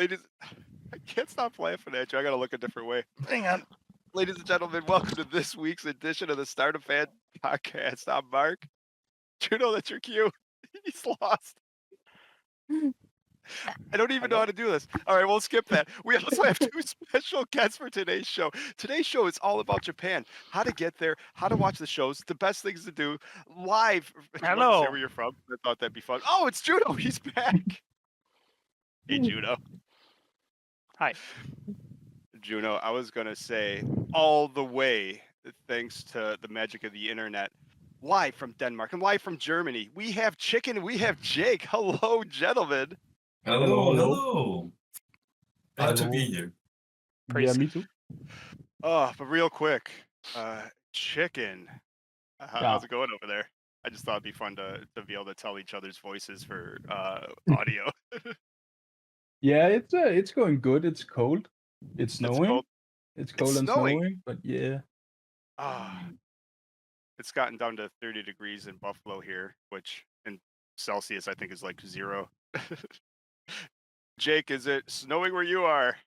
Ladies, I can't stop laughing at you. I gotta look a different way. Hang on. Ladies and gentlemen, welcome to this week's edition of the Stardom Fan Podcast. I'm Mark. Juno, that's your cue. He's lost. I don't even know how to do this. All right, we'll skip that. We also have two special guests for today's show. Today's show is all about Japan. How to get there, how to watch the shows, the best things to do live. Do you want to say Hello. where you're from? I thought that'd be fun. Oh, it's Juno. He's back. Hey, Juno. Hi. Juno, I was going to say all the way, thanks to the magic of the internet, live from Denmark and live from Germany. We have Chicken and we have Jake. Hello, gentlemen. Hello. Glad to be here. Praise. Yeah, me too. Oh, but real quick, Chicken, how's Yeah. it going over there? I just thought it'd be fun to be able to tell each other's voices for audio. Yeah, it's going good. It's cold. It's snowing. cold. It's cold and snowing? snowing, but yeah. It's gotten down to 30 degrees in Buffalo here, which in Celsius I think is like 0. Jake, is it snowing where you are?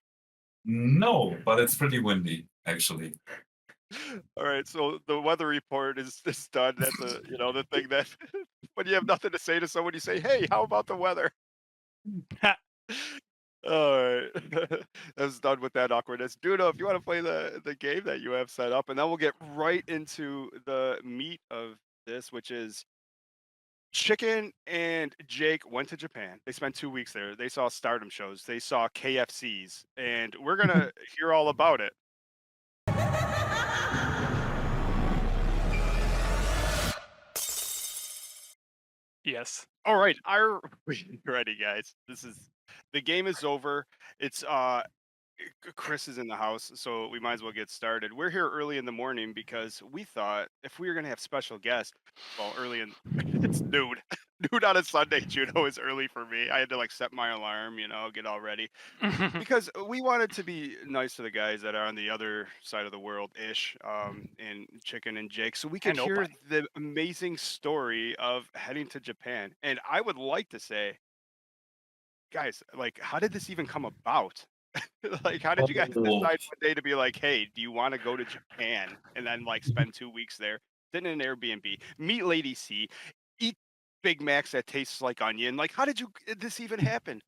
No, but it's pretty windy, actually. All right, so the weather report is done. That's the thing that when you have nothing to say to someone, you say, "Hey, how about the weather?" All right, that's done with that awkwardness. Duno, if you want to play the game that you have set up, and then we'll get right into the meat of this, which is Chicken and Jake went to Japan. They spent 2 weeks there. They saw Stardom shows. They saw KFCs, and we're gonna hear all about it. Yes. All right, are we ready, guys? The game is over. It's Chris is in the house, so we might as well get started. We're here early in the morning because we thought if we were gonna have special guests, well, it's noon. Noon on a Sunday, Juno, is early for me. I had to set my alarm, get all ready. Because we wanted to be nice to the guys that are on the other side of the world ish, and Chicken and Jake, so we could And hear Oppai. the amazing story of heading to Japan. And I would like to say, guys, how did this even come about? How did you guys decide one day to be like, hey, do you want to go to Japan and then spend 2 weeks there, sit in an Airbnb, meet Lady C, eat Big Macs that tastes like onion? How did this even happen?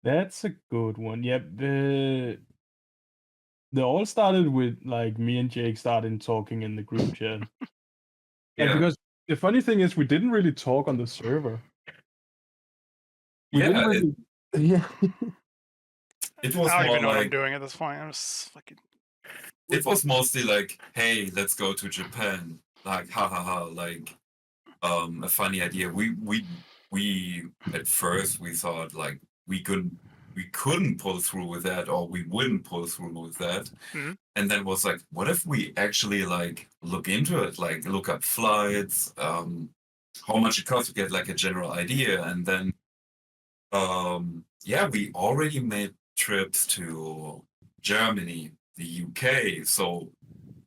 That's a good one. Yep. The all started with me and Jake started talking in the group chat. Yeah. Because the funny thing is we didn't really talk on the server. We didn't Yeah, really. Yeah. it I was don't more even know what I'm like doing at this point. I'm just fucking. it was mostly like, hey, let's go to Japan. Like, ha ha ha, a funny idea. We at first we thought we couldn't pull through with that, or we wouldn't pull through with that. Mhm. And then was like, what if we actually look into it, look up flights, how much it costs to get a general idea. And then we already made trips to Germany, the UK, so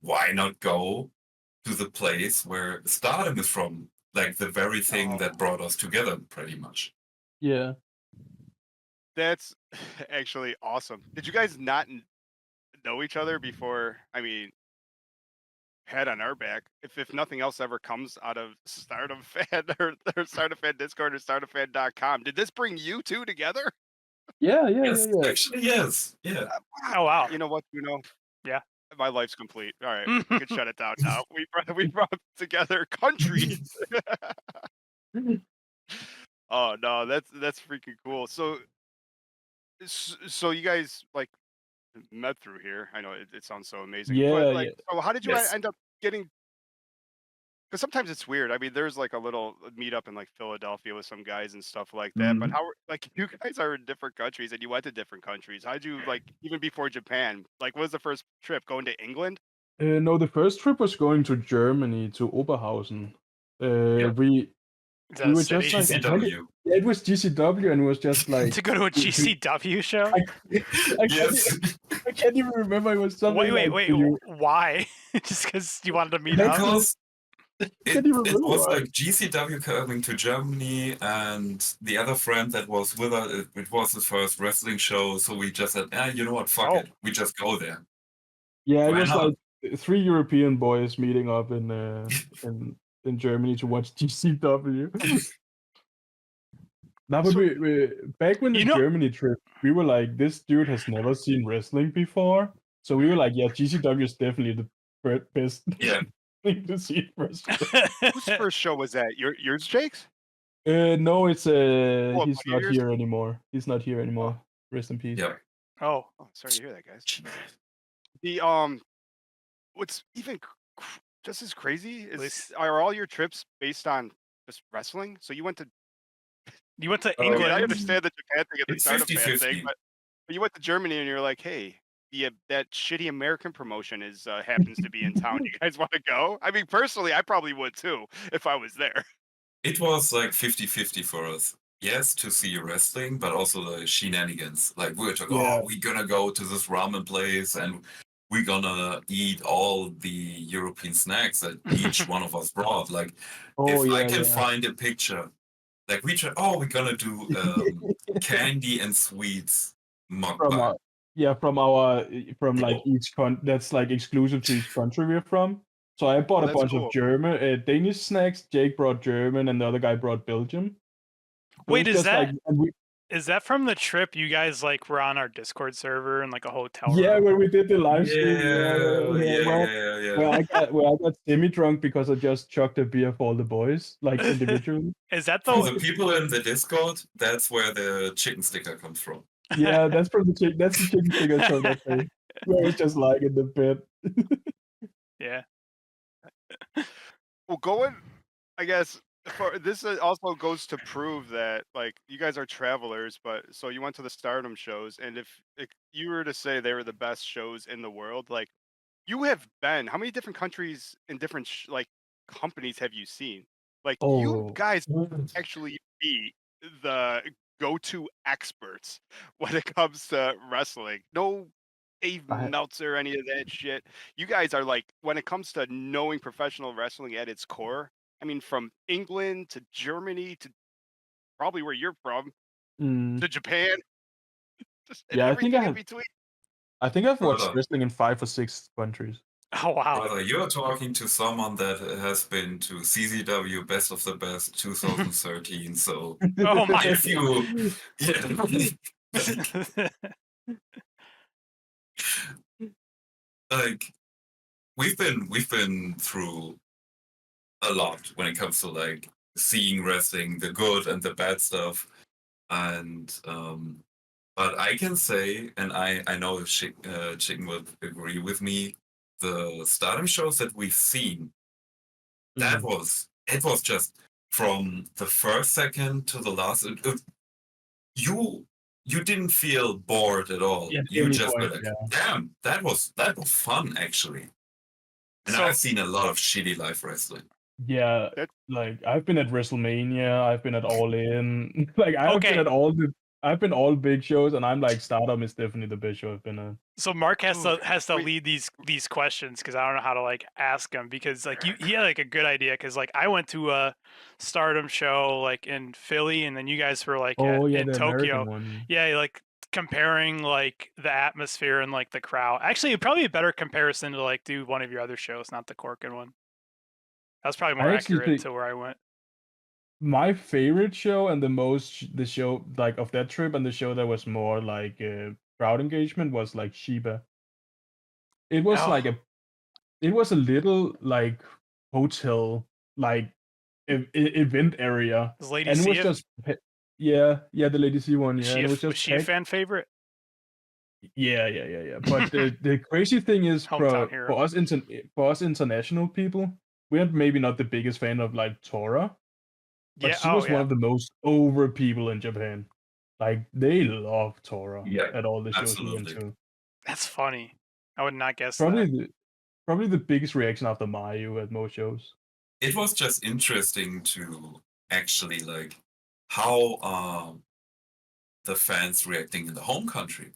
why not go to the place where Stardom is from, the very thing that brought us together, pretty much. Yeah. That's actually awesome. Did you guys not know each other before? I mean, head on our back. If nothing else ever comes out of Stardom Fan or Stardom Fan Discord or StardomFan.com, did this bring you two together? Yeah. Yes, actually, yes. Yeah. Oh wow. You know what? Yeah. My life's complete. All right, we can shut it down now. We brought together countries. Oh no, that's freaking cool. So you guys met through here. I know it sounds so amazing, but Yeah. so how did you Yes. end up getting? Because sometimes it's weird. I mean, there's a little meetup in Philadelphia with some guys and stuff like that. But Mhm. how you guys are in different countries and you went to different countries. How'd you even before Japan? What was the first trip? Going to England? No, the first trip was going to Germany to Oberhausen. Yep. We Is that we a were city? just GCW. yeah, it was GCW, and it was just To go to a GCW show? Yes. I can't even remember. It was something Wait. you, Why? Just because you wanted to meet up? Because Can't even It was remember. like GCW coming to Germany, and the other friend that was with us, it was his first wrestling show, so we just said, you know what, fuck Oh. it, we just go there. Yeah, it Why was not? like 3 European boys meeting up in Germany to watch GCW. Now, but So- back when the You know- Germany trip, we were like, this dude has never seen wrestling before. So we were like, yeah, GCW is definitely the best Yeah. thing to see first. Whose first show was that? Yours, Jake's? No, it's Oh, he's about not yours? here anymore. He's not here anymore. Rest in peace. Yeah. Oh, Oh, sorry to hear that, guys. The what's even just as crazy is least- are all your trips based on just wrestling? So you went to you went to Oh, I mean, I England. understand the Japan thing and the It's Stardom Fan 50-50. thing, but you went to Germany and you're like, hey, yeah, that shitty American promotion is happens to be in town. You guys want to go? I mean, personally, I probably would too if I was there. It was like 50-50 for us. Yes, to see wrestling, but also the shenanigans. Like we were talking, Yeah. we're gonna go to this ramen place and we're gonna eat all the European snacks that each one of us brought. Like Oh if I yeah, can yeah. find a picture, like we try, we're gonna do candy and sweets From mukbang. from like each that's like exclusive to each country we're from. So I bought a that's bunch of cool. Danish snacks. Jake brought German, and the other guy brought Belgium. So Wait, it's is just like, that and is that from the trip you guys like were on our Discord server in like a hotel yeah, room? when we did the live stream, Yeah. where I got semi drunk because I just chugged a beer for all the boys, like individually. Is that For the the people in the Discord, that's where the chicken sticker comes from. Yeah, that's from the that's the chicken fingers from that day. Where I was just like in the bed. yeah? Well, going, I guess, for this also goes to prove that like you guys are travelers, but so you went to the Stardom shows, and if you were to say they were the best shows in the world, like you have been, how many different countries and different like companies have you seen? Like you Oh, guys actually be the go-to experts when it comes to wrestling. No Dave I, Meltzer or any of that shit. You guys are like, when it comes to knowing professional wrestling at its core, I mean, from England to Germany to probably where you're from mm, to Japan, just and yeah, everything in between. I think I've watched Brother, wrestling in 5 or 6 countries. Oh wow! brother, you're talking to someone that has been to CZW Best of the Best 2013. So Oh my! if you, like we've been through a lot when it comes to like seeing wrestling, the good and the bad stuff, and but I can say, and I know Chicken would agree with me, the Stardom shows that we've seen, that Mm. was it was just from the first second to the last. You didn't feel bored at all. At You any just were point, like, yeah. damn, that was fun actually. And So I've seen a lot of shitty live wrestling. Yeah, That like I've been at WrestleMania, I've been at All In, like I've been okay, at I've been all big shows, and I'm like Stardom is definitely the best show I've been at. so Mark has Ooh, to wait. lead these questions because I don't know how to like ask him because like he had like a good idea because like I went to a Stardom show like in Philly and then you guys were like Oh yeah, in the Tokyo. American one. Yeah, like comparing like the atmosphere and like the crowd. Actually, it'd probably be a better comparison to like do one of your other shows, not the Corkin one. That's probably more I actually accurate think to where I went. my favorite show and the show like of that trip and the show that was more like crowd engagement was like Shiba. It was Oh, like it was a little like hotel like event area, does Lady and it see was it? just yeah, the Lady C one, Is yeah, she and a it was was just she a packed. fan favorite? Yeah. But the crazy thing is Hometown hero. for us international people, we're maybe not the biggest fan of like Tora, but Yeah. she Oh was one yeah. of the most over people in Japan. Like they love Tora Yeah, at all the shows we went absolutely. to. That's funny. I would not guess Probably that. probably the biggest reaction after Mayu at most shows. It was just interesting to actually like how the fans reacting in the home country.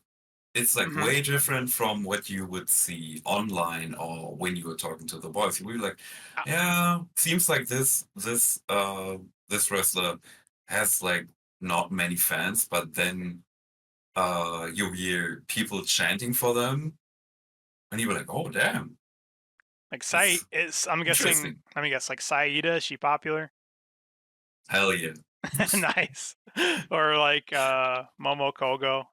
it's like Mhm. way different from what you would see online or when you were talking to the boys. You were like, Uh, yeah, seems like this wrestler has like not many fans, but then you hear people chanting for them, and you were like, oh damn, Like Sai that's is, I'm guessing. interesting. Let me guess. Like Saida, is she popular? Hell yeah. Nice. Or like Momo Kogo.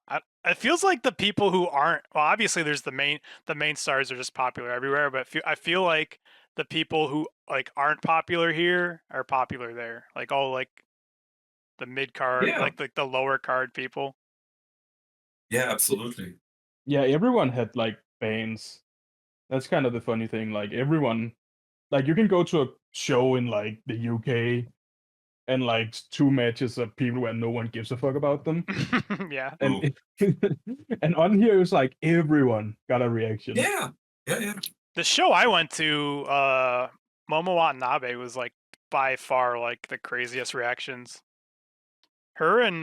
It feels like the people who aren't, well, obviously there's the main stars are just popular everywhere, but I feel like the people who like aren't popular here are popular there. Like all like the mid card, Yeah, like the lower card people. yeah, absolutely. Yeah, everyone had like bands. That's kind of the funny thing. Like everyone, like you can go to a show in like the UK and like 2 matches of people where no one gives a fuck about them, Yeah. Oh, and and on here it's like everyone got a reaction. yeah, yeah, yeah. The show I went to, Momo Watanabe was like by far like the craziest reactions. Her and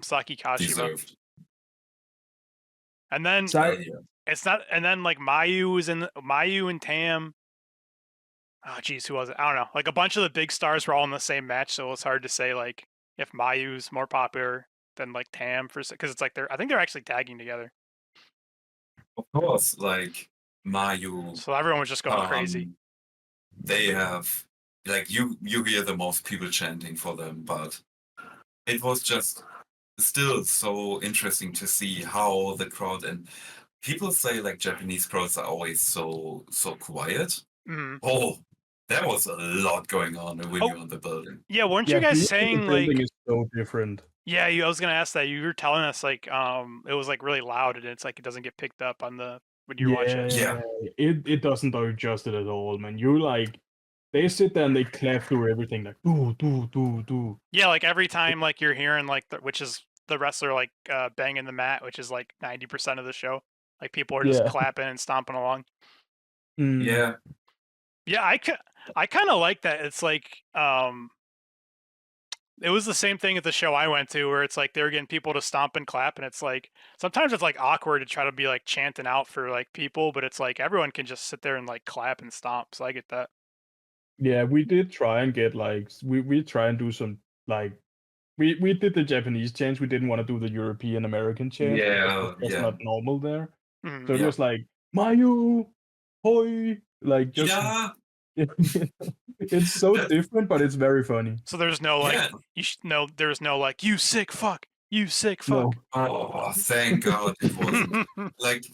Saki Kashima. Deserved. And then Sai, Hell yeah. it's not, and then like Mayu and Tam. Oh geez, who was it? I don't know. Like a bunch of the big stars were all in the same match, so it's hard to say like if Mayu's more popular than like Tam because it's like I think they're actually tagging together. Of course, like Mayu, So everyone was just going crazy. they have like you hear the most people chanting for them, but it was just still so interesting to see how the crowd and people say like Japanese crowds are always so quiet. Mm-hmm. Oh, there was a lot going on when Oh you're in the building. yeah, weren't you yeah, guys being in the saying building like? is so different. Yeah, I was gonna ask that. You were telling us like it was like really loud and it's like it doesn't get picked up on the when you watch it. Yeah, Yeah, it doesn't do justice at all, man. You like they sit there and they clap through everything like do. Yeah, like every time like you're hearing like which is the wrestler like banging the mat, which is like 90% of the show. Like people are just Yeah. clapping and stomping along. Mm. yeah, Yeah, I kind of like that. It's like it was the same thing at the show I went to where it's like they were getting people to stomp and clap and it's like sometimes it's like awkward to try to be like chanting out for like people, but it's like everyone can just sit there and like clap and stomp. So I get that. Yeah, we did try and get like we try and do some like we did the Japanese chants. We didn't want to do the European American chants because yeah, that's just yeah, not normal there. Mhm. So it yeah, was like Mayu, hoi, like just yeah. it's so different, but it's very funny. So there's no like Yeah. there's no like you sick fuck, you sick fuck. No. Oh, thank God it wasn't. Like,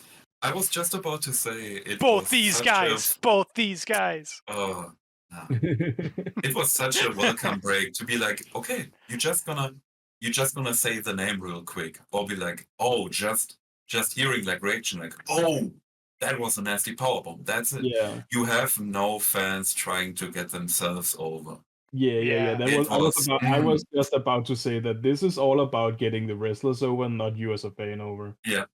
I was just about to say it Both was these such a guys, both these guys. oh, nah. It was such a welcome break to be like, okay, you're just gonna say the name real quick, or be like, oh, just hearing like reaction, like, oh, that was a nasty powerbomb. That's it. Yeah. You have no fans trying to get themselves over. Yeah. Yeah. That It was was I was just about to say that this is all about getting the wrestlers over, not you as a fan over. yeah,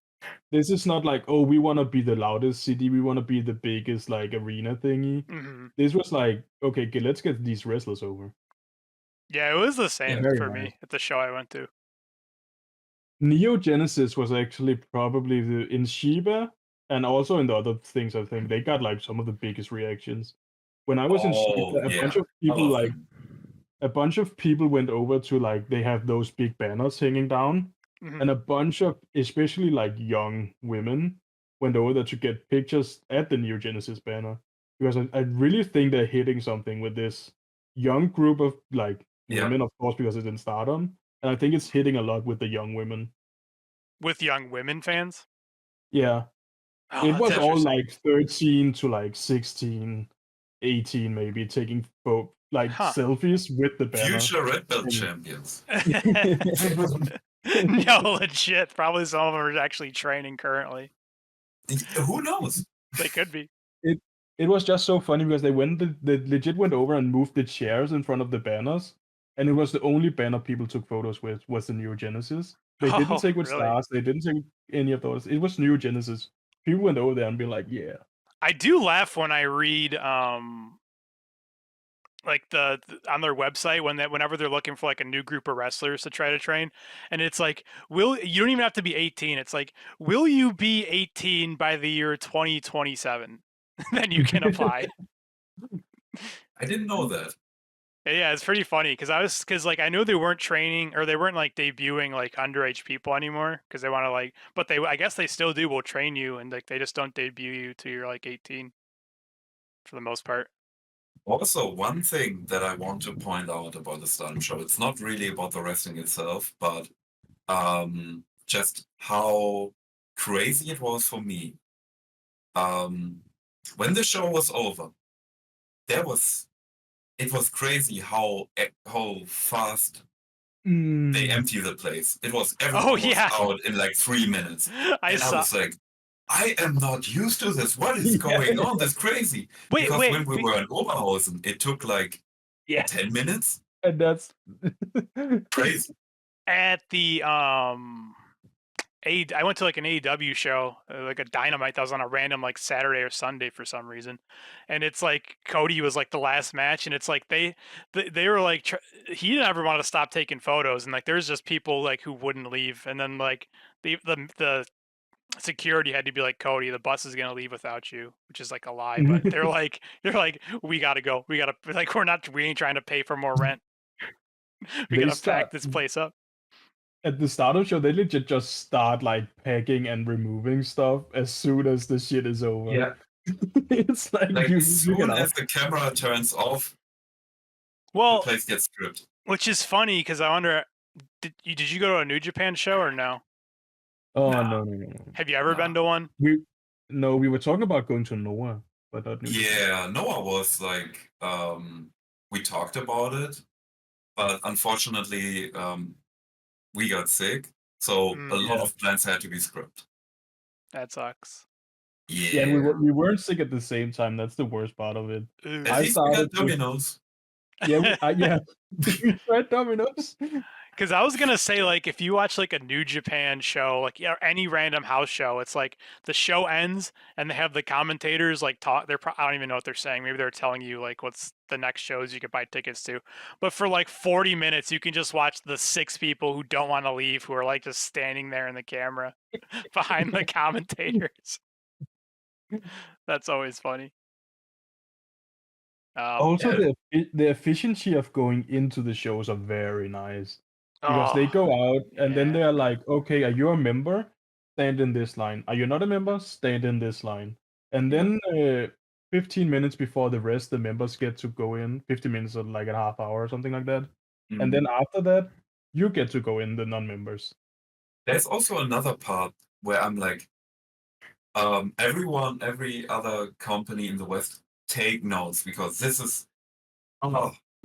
This is not like, oh, we want to be the loudest city, we want to be the biggest like arena thingy. hmm This was like, okay, let's get these wrestlers over. Yeah, it was the same Very for nice. me at the show I went to. Neo Genesis was actually probably in Shiba and also in the other things. I think they got like some of the biggest reactions. When I was in oh Shiba, yeah, I love them. a bunch of people went over to like they have those big banners hanging down, hmm and a bunch of especially like young women went over there to get pictures at the Neo Genesis banner because I really think they're hitting something with this young group of like Yeah, women, of course, because it's in Stardom, and I think it's hitting a lot with the young women. With young women fans. Yeah, Oh, it that's was all interesting. like 13 to like 16, 18 maybe taking like Huh. selfies with the banner. future red belt And- champions. No, legit. Probably some of them are actually training currently. Who knows? They could be. It was just so funny because they legit went over and moved the chairs in front of the banners, and it was the only banner people took photos with was the Neo Genesis. They didn't Oh, take with really? stars. They didn't take any of those. It was Neo Genesis. People went over there and be like, "Yeah, I do laugh when I read like on their website whenever they're looking for like a new group of wrestlers to try to train, and it's like, you don't even have to be 18. It's like, will you be 18 by the year 2027? Then you can apply. I didn't know that. Yeah, it's pretty funny because like I knew they weren't training or they weren't like debuting like underage people anymore because they want to like, but I guess they still will train you, and like they just don't debut you till you're like 18 for the most part. Also, one thing that I want to point out about the Stardom show, it's not really about the wrestling itself, but just how crazy it was for me. When the show was over, it was crazy how fast they empty the place. It was everyone was yeah. out in like 3 minutes. I And I was like, I am not used to this. What is going on? That's crazy. Because when we were in Oberhausen, it took like 10 minutes. And that's Crazy. At the I went to like an AEW show, like a Dynamite that was on a random like Saturday or Sunday for some reason, and it's like Cody was like the last match, and it's like they were like he didn't ever want to stop taking photos, and like there's just people like who wouldn't leave, and then like the security had to be like, Cody, the bus is gonna leave without you, which is like a lie, but they're like we gotta go, we ain't trying to pay for more rent, we gotta pack this place up. At the start of the show, they legit just start like packing and removing stuff as soon as the shit is over. Yeah. It's like as soon as the camera turns off, the place gets stripped. Which is funny because I wonder, did you go to a New Japan show or no? Oh no. Have you ever been to one? We were talking about going to Noah, but not New Japan. Noah was like we talked about it, but unfortunately we got sick, so a lot of plans had to be scrapped. That sucks. Yeah, we weren't sick at the same time. That's the worst part of it. At least we got Domino's. Yeah, we tried Domino's. Because I was gonna say, like, if you watch like a New Japan show, like any random house show, it's like the show ends and they have the commentators like talk. I don't even know what they're saying. Maybe they're telling you like what's the next shows you could buy tickets to. But for like 40 minutes, you can just watch the 6 people who don't want to leave, who are like just standing there in the camera behind the commentators. That's always funny. Also, the efficiency of going into the shows are very nice. Because they go out and then they're like, okay, are you a member? Stand in this line. Are you not a member? Stand in this line. And then 15 minutes before the rest, the members get to go in. 15 minutes or like a half hour or something like that. And then after that, you get to go in, the non-members. There's also another part where I'm like, every other company in the West, take notes because this is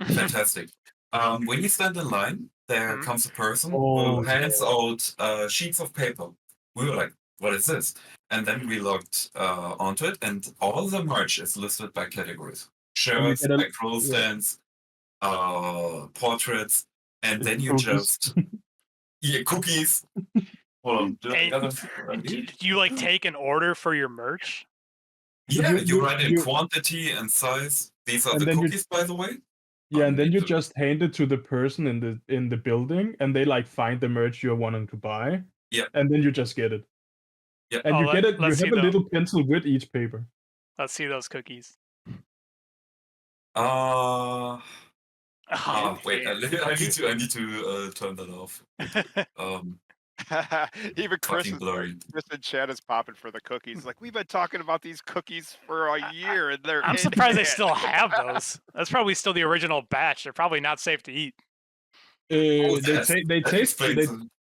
fantastic. When you stand in line, there comes a person who hands out sheets of paper. We were like, what is this? And then we looked onto it, and all the merch is listed by categories. Shirts, acrylic stands, portraits, and then you just... cookies. Hold on. Do you like take an order for your merch? Yeah, you write in quantity and size. These are the cookies, by the way. Yeah, and then you just hand it to the person in the building, and they like find the merch you're wanting to buy. Yeah. And then you just get it. Yeah. And you get it. You have a little pencil with each paper. Let's see those cookies. Wait, I need to turn that off. Even Chris and Chad is popping for the cookies. Like, we've been talking about these cookies for a year, and they're. I'm surprised they still have those. That's probably still the original batch. They're probably not safe to eat. They taste.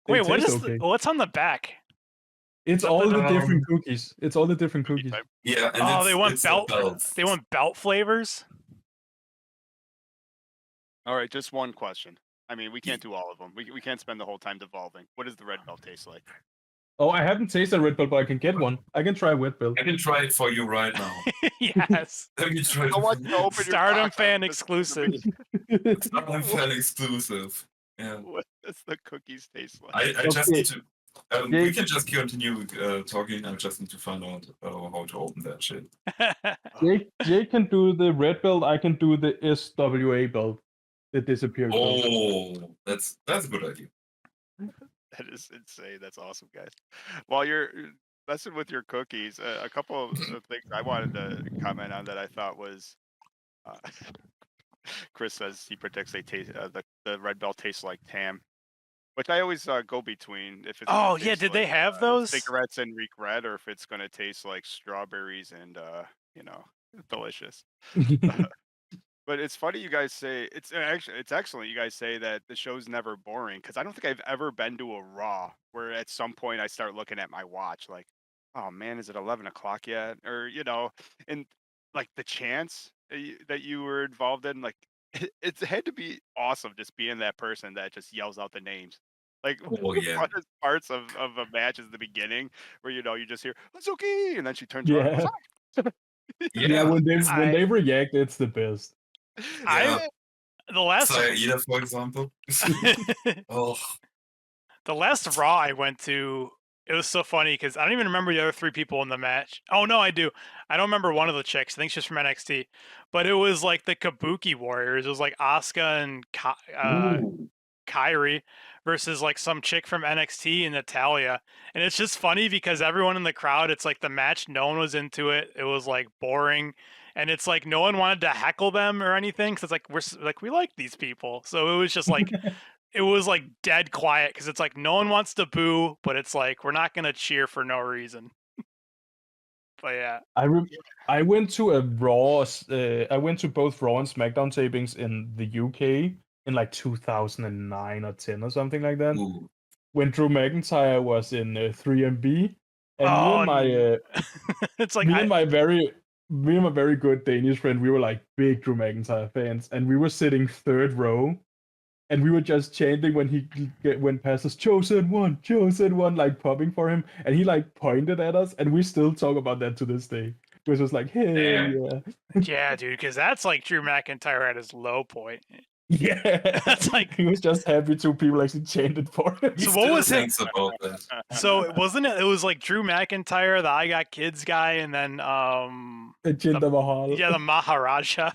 Wait, what's on the back? It's all the different cookies. It's all the different cookies. Yeah. And they want belts. They want belt flavors. All right, just one question. I mean, we can't do all of them. We can't spend the whole time devolving. What does the red belt taste like? Oh, I haven't tasted red belt, but I can get one. I can try red belt. I can try it for you right now. Yes. Let me try it. Stardom Fan exclusive. Stardom Fan exclusive. Yeah. What does the cookies taste like? I just need to. We can just continue talking. I just need to find out how to open that shit. Jake can do the red belt. I can do the SWA belt. The disappeared belt. Oh, that's a good idea. That is insane. That's awesome, guys. While you're messing with your cookies, a couple of things I wanted to comment on that I thought was. Chris says he predicts they taste the red belt tastes like tam, which I always go between if it's. Oh yeah, did they have those cigarettes and Reek Red, or if it's gonna taste like strawberries and delicious. But it's funny you guys say it's excellent. You guys say that the show's never boring because I don't think I've ever been to a Raw where at some point I start looking at my watch like, oh man, is it 11 o'clock yet? Or and like the chance that you were involved in, like it had to be awesome just being that person that just yells out the names. Like Oh yeah. one of the parts of a match is the beginning where you just hear it's okay, and then she turns around. Yeah. Yeah. Yeah, when they react, it's the best. Yeah. The last Saida, for example. Oh, the last Raw I went to, it was so funny because I don't even remember the other three people in the match. Oh no, I do. I don't remember one of the chicks. I think she's from NXT. But it was like the Kabuki Warriors. It was like Asuka and ooh. Kyrie versus like some chick from NXT and Natalia. And it's just funny because everyone in the crowd, it's like the match, no one was into it. It was like boring. And it's like no one wanted to heckle them or anything because it's like we like these people. So it was just like it was like dead quiet because it's like no one wants to boo, but it's like we're not gonna cheer for no reason. But yeah, I went to a Raw. I went to both Raw and SmackDown tapings in the UK in like 2009 or 10 or something like that. Ooh. When Drew McIntyre was in 3MB, and me and my it's like me and my very good Danish friend, we were like big Drew McIntyre fans, and we were sitting third row, and we were just chanting when he went past us, chosen one, like popping for him, and he like pointed at us, and we still talk about that to this day. It was just like, hey, yeah. Yeah, dude, because that's like Drew McIntyre at his low point. Yeah, that's like he was just happy two people actually chanted for him. So what was it? About that. So wasn't it? It was like Drew McIntyre, the I Got Kids guy, and then Jinder Mahal. Yeah, the Maharaja.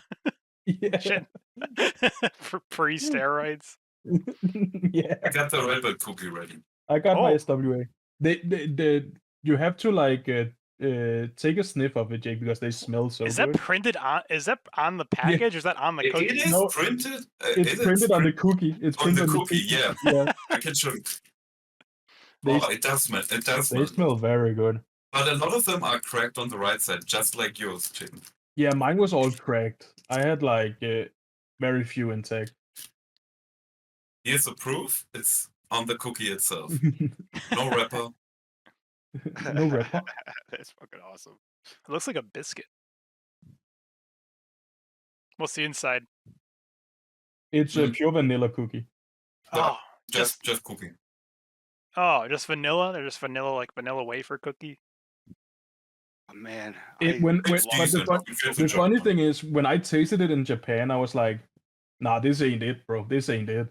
Yeah. For pre-steroids. Yeah. I got the red belt cookie ready. I got my SWA. You have to like take a sniff of it, Jake, because they smell so Is good. that printed on? Is that on the package? Or is that on the cookie? It is No, printed. It's printed on the cookie. It's on printed the on cookie. The Yeah. Yeah. I can show you. They, it does smell. It does they smell. smell very good. But a lot of them are cracked on the right side, just like yours, Chicken. Yeah, mine was all cracked. I had like very few intact. Here's the proof. It's on the cookie itself. No wrapper. No wrapper. That's fucking awesome. It looks like a biscuit. What's the inside? It's a pure vanilla cookie. Oh, just cookie. Oh, just vanilla? They're just vanilla, like vanilla wafer cookie? Oh, man. But the funny thing is, when I tasted it in Japan, I was like, nah, this ain't it, bro. This ain't it.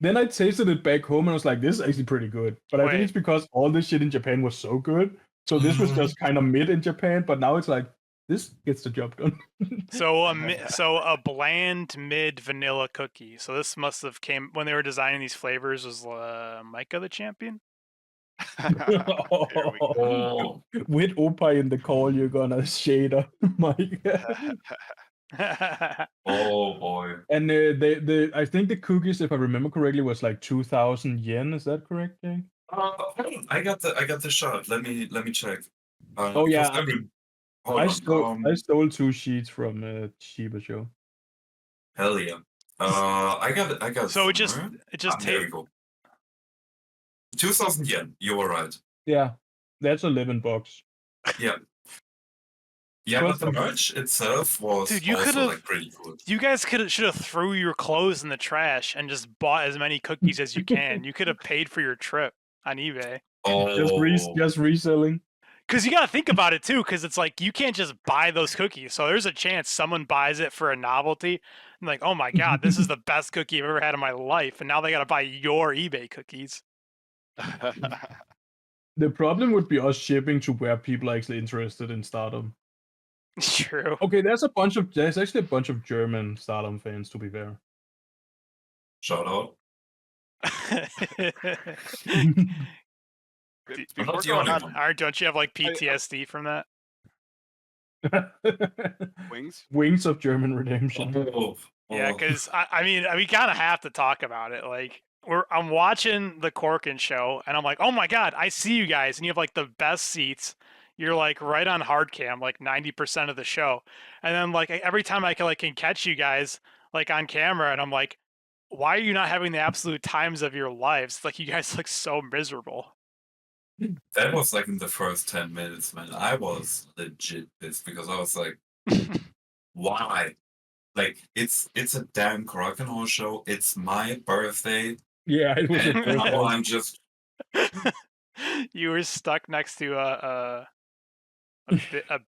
Then I tasted it back home and I was like, this is actually pretty good. But I think it's because all this shit in Japan was so good. So this was just kind of mid in Japan, but now it's like, this gets the job done. So a bland mid vanilla cookie. So this must have came when they were designing these flavors. Was Micah the champion? With Oppai in the call, you're gonna shade up Micah. Oh boy! And I think the cookies, if I remember correctly, was like 2,000 yen. Is that correct, Jake? I got the shot. Let me check. Oh yeah. I stole 2 sheets from Shiba Show. Hell yeah! I got. So it just there you go. 2,000 yen. You were right. Yeah, that's $11. Yeah. Yeah, but the merch itself was also like pretty cool. You guys should have threw your clothes in the trash and just bought as many cookies as you can. You could have paid for your trip on eBay. Oh, just reselling. Because you got to think about it too, because it's like you can't just buy those cookies. So there's a chance someone buys it for a novelty. And like, oh my God, this is the best cookie I've ever had in my life. And now they got to buy your eBay cookies. The problem would be us shipping to where people are actually interested in Stardom. True. Okay, there's actually a bunch of German Stardom fans, to be fair. Shout out. Before not the going only on, one. Don't you have like PTSD from that? Wings. Wings of German redemption. Yeah, because I mean, we kind of have to talk about it. Like, I'm watching the Corkin show, and I'm like, oh my god, I see you guys, and you have like the best seats. You're like right on hard cam, like 90% of the show, and then like every time I can catch you guys like on camera, and I'm like, why are you not having the absolute times of your lives? Like, you guys look so miserable. That was like in the first 10 minutes, man. I was legit pissed because I was like, why? Like, it's a damn Krakenhorse show. It's my birthday. Yeah, it was your And now birthday. I'm just You were stuck next to a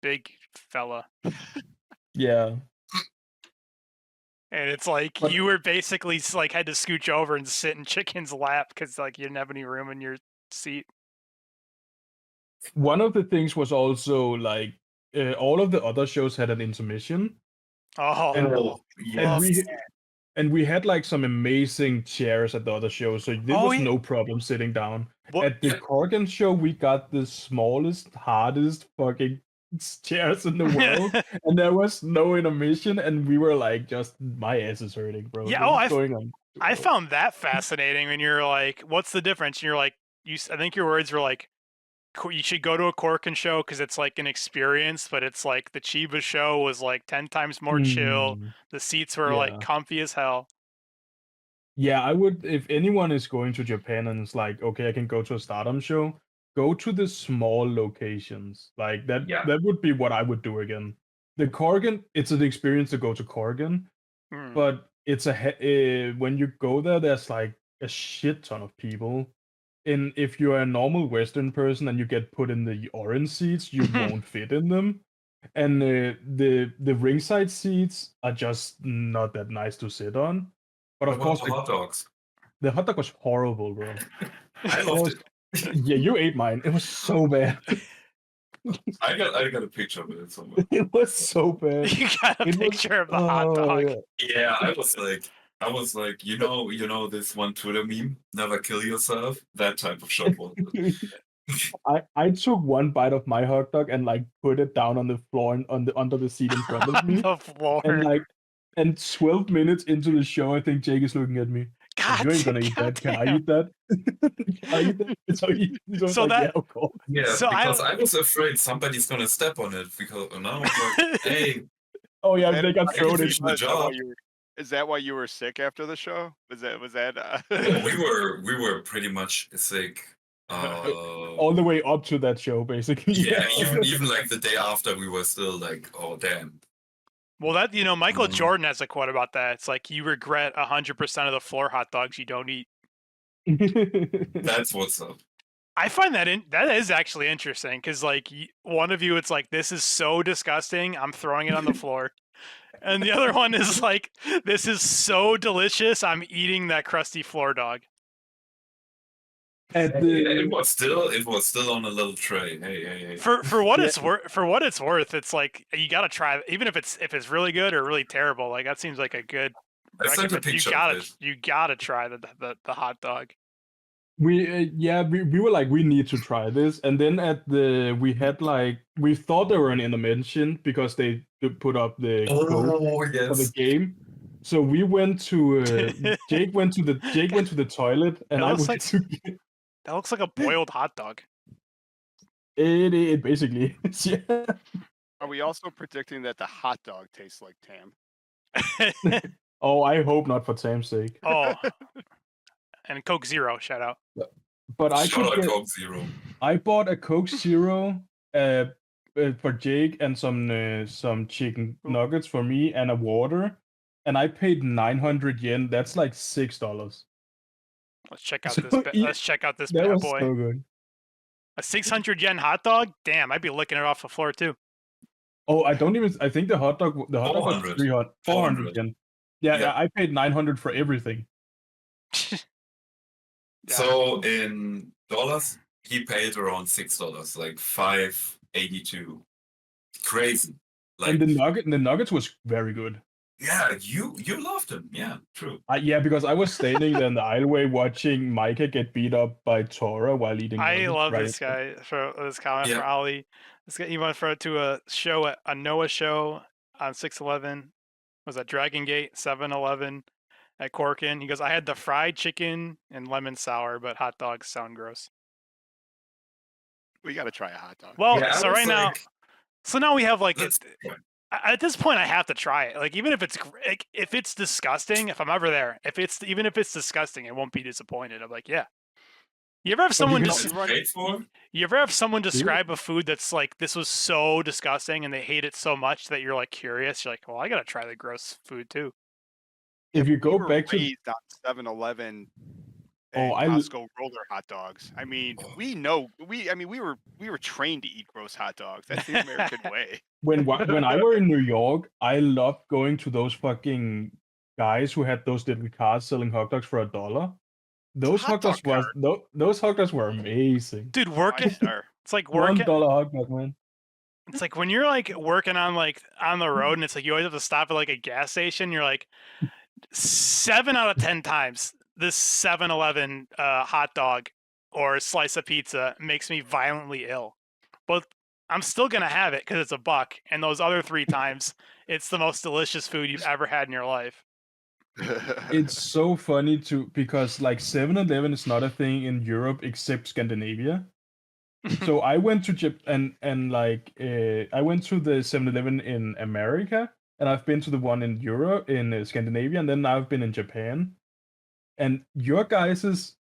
big fella. Yeah. And it's like But- you were basically like had to scooch over and sit in Chicken's lap because like you didn't have any room in your seat. One of the things was also like all of the other shows had an intermission, Oh, yes. and we had like some amazing chairs at the other shows, so there was no problem sitting down. What- At the Corgan show, we got the smallest, hardest fucking chairs in the world, and there was no intermission, and we were like, just my ass is hurting, bro. Yeah, What's going on? I found that fascinating when you're like, what's the difference? And you're like, I think your words were like, you should go to a Corkin show because it's like an experience, but it's like the Chiba show was like 10 times more chill. The seats were like comfy as hell. Yeah, I would, if anyone is going to Japan and it's like, okay, I can go to a Stardom show, go to the small locations. Like that that would be what I would do again. The Corgan, it's an experience to go to Corgan, but it's when you go there, there's like a shit ton of people. And if you're a normal Western person and you get put in the orange seats, you won't fit in them. And the ringside seats are just not that nice to sit on. But of course, the hot dogs. The hot dog was horrible, bro. I loved it. Yeah, you ate mine. It was so bad. I got a picture of it somewhere. It was so bad. You got a picture of the hot dog. Yeah, I was like, you know this one Twitter meme, never kill yourself? That type of shot was it. I took one bite of my hot dog and like put it down on the floor and under the seat in front of me. The floor. And 12 minutes into the show, I think Jake is looking at me. God, you ain't gonna eat that. Can I eat that? Can I eat that? So that, yeah, of course. Yeah, so because I was afraid somebody's gonna step on it because now I'm like, hey. Oh yeah, they got thrown into the job. Is that why you were sick after the show? Was that? We were pretty much sick. All the way up to that show, basically. Yeah, even like the day after, we were still like, oh damn. Well, that Michael Jordan has a quote about that. It's like you regret 100% of the floor hot dogs you don't eat. That's what's up. I find that that is actually interesting because like one of you, it's like this is so disgusting, I'm throwing it on the floor, and the other one is like this is so delicious, I'm eating that crusty floor dog. It was still on a little tray. Hey. For what it's worth, it's like you gotta try it, even if it's really good or really terrible. Like that seems like a good. I sent a picture you gotta try the hot dog. We were like, we need to try this, and then we thought they were an intervention because they put up the code for the game. So we went to Jake went to the toilet, and I went to. That looks like a boiled hot dog. It basically is, yeah. Are we also predicting that the hot dog tastes like Tam? Oh, I hope not for Tam's sake. Oh, and Coke Zero, shout out. But Coke Zero. I bought a Coke Zero for Jake and some chicken nuggets for me and a water, and I paid 900 yen. That's like $6. Let's check out Let's check out this that bad was boy. So good. A 600 yen hot dog? Damn, I'd be licking it off the floor too. Oh, I think the hot dog was 400 yen. Yeah, I paid 900 for everything. So in dollars. He paid around $6, like $5.82. Crazy. Like, And the nuggets was very good. yeah, you loved him. Yeah, true. Yeah, because I was standing there in the aisleway watching Micah get beat up by Tora while eating I nuggets. love right? this guy for this comment for Yeah. Ali. This guy, he went to a show at a Noah show on 611. Was at Dragon Gate 7-Eleven at Corkin. He goes, I had the fried chicken and lemon sour, but hot dogs sound gross. We got to try a hot dog. Well, Yeah, I so was right now, like, so now we have like that's at this point I have to try it. Like even if it's like, if it's disgusting, if I'm ever there, even if it's disgusting, I won't be disappointed. I'm like, yeah. You ever have someone can just it's paid for. you ever have someone describe a food that's like this was so disgusting and they hate it so much that you're like curious? You're like, well, I gotta try the gross food too. If you We go were back to raised on 7-Eleven Oh, and I Costco roller hot dogs. I mean, we were trained to eat gross hot dogs. That's the American way. when I were in New York, I loved going to those fucking guys who had those little cars selling hot dogs for $1. Those hot hot dogs dog was those hot dogs were amazing. Dude, working Five-star. it's like $1 working hot dog, man. it's like when you're like working on like on the road and it's like you always have to stop at like a gas station, you're like 7 out of 10 times this 7-Eleven hot dog or slice of pizza makes me violently ill. But I'm still going to have it because it's $1. And those other 3 times, it's the most delicious food you've ever had in your life. It's so funny because like 7-Eleven is not a thing in Europe except Scandinavia. So I went to Japan and like I went to the 7-Eleven in America, and I've been to the one in Europe in Scandinavia, and then I've been in Japan. And your guys's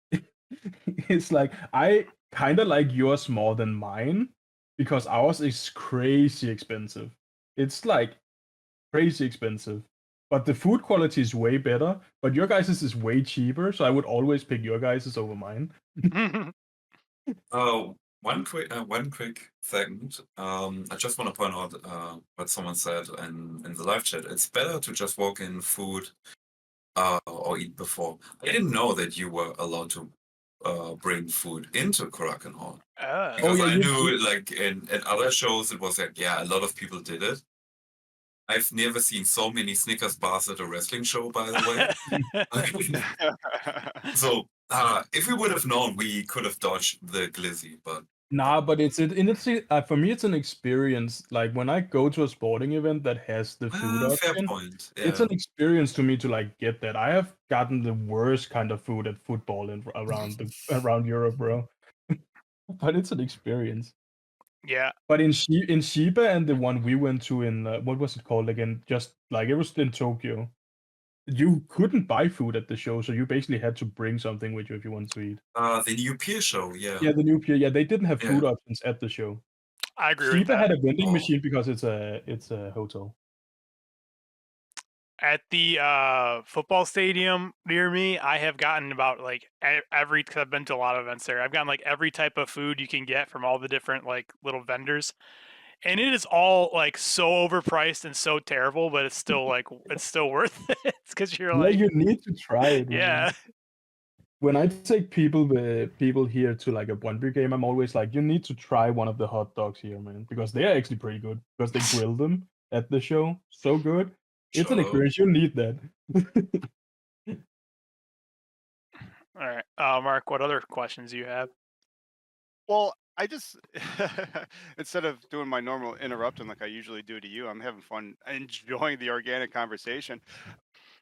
it's like I kind of like yours more than mine because ours is crazy expensive. It's like crazy expensive. But the food quality is way better. But your guys's is way cheaper, so I would always pick your guys's over mine. Oh, one quick thing. I just want to point out what someone said in the live chat. It's better to just walk in food or eat before. I didn't know that you were allowed to bring food into Kraken Hall. Because yeah, I you- knew like in other shows it was like, yeah, a lot of people did it. I've never seen so many Snickers bars at a wrestling show, by the way. So if we would have known, we could have dodged the glizzy, but Nah, but it's for me it's an experience. Like when I go to a sporting event that has the food fair option, point. it's Yeah. an experience to me to like get that. I have gotten the worst kind of food at football around Europe, bro. But it's an experience. Yeah. But in Shiba and the one we went to in what was it called again? Just like it was in Tokyo. You couldn't buy food at the show, so you basically had to bring something with you if you wanted to eat. The new Pier show, yeah. Yeah, the new pier. Yeah, they didn't have Yeah. food options at the show. I agree with Shiba that. had a vending Oh. machine because it's a hotel. At the football stadium near me, I have gotten about like every, because I've been to a lot of events there. I've gotten like every type of food you can get from all the different like little vendors. And it is all like so overpriced and so terrible, but it's still like it's still worth it because you're Yeah, like, you need to try it. Man. yeah. When I take people here to like a Brøndby game, I'm always like, you need to try one of the hot dogs here, man, because they are actually pretty good. Because they grill them at the show, so good. It's an Sure. experience. You need that. All right, Mark, what other questions do you have? Well, I just instead of doing my normal interrupting like I usually do to you, I'm having fun enjoying the organic conversation.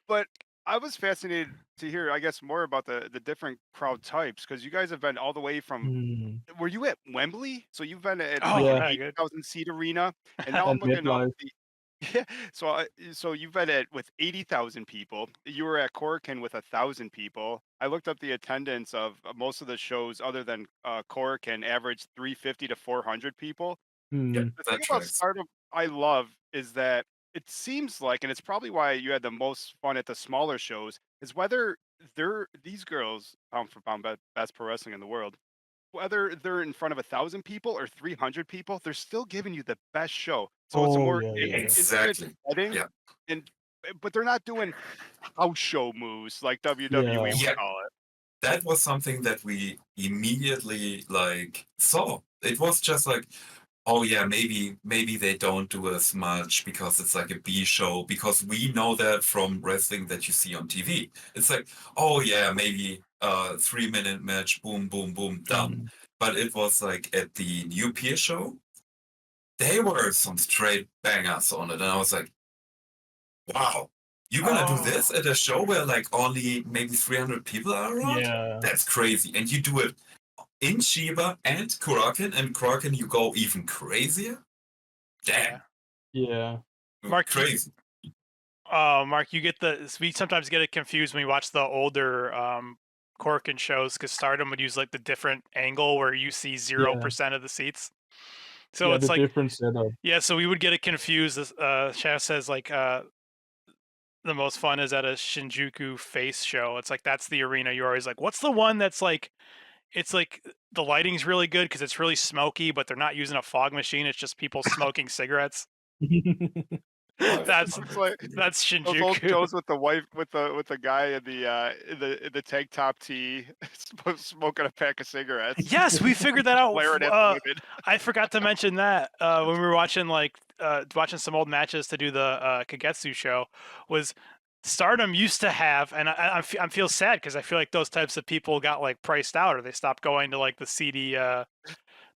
But I was fascinated to hear, I guess, more about the different crowd types because you guys have been all the way from. Hmm. Were you at Wembley? So you've been at Oh, like yeah. an good. 80,000 seat arena, and now I'm And looking up MetLife. Yeah, so you've been at with 80,000 people. You were at Corkin with 1,000 people. I looked up the attendance of most of the shows other than Corkin, average 350 to 400 people. Hmm. Yeah, The that thing about tracks. Stardom I love is that it seems like, and it's probably why you had the most fun at the smaller shows, is whether these girls, pound for pound, best pro wrestling in the world, whether they're in front of 1,000 people or 300 people, they're still giving you the best show. So it's a Oh, more yeah, yeah. intimate Exactly. setting, Yeah. and but they're not doing house show moves like WWE Yeah. would Yeah. call it. that was something that we immediately like saw. It was just like, oh yeah, maybe they don't do as much because it's like a B show, because we know that from wrestling that you see on TV. It's like, oh yeah, maybe 3-minute match, boom, boom, boom, done. But it was like at the New Peer show, they were some straight bangers on it, and I was like, wow, you're gonna do this at a show where like only maybe 300 people are around? Yeah. That's crazy. And you do it in Shiba and Kraken you go even crazier? Damn. Yeah. Mark, crazy. Mark, we sometimes get it confused when we watch the older Corkin shows, because Stardom would use like the different angle where you see 0% of the seats. So yeah, it's the like different setup. Yeah, so we would get it confused. Chef says like the most fun is at a Shinjuku face show. It's like that's the arena. You're always like, what's the one that's like, it's like the lighting's really good because it's really smoky, but they're not using a fog machine. It's just people smoking cigarettes. That's those Shinjuku. old shows with the wife with the guy in the tank top tee smoking a pack of cigarettes. Yes, we figured that out. Glaring at the women. I forgot to mention that when we were watching watching some old matches to do the Kagetsu show, was Stardom used to have, and I feel sad because I feel like those types of people got like priced out, or they stopped going to like the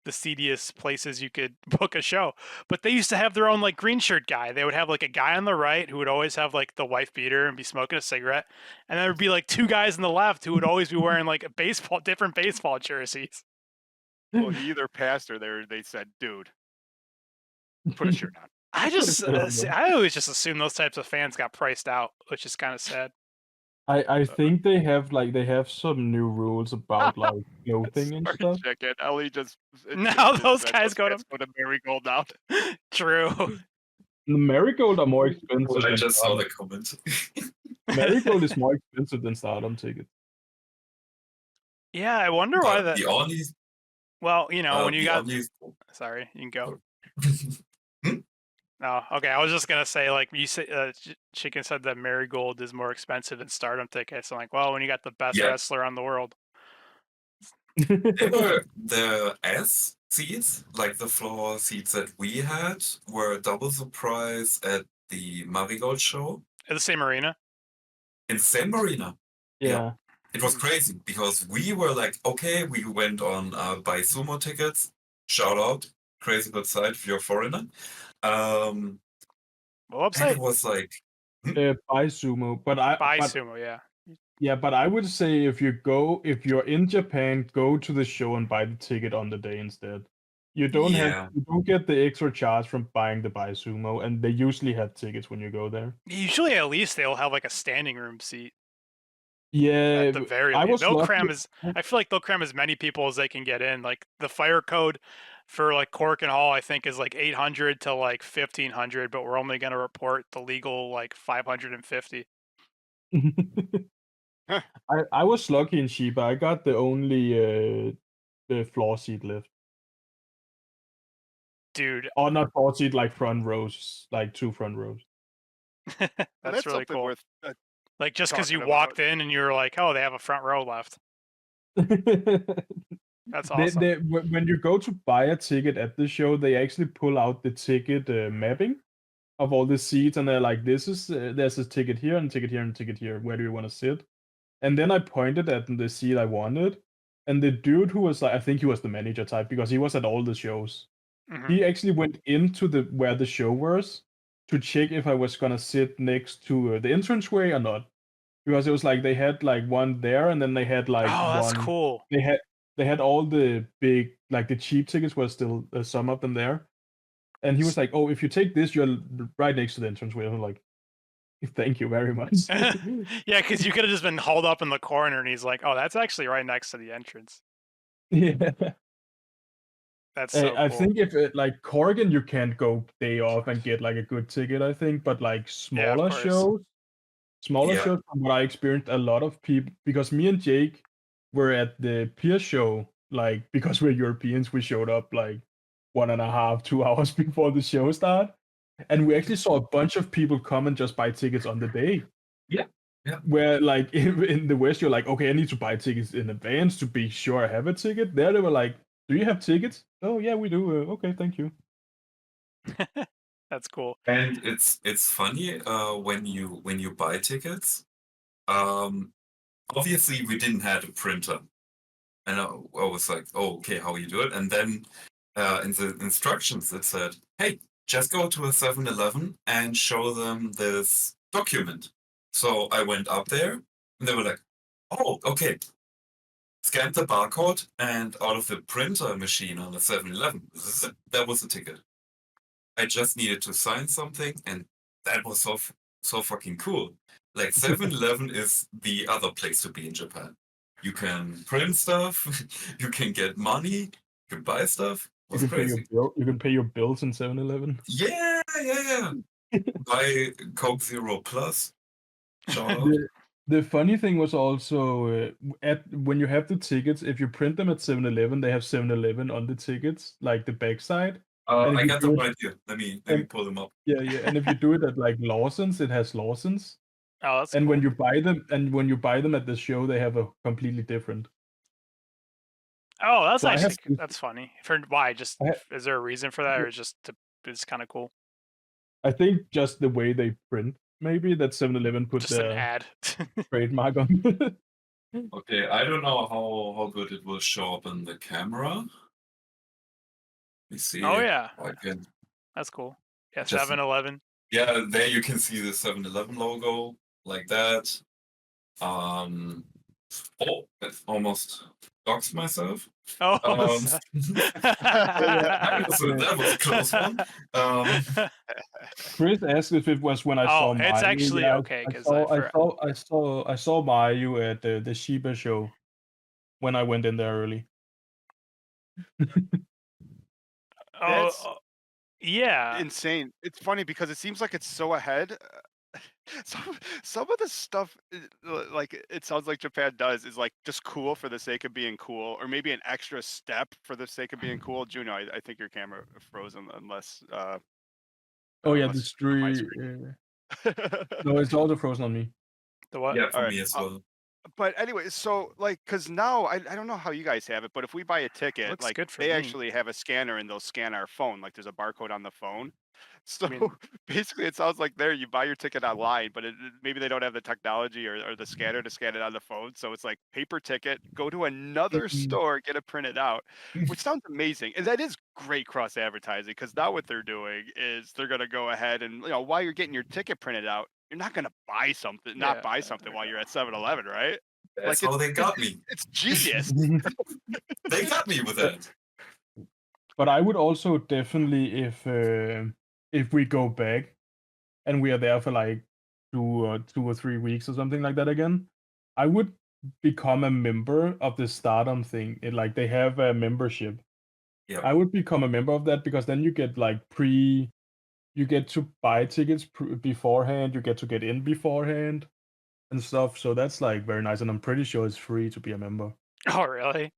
seediest places you could book a show. But they used to have their own like green shirt guy. They would have like a guy on the right who would always have like the wife beater and be smoking a cigarette, and there would be like two guys on the left who would always be wearing like different baseball jerseys. Well, he either passed or they said, "Dude, put a shirt on." I always just assume those types of fans got priced out, which is kind of sad. I think they have some new rules about like clothing and stuff. Chicken. Ellie just now those guys go to Marigold now. True. The Marigold are more expensive. I just saw the comment. Marigold is more expensive than Stardom tickets. Yeah, I wonder why that. The only. Well, you know, when you got. Only... Sorry, you can go. No, okay. I was just gonna say, like you said, Chicken said that Marigold is more expensive than Stardom tickets. I'm like, well, when you got the best wrestler on the world. The S seats, like the floor seats that we had, were double the price at the Marigold show. At the same arena? In the same arena. Yeah. It was crazy because we were like, okay, we went on buy sumo tickets. Shout out. Crazy good site if you're a foreigner. What website? It was like buy sumo, but sumo, yeah. Yeah, but I would say if you're in Japan, go to the show and buy the ticket on the day instead. You don't get the extra charge from buying the buy sumo, and they usually have tickets when you go there. Usually, at least they'll have like a standing room seat. Yeah, at the very least. I feel like they'll cram as many people as they can get in. Like the fire code for like Cork and Hall, I think is like 800 to like 1500, but we're only going to report the legal like 550. I was lucky in Shiba. I got the only the floor seat left. Dude. Or not floor seat, like front rows, like 2 front rows. That's really cool. Worth, like just because you walked in and you're like, oh, they have a front row left. That's awesome. When you go to buy a ticket at the show, they actually pull out the ticket mapping of all the seats, and they're like, "This is there's a ticket here and a ticket here and a ticket here. Where do you want to sit?" And then I pointed at the seat I wanted, and the dude who was like, I think he was the manager type because he was at all the shows. Mm-hmm. He actually went into where the show was to check if I was gonna sit next to the entranceway or not, because it was like they had like one there, and then they had like that's cool. They had all the big, like the cheap tickets were still some of them there, and he was like, "Oh, if you take this, you're right next to the entranceway." I'm like, "Thank you very much." Yeah, because you could have just been hauled up in the corner, and he's like, "Oh, that's actually right next to the entrance." Yeah. That's so cool. I think if like Corgan, you can't go day off and get like a good ticket. I think, but like smaller shows, from what I experienced, a lot of people, because me and Jake were at the Pier show, like because we're Europeans, we showed up like 1.5, 2 hours before the show started, and we actually saw a bunch of people come and just buy tickets on the day. Yeah. Yeah. Where like in the West, you're like, okay, I need to buy tickets in advance to be sure I have a ticket. There, they were like, do you have tickets? Oh yeah, we do. Okay, thank you. That's cool. And it's funny when you buy tickets. Obviously we didn't have a printer, and I was like, oh, okay, how you do it? And then in the instructions it said, hey, just go to a 7-Eleven and show them this document. So I went up there, and they were like, oh, okay. Scanned the barcode, and out of the printer machine on the 7-Eleven, that was the ticket. I just needed to sign something, and that was so fucking cool. Like 7-Eleven is the other place to be in Japan. You can print stuff, you can get money, you can buy stuff. It was crazy. You can pay your bills in 7-Eleven. Yeah. Buy Coke Zero Plus. Shout out. The funny thing was also when you have the tickets, if you print them at 7-Eleven, they have 7-Eleven on the tickets, like the backside. And if I you got do them it- right here. Let me and- pull them up. Yeah, and if you do it at like Lawson's, it has Lawson's. Oh, that's And cool. when you buy them at the show, they have a completely different. Oh, that's So I have actually to- that's funny. For why? Just is there a reason for that, or it's kind of cool? I think just the way they print, maybe that 7-Eleven put Just an their ad. trademark on. Okay, I don't know how good it will show up in the camera. Let me see. Oh yeah, I can. that's cool. Yeah, Just- 7-Eleven. Yeah, there you can see the 7-Eleven logo like that. Oh, I almost doxed myself. Oh, That was a close one. Chris asked if it was when I saw Oh, Mayu. it's actually Yeah, okay, I 'cause I saw Mayu at the Shiba show when I went in there early. That's yeah. insane. It's funny because it seems like it's so ahead. Some of the stuff, like it sounds like Japan does, is like just cool for the sake of being cool, or maybe an extra step for the sake of being cool. Juno, I think your camera froze unless. Oh yeah, the unless on my stream. No, it's also frozen on me. The what? Yeah, for Alright, me as well. But anyway, so like, because now I don't know how you guys have it, but if we buy a ticket, Looks like good for they me. actually have a scanner and they'll scan our phone. Like there's a barcode on the phone. So mean- basically, it sounds like there you buy your ticket online, but maybe they don't have the technology or the scanner to scan it on the phone. So it's like paper ticket, go to another Mhm. store, get it printed out, which sounds amazing. And that is great cross advertising because now what they're doing is they're going to go ahead and, while you're getting your ticket printed out, you're not going to buy something, not Yeah. buy something while you're at 7-Eleven, right? That's Like, how they got me. It's genius. They got me with that. But I would also definitely, if we go back and we are there for like 2 or 3 weeks or something like that again, I would become a member of the Stardom thing. Like they have a membership. Yeah. I would become a member of that because then you get like you get to buy tickets beforehand, you get to get in beforehand and stuff. So that's like very nice, and I'm pretty sure it's free to be a member. Oh, really?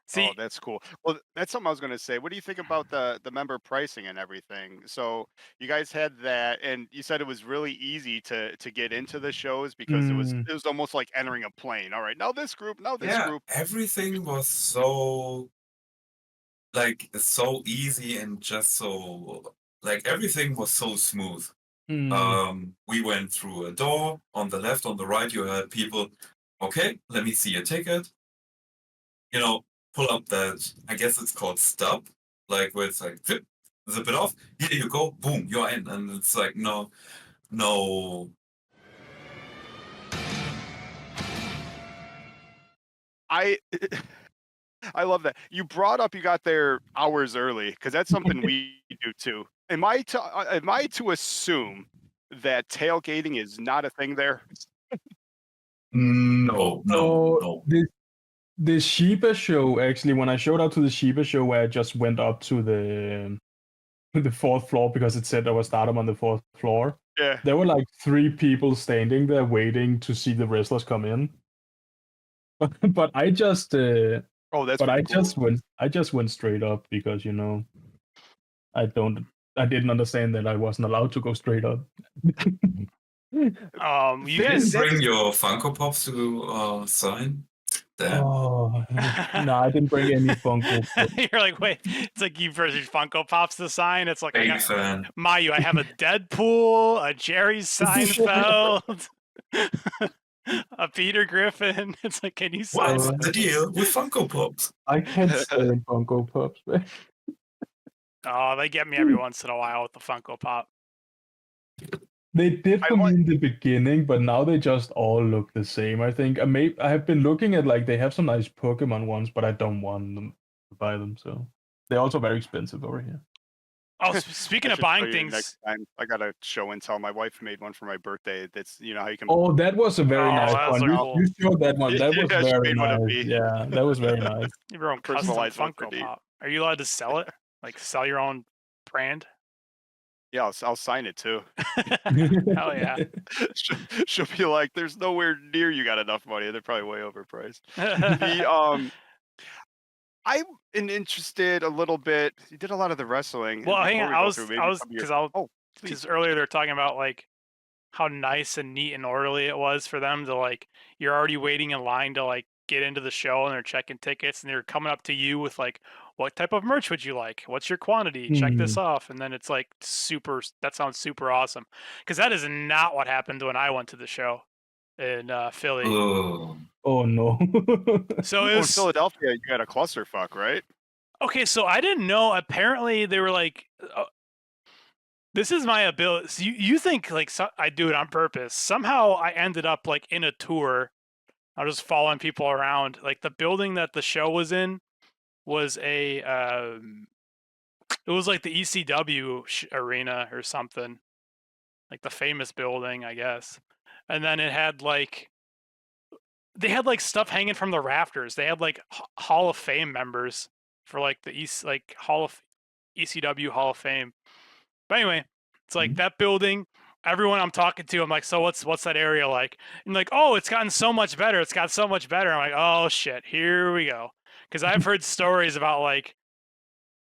See, Oh, that's cool. Well, that's something I was going to say. What do you think about the member pricing and everything? So you guys had that, and you said it was really easy to get into the shows because it was almost like entering a plane. All right, now this group, now this group. Everything was so easy and just so everything was so smooth. We went through a door on the left, on the right. You had people. Okay, let me see your ticket. Pull up that. I guess it's called stub, like where it's like zip it off. Here you go. Boom, you're in, and it's like no. I love that. You brought up you got there hours early because that's something we do too. Am I to assume that tailgating is not a thing there? No. The Shiba show, actually, when I showed up to the Shiba show where I just went up to the fourth floor because it said I was Stardom on the fourth floor. Yeah. There were like 3 people standing there waiting to see the wrestlers come in. But I just Oh, that's but I pretty cool. just went straight up because I didn't understand that I wasn't allowed to go straight up. You You guys. didn't bring your Funko Pops to sign? Damn. Oh, no, I didn't bring any Funko Pops. You're like, wait, it's like you versus Funko Pops to sign. It's like I Big got fan. Mayu. I have a Deadpool, a Jerry Seinfeld, a Peter Griffin. It's like, can you sign What's it? the deal with Funko Pops? I can't stand Funko Pops, man. Oh, they get me every once in a while with the Funko Pop. They did I for me want- in the beginning, but now they just all look the same. I think I have been looking at like they have some nice Pokemon ones, but I don't want them to buy them. So they're also very expensive over here. Oh, speaking I of should buying show you next things, time. I got a show and tell. My wife made one for my birthday. That's how you can. Oh, that was a very Oh, nice that was one. a You, cool- you showed that one. That was Yeah, she very made one of nice. me. Yeah, that was very nice. your own custom Personalized one for Funko me. Pop. Are you allowed to sell it? Like sell your own brand? Yeah, I'll sign it too. Hell yeah. She'll be like, "There's nowhere near you got enough money." They're probably way overpriced. The I'm interested a little bit. You did a lot of the wrestling. Well, hang before on. we go through maybe some of your- Oh, please. Because earlier they're talking about like how nice and neat and orderly it was for them to like you're already waiting in line to like get into the show and they're checking tickets and they're coming up to you with like what type of merch would you like? What's your quantity? Check this off. And then it's like that sounds super awesome. Because that is not what happened when I went to the show in Philly. Oh, Oh no. So it in was Philadelphia, you had a clusterfuck, right? okay. So I didn't know. Apparently they were like, this is my ability. So you think like I do it on purpose? Somehow I ended up like in a tour. I was just following people around. Like the building that the show was in was it was like the ECW arena or something, like the famous building, I guess. And then it had like they had like stuff hanging from the rafters. They had like Hall of Fame members for like the ECW Hall of Fame. But anyway, it's like that building. Everyone I'm talking to, I'm like, so what's that area like? And like, oh, it's gotten so much better. It's got so much better. I'm like, oh shit, here we go. Because I've heard stories about like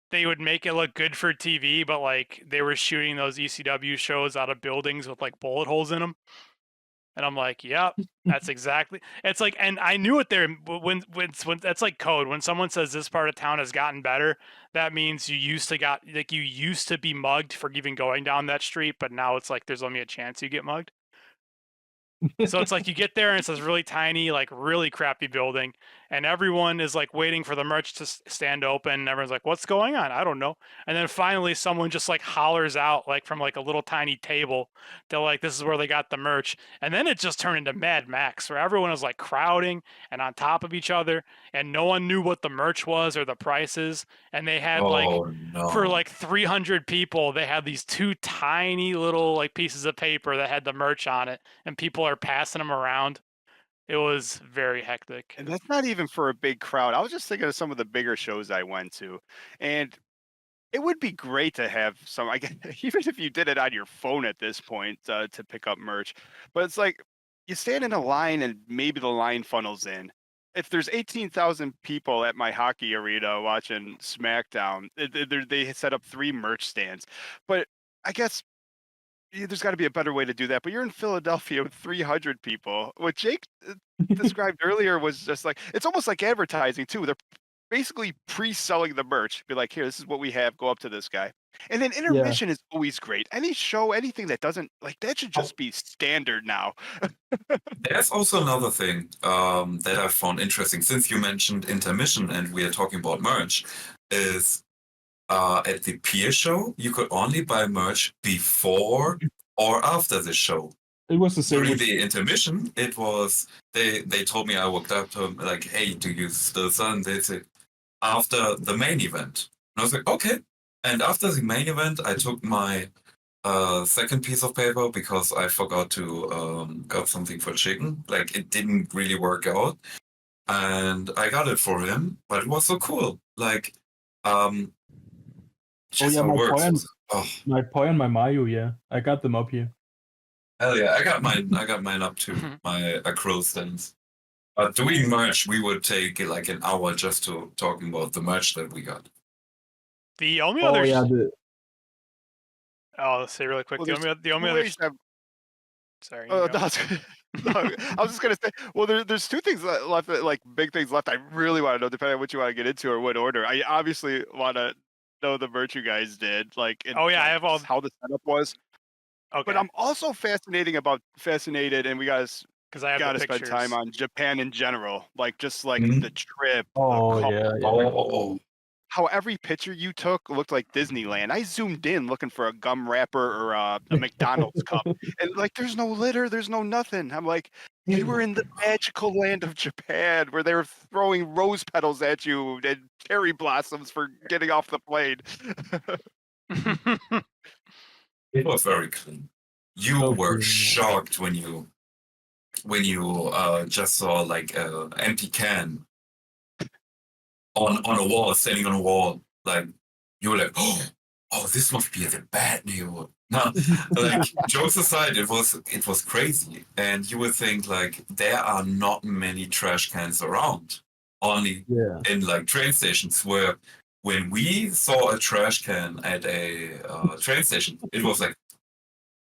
they would make it look good for TV, but like they were shooting those ECW shows out of buildings with like bullet holes in them. And I'm like, yep, that's exactly. It's like, and I knew it there when that's like code. When someone says this part of town has gotten better, that means you used to be mugged for even going down that street, but now it's like there's only a chance you get mugged. So it's like you get there and it's this really tiny, like really crappy building, and everyone is like waiting for the merch to stand open. And everyone's like, "What's going on? I don't know." And then finally, someone just like hollers out, like from like a little tiny table, they're like, "This is where they got the merch." And then it just turned into Mad Max, where everyone was like crowding and on top of each other, and no one knew what the merch was or the prices. And they had like no. for like 300 people, they had these two tiny little like pieces of paper that had the merch on it, and people are passing them around. It was very hectic. And that's not even for a big crowd. I was just thinking of some of the bigger shows I went to, and it would be great to have some. I guess even if you did it on your phone at this point to pick up merch, but it's like you stand in a line and maybe the line funnels in. If there's 18,000 people at my hockey arena watching SmackDown, they set up 3 merch stands. But I guess there's got to be a better way to do that. But you're in Philadelphia with 300 people. What Jake described earlier was just like it's almost like advertising too. They're basically pre-selling the merch. Be like, here, this is what we have. Go up to this guy. And then intermission is always great. Any show, anything that doesn't like that should just be standard now. There's also another thing that I found interesting. Since you mentioned intermission and we are talking about merch, is at the peer show, you could only buy merch before or after the show. It was the same. During the intermission, it was they told me I walked up to them like, "Hey, do you still sell?" And they said after the main event. And I was like, "Okay." And after the main event, I took my second piece of paper because I forgot to got something for chicken. Like it didn't really work out, and I got it for him. But it was so cool. Like, just how it works. My Poi and my Mayu, yeah, I got them up here. Hell yeah, I got mine up too. My acrylic stands. Doing merch, we would take like an hour just to talking about the merch that we got. The only other. yeah, I'll say really quick. Well, the only other. Sorry. Oh, You no, go. no, I was just gonna say. Well, there's two things left, like big things left. I really want to know, depending on what you want to get into or what order. I obviously want to know the merch you guys did, like, and Oh yeah, I like have all. just how the setup was. But Okay, I'm also fascinated, and we because I have the gotta spend time pictures. on Japan in general, like just like Mhm. the trip, the Oh call, yeah, yeah. Oh, how every picture you took looked like Disneyland. I zoomed in looking for a gum wrapper or a McDonald's cup, and like, there's no litter, there's no nothing. I'm like, you were in the magical land of Japan where they were throwing rose petals at you and cherry blossoms for getting off the plane. it was very clean. You So were clean, yeah. shocked when you just saw like a empty can on a wall, standing on a wall. Like you were like, oh, this must be the bad news. No, like jokes aside, it was crazy, and you would think like there are not many trash cans around, only Yeah. in like train stations. Where when we saw a trash can at a train station, it was like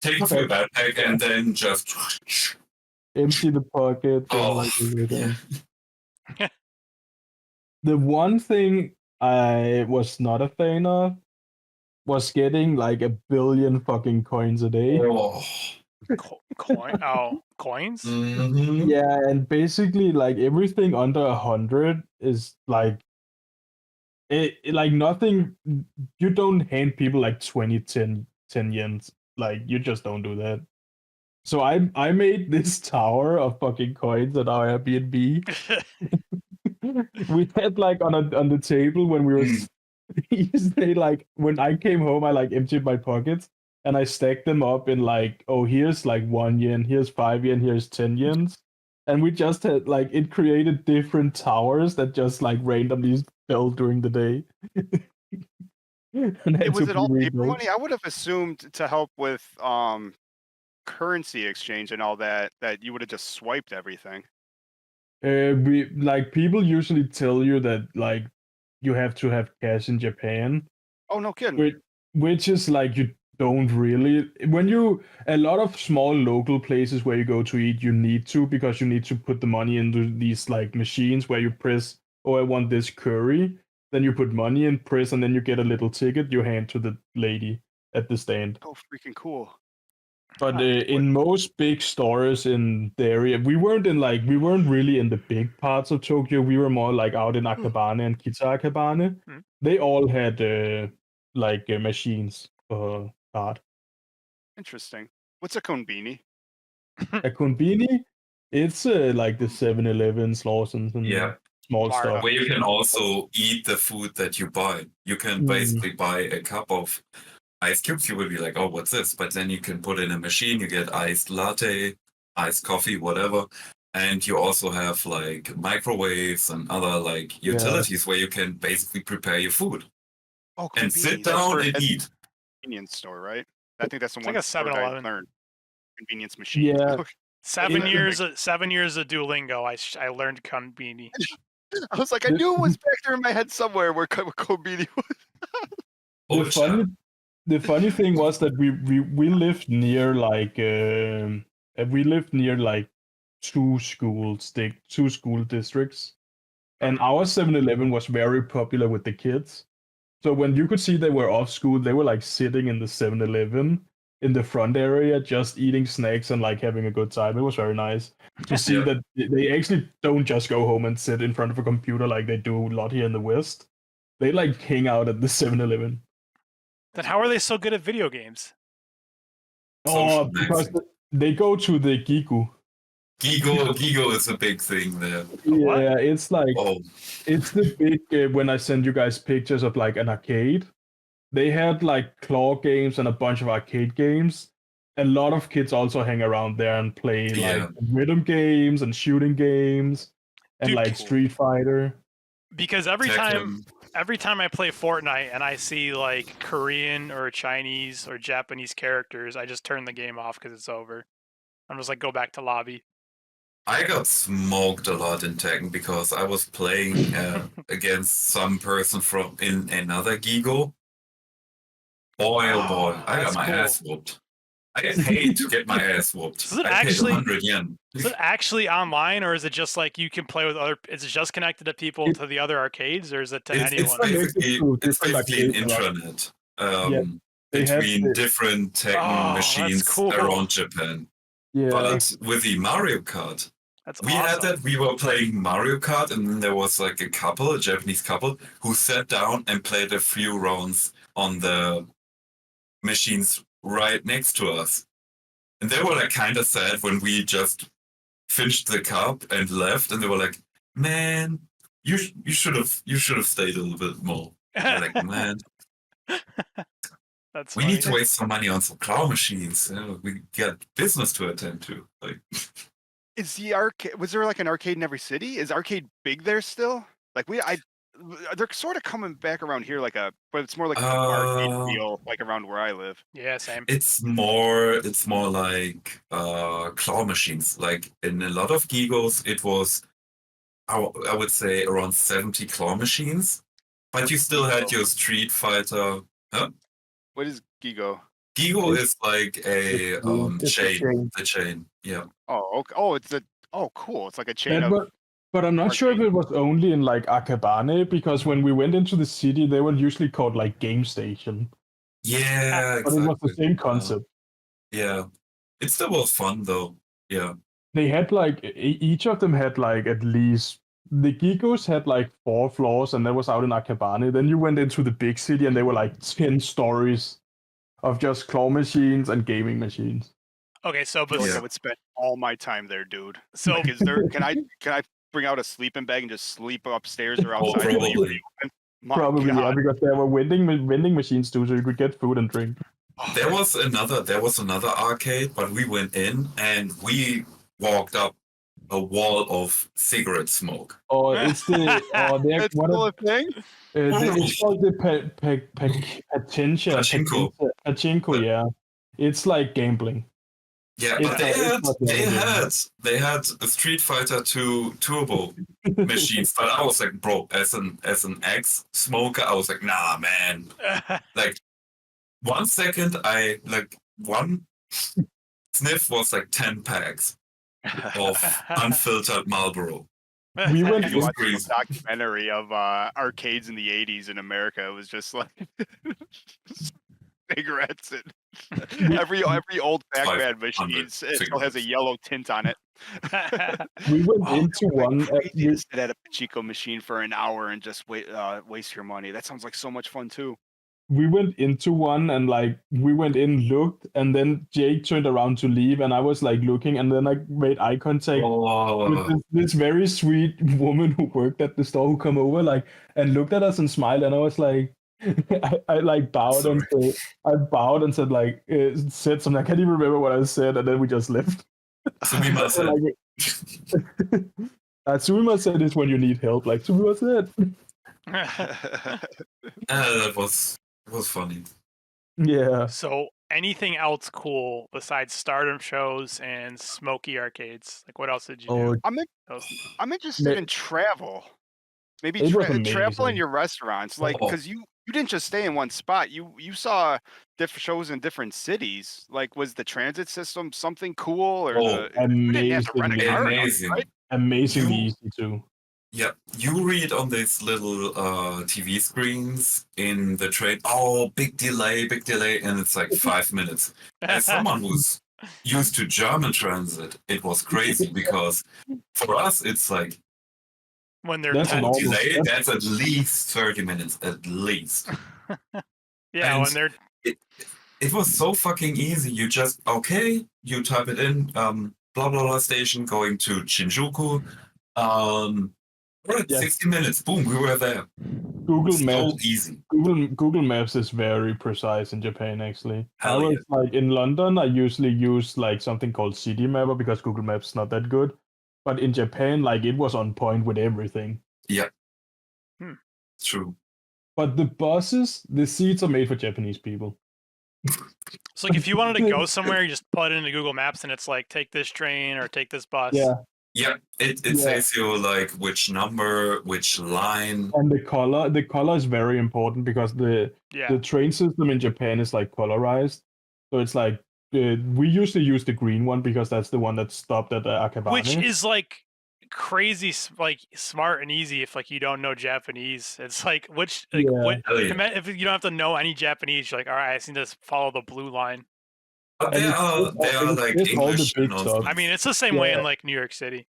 take it to a backpack and then just Empty the pocket and oh like everything. yeah. The one thing I was not a fan of was getting like 1 billion fucking coins a day. Oh. Coin? Oh, coins? Mhm. Yeah, and basically like everything under 100 is like like nothing. You don't hand people like 20, 10 yens. Like you just don't do that. So I made this tower of fucking coins at our Airbnb. We had like on the table when we were Mm. they like when I came home I like emptied my pockets and I stacked them up in like, oh, here's like 1 yen, here's 5 yen, here's 10 yens. And we just had like it created different towers that just like randomly fell during the day. And had to Was it be all paper rebuilt. money? I would have assumed to help with currency exchange and all that, that you would have just swiped everything. We like people usually tell you that like you have to have cash in Japan, Oh, no kidding. which which is like you don't really when you a lot of small local places where you go to eat you need to because you need to put the money into these like machines where you press, oh, I want this curry, then you put money in, press, and then you get a little ticket you hand to the lady at the stand. Oh, freaking cool. But Huh. in most big stores in the area, we weren't really in the big parts of Tokyo. We were more like out in Akabane and Kita-Akabane. Hmm. They all had like machines for card. Interesting. What's a konbini? A konbini, it's like the 7-Elevens, Lawsons, and Yeah. small Marta. stuff. Where you can also eat the food that you buy. You can Mm. basically buy a cup of ice cubes. You will be like, oh, what's this? But then you can put in a machine, you get iced latte, iced coffee, whatever. And you also have like microwaves and other like Yeah. utilities where you can basically prepare your food Oh, and konbini. sit That's down for and a eat. convenience store, right? I think that's the It's one like a word I 7-Eleven. learned. Convenience machine. Yeah. 7 It- years. 7 years of Duolingo. I learned konbini. I was like, I The- knew it was back there in my head somewhere where konbini was. Oh, The funny thing was that we lived near like two two school districts, and our 7-Eleven was very popular with the kids. So when you could see they were off school, they were like sitting in the 7-Eleven in the front area, just eating snacks and like having a good time. It was very nice to see Yeah. that they actually don't just go home and sit in front of a computer like they do a lot here in the West. They like hang out at the 7-Eleven. Then how are they so good at video games? Oh, because Socializing. they go to the Gigu. Gigo is a big thing there. What? Yeah, it's like Oh, it's the big when I send you guys pictures of like an arcade. They had like claw games and a bunch of arcade games. A lot of kids also hang around there and play like yeah. rhythm games and shooting games and Dude, like Street Fighter. Because every time Tekken. I play Fortnite and I see like Korean or Chinese or Japanese characters, I just turn the game off because it's over. I'm just like, go back to lobby. I got smoked a lot in Tekken because I was playing against some person from in another Gigo. Boy, oh boy, Oh, I got that's my cool. ass whooped. I paid to get my ass whooped. So is it I paid actually- 100 yen. Is it actually online, or is it just like you can play with other? Is it just connected to people to the other arcades, or is it to It's anyone? basically, to it's different basically an arcades around. intranet Yeah, they have between the- different Tekken Oh, that's machines cool. around Japan. Yeah, But with the Mario Kart, That's we had awesome. that. We were playing Mario Kart, and then there was like a couple, a Japanese couple, who sat down and played a few rounds on the machines right next to us. And they were like kind of sad when we just finished the cup and left, and they were like, "Man, you should have stayed a little bit more." And we're like, "Man, That's we funny. need to waste some money on some claw machines. We got business to attend to." Like, Is the arcade? Was there like an arcade in every city? Is arcade big there still? Like they're sort of coming back around here, but it's more like an arcade feel, like around where I live. Yeah, same. it's more like claw machines. Like in a lot of Gigos, it was I would say around 70 claw machines, but you still had your Street Fighter. Huh? What is Gigo? Gigo is like a It's a chain. chain. The chain, yeah. Oh, okay. Cool. It's like a chain that of. was, but I'm not sure if arcade. it was only in like Akabane, because when we went into the city, they were usually called like Game Station. Yeah, But exactly. it was the same concept. Yeah, it still was fun though. Yeah, They had like each of them had like at least the Gigos had like 4 floors, and that was out in Akabane. Then you went into the big city, and there were like 10 stories of just claw machines and gaming machines. Okay, so I feel like Yeah. I would spend all my time there, dude. So Like, is there? Can I bring out a sleeping bag and just sleep upstairs or Oh, outside? probably. My Probably, yeah, God. because there were vending machines too, so you could get food and drink. There was another arcade, but we went in and we walked up a wall of cigarette smoke. Oh, it's the That's still a thing. it's called the Pachinko, yeah. It's like gambling. Yeah, It's but not they had a Street Fighter 2 Turbo machines, but I was like, bro, as an ex smoker, I was like, nah, man. Like 1 second, one sniff was like 10 packs of unfiltered Marlboro. We went I It was watched a crazy. documentary of arcades in the '80s in America. It was just like cigarettes and every old Pac-Man machine still has a yellow tint on it. we went Oh, into it would be one. crazy to sit at a Pachinko machine for an hour and just waste your money. That sounds like so much fun too. We went into one, and like we went in, looked, and then Jake turned around to leave, and I was like looking, and then I made eye contact with Oh, this very sweet woman who worked at the store, who come over like and looked at us and smiled, and I was like, I like bowed and said like said something. I can't even remember what I said, and then we just left. Sumima said, Like, Tsuma said it's when you need help. Like Tsuma said. that was funny. Yeah. So anything else cool besides Stardom shows and smoky arcades? Like what else did you do? I'm interested in travel. Maybe It was travel in amazing. your restaurants, like because you didn't just stay in one spot. You saw different shows in different cities. Like, was the transit system something cool, or you didn't have to rent a car, or nothing, Amazing. right? Amazingly easy too. Yeah, you read on these little TV screens in the train, oh, big delay, and it's like 5 minutes. As someone who's used to German transit, it was crazy because for us, it's like, when they're That's 10 normal. delay, that's at least 30 minutes, at least. Yeah, And when they're it was so fucking easy. You just, okay, you type it in, blah, blah, blah station going to Shinjuku. We're at 60 minutes. Boom, we were there. Google So Maps. easy. Google Maps is very precise in Japan. Actually, Hell I was like in London. I usually use like something called City Mapper because Google Maps is not that good. But in Japan, like it was on point with everything. Yeah. True. But the buses, the seats are made for Japanese people. So like if you wanted to go somewhere, you just put it into Google Maps and it's like take this train or take this bus. Yeah. Yeah, it says you like which number, which line. And the color is very important because the train system in Japan is like colorized. So it's like we usually use the green one because that's the one that stopped at Akabane. Which is like crazy, like smart and easy if like you don't know Japanese. It's like what if you don't have to know any Japanese, you're like, all right, I just need to follow the blue line. But they are like English and all. I mean, it's the same way in like New York City.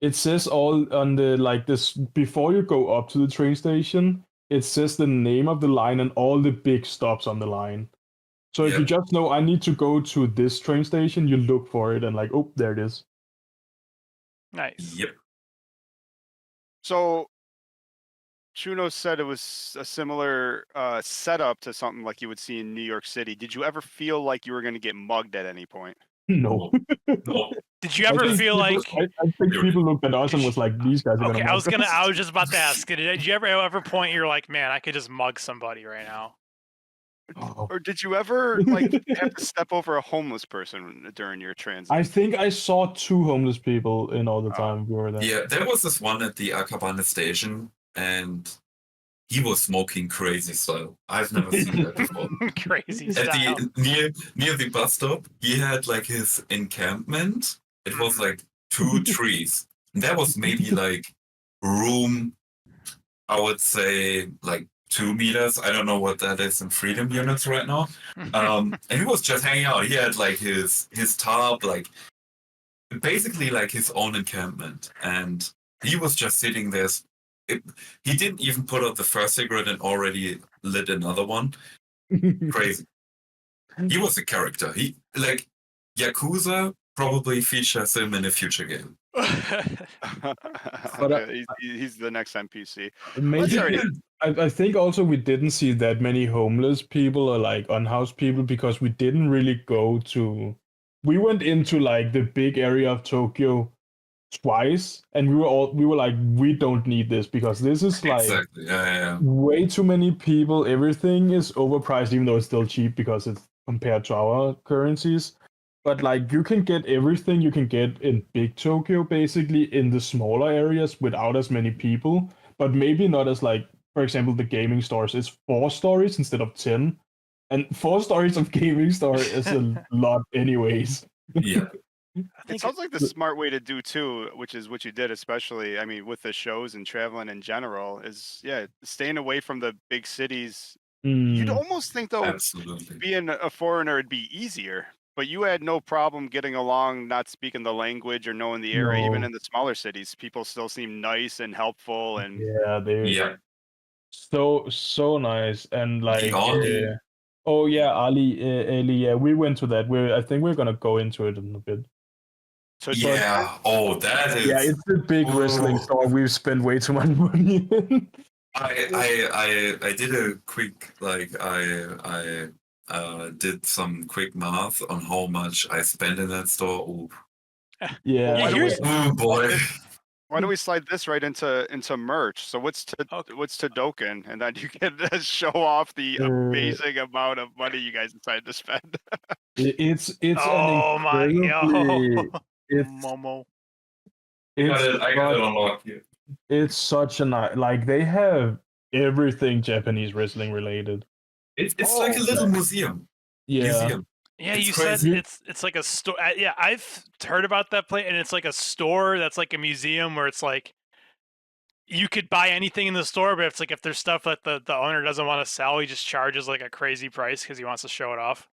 It says all on the like this before you go up to the train station. It says the name of the line and all the big stops on the line. So if you just know I need to go to this train station, you look for it and like, oh, there it is. Nice. Yep. So Chuno said it was a similar setup to something like you would see in New York City. Did you ever feel like you were going to get mugged at any point? No. No. Did you ever feel like? I think people looked at us and was like, "These guys are Okay, gonna." I was just about to ask. Did you ever point you're like, man, I could just mug somebody right now? Or did you ever like have to step over a homeless person during your transit? I think I saw 2 homeless people in all the time we were there. Yeah, there was this one at the Akabane station, and he was smoking crazy style. I've never seen that before. Crazy At style. near the bus stop, he had like his encampment. It was like 2 trees. And that was maybe like room, I would say like 2 meters. I don't know what that is in freedom units right now. And he was just hanging out. He had like his tarp, like basically like his own encampment. And he was just sitting there. He didn't even put out the first cigarette and already lit another one. Crazy. He was a character. He like Yakuza probably features him in a future game. But he's the next NPC. Maybe I think also we didn't see that many homeless people or like unhoused people because we didn't really go to. We went into like the big area of Tokyo twice, and we were like, we don't need this because this is like way too many people. Everything is overpriced, even though it's still cheap because it's compared to our currencies. But like you can get everything you can get in big Tokyo basically in the smaller areas without as many people, but maybe not as like, for example, the gaming stores is 4 stories instead of 10, and 4 stories of gaming store is a lot anyways. Yeah. It sounds like the smart way to do too, which is what you did, especially, I mean, with the shows and traveling in general, is staying away from the big cities. You'd almost think though, being a foreigner, it'd be easier, but you had no problem getting along, not speaking the language or knowing the area. Even in the smaller cities, people still seem nice and helpful. And so nice. And like Ali, we went to that. I think we're gonna go into it in a bit. So that is it's a big wrestling store we've spent way too much money in. I did a quick I did some quick math on how much I spent in that store. Ooh. Well, boy. Why don't we slide this right into merch? So what's Todoken, and then you can show off the amazing amount of money you guys decided to spend. It's Momo. I got it unlocked here. It's such a nice, like they have everything Japanese wrestling related. It's like a little museum. Yeah. Yeah, you said it's like a store. Yeah, I've heard about that place, and it's like a store that's like a museum where it's like you could buy anything in the store, but it's like if there's stuff that the owner doesn't want to sell, he just charges like a crazy price because he wants to show it off.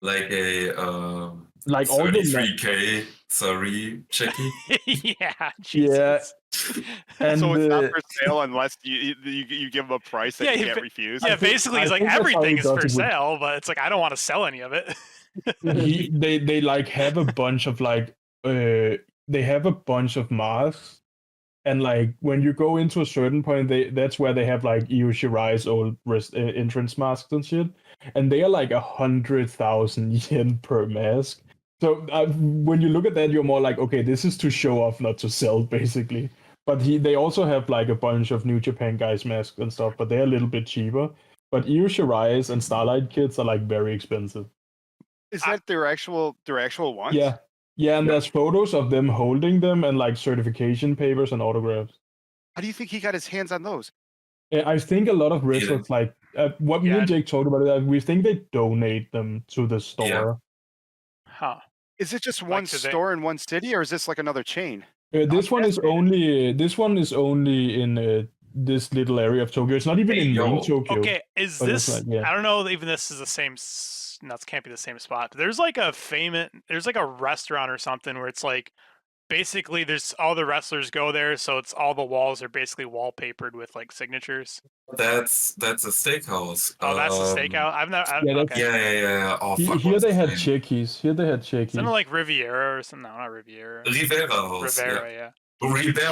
Like a like all 33K Checky. Yeah, Jesus. And so it's not for sale unless you give them a price that you can't refuse. Yeah, basically it's like everything is for sale, but it's like I don't want to sell any of it. they like have a bunch of like they have a bunch of masks, and like when you go into a certain point, that's where they have like Io Shirai's old entrance masks and shit, and they are like 100,000 yen per mask. So when you look at that, you're more like, okay, this is to show off, not to sell, basically. But they also have like a bunch of New Japan guys masks and stuff, but they're a little bit cheaper. But Io Shirai's and Starlight kits are like very expensive. Is that their actual ones? Yeah, and there's photos of them holding them and like certification papers and autographs. How do you think he got his hands on those? I think a lot of wrestlers like what me Yeah. and Jake talked about it, we think they donate them to the store. Huh. Is it just Like, one do they- store in one city, or is this like another chain? This one is only in this little area of Tokyo. It's not even Hey, in main yo. Tokyo. Okay, is But it's this? like, yeah. I don't know. Even this is the same. No, it can't be the same spot. There's like a famous. There's like a restaurant or something where it's like, basically, there's all the wrestlers go there, so it's all the walls are basically wallpapered with like signatures. That's a steakhouse. Oh, that's the stakeout. I've not. Yeah, that's- Okay. Yeah. Oh, fuck, Here what's they his had name? Chickies. Here they had Chickies. Something like Riviera or something. No, not Riviera. Rivera House. Rivera, yeah. Rivera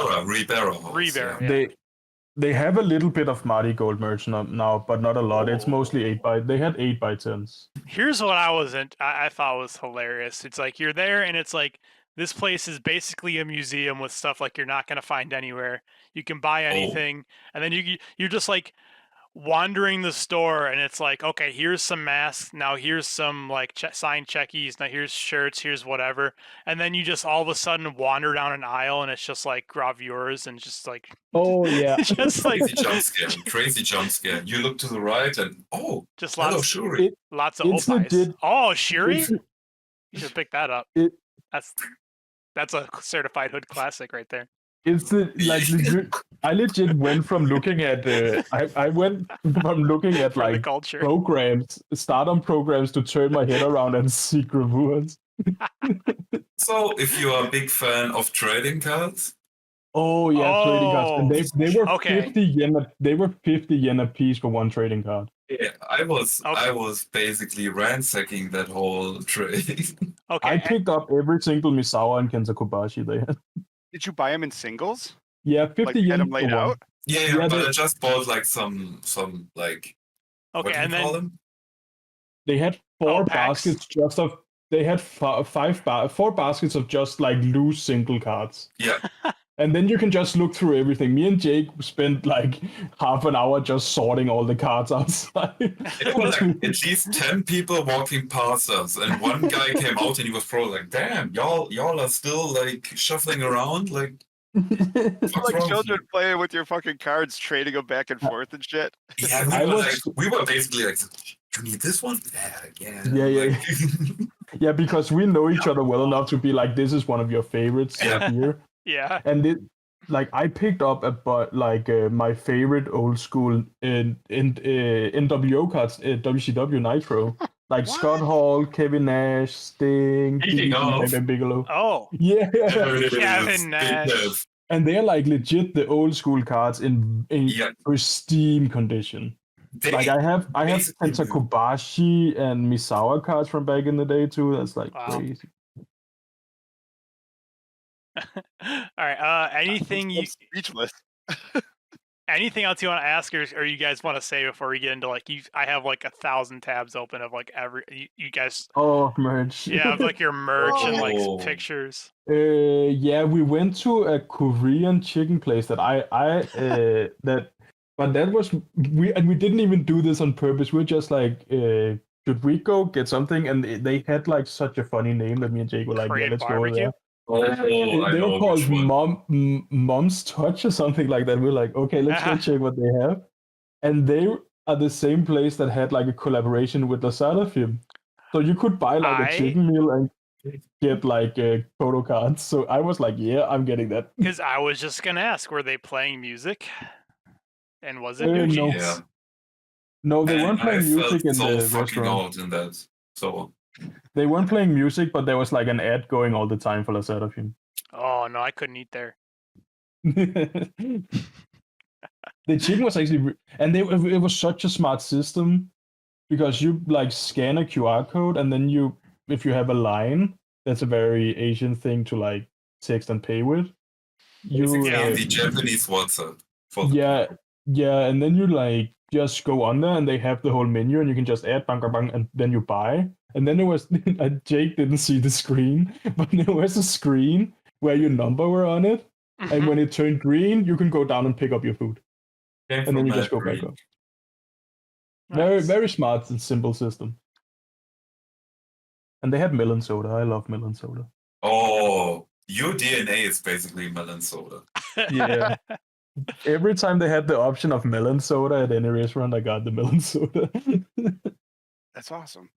House. Rivera, Yeah. yeah. They have a little bit of Marty Gold merch now, but not a lot. It's mostly 8x. They had 8x10s. Here's what I thought was hilarious. It's like you're there and it's like this place is basically a museum with stuff like you're not gonna find anywhere. You can buy anything, and then you're just like wandering the store, and it's like, okay, here's some masks. Now here's some like signed checkies. Now here's shirts. Here's whatever, and then you just all of a sudden wander down an aisle, and it's just like gravures and just like Oh yeah. just like Crazy jump scare. You look to the right and just hello, lots Shuri. lots of It's Oppais. legit- Oh, Shuri, It's, you should pick that up. It- That's a certified hood classic right there. it's legit. I legit went from looking at I went from looking at For the like culture. programs, Stardom programs, to turn my head around and see gravures. So, if you are a big fan of trading cards, Oh yeah, trading cards. And they were Okay. 50 yen. They were 50 yen a piece for one trading card. yeah, I was Okay. basically ransacking that whole trade. Okay. I picked up every single Misawa and Kensakobashi they had. Did you buy them in singles? Yeah, 50 Like yen get them for laid one. out? Yeah, Yeah, but they- I just bought like some like what Okay, do you and call then them? They had four packs? baskets just of. They had four baskets of just like loose single cards. Yeah. And then you can just look through everything. Me and Jake spent like half an hour just sorting all the cards outside. There were like at least 10 people walking past us, and one guy came out and he was probably like, "Damn, y'all are still like shuffling around, like what's Like wrong children here?" playing with your fucking cards, trading them back and forth and shit. Yeah, we were basically like, "You need this one?" Yeah. Yeah. Yeah, because we know each other well enough to be like, this is one of your favorites Yeah. here. yeah. And like I picked up my favorite old school in NWO cards, WCW Nitro, like Scott Hall, Kevin Nash, Sting, Speaking of- Bam Bigelow. Oh. Yeah, There it is, Kevin Big Nash. Kev. and they're like legit the old school cards in Yeah. pristine condition. Like I have basically Kenta Kobashi and Misawa cards from back in the day too. That's like Wow. crazy. All right. Anything I'm speechless. anything else you want to ask, or you guys want to say before we get into like I have like 1,000 tabs open of like you guys. Oh, merch. Yeah, of like your merch and Oh. like pictures. Yeah, we went to a Korean chicken place that but that was we didn't even do this on purpose. We are just like, should we go get something? And they had like such a funny name that me and Jake were like, Korean yeah, let's barbecue? go Oh, there. I They were know called which one. Mom's Touch or something like that. We're like, okay, let's go check what they have. And they are the same place that had like a collaboration with Lazada Film. So you could buy like a chicken meal and get like photo cards. So I was like, yeah, I'm getting that. Because I was just gonna ask, were they playing music? And was it No. new Yeah. jeans? No, they And weren't playing I music felt in so the fucking restaurant. out in that. So They weren't playing music, but there was like an ad going all the time for Lazada Film. Oh no, I couldn't eat there. The chicken was actually, it was such a smart system because you like scan a QR code and then if you have a line, that's a very Asian thing to like text and pay with. basically Yeah. the Japanese WhatsApp. For the Yeah, and then you like just go on there and they have the whole menu and you can just add bang, bang, bang, and then you buy. And then there was Jake didn't see the screen, but there was a screen where your number were on it, and when it turned green, you can go down and pick up your food, Came and then from you just go Mad back Green. up. Very Nice. very smart and simple system. And they had melon soda. I love melon soda. Oh, your DNA is basically melon soda. Yeah. Every time they had the option of melon soda at any restaurant, I got the melon soda. That's awesome.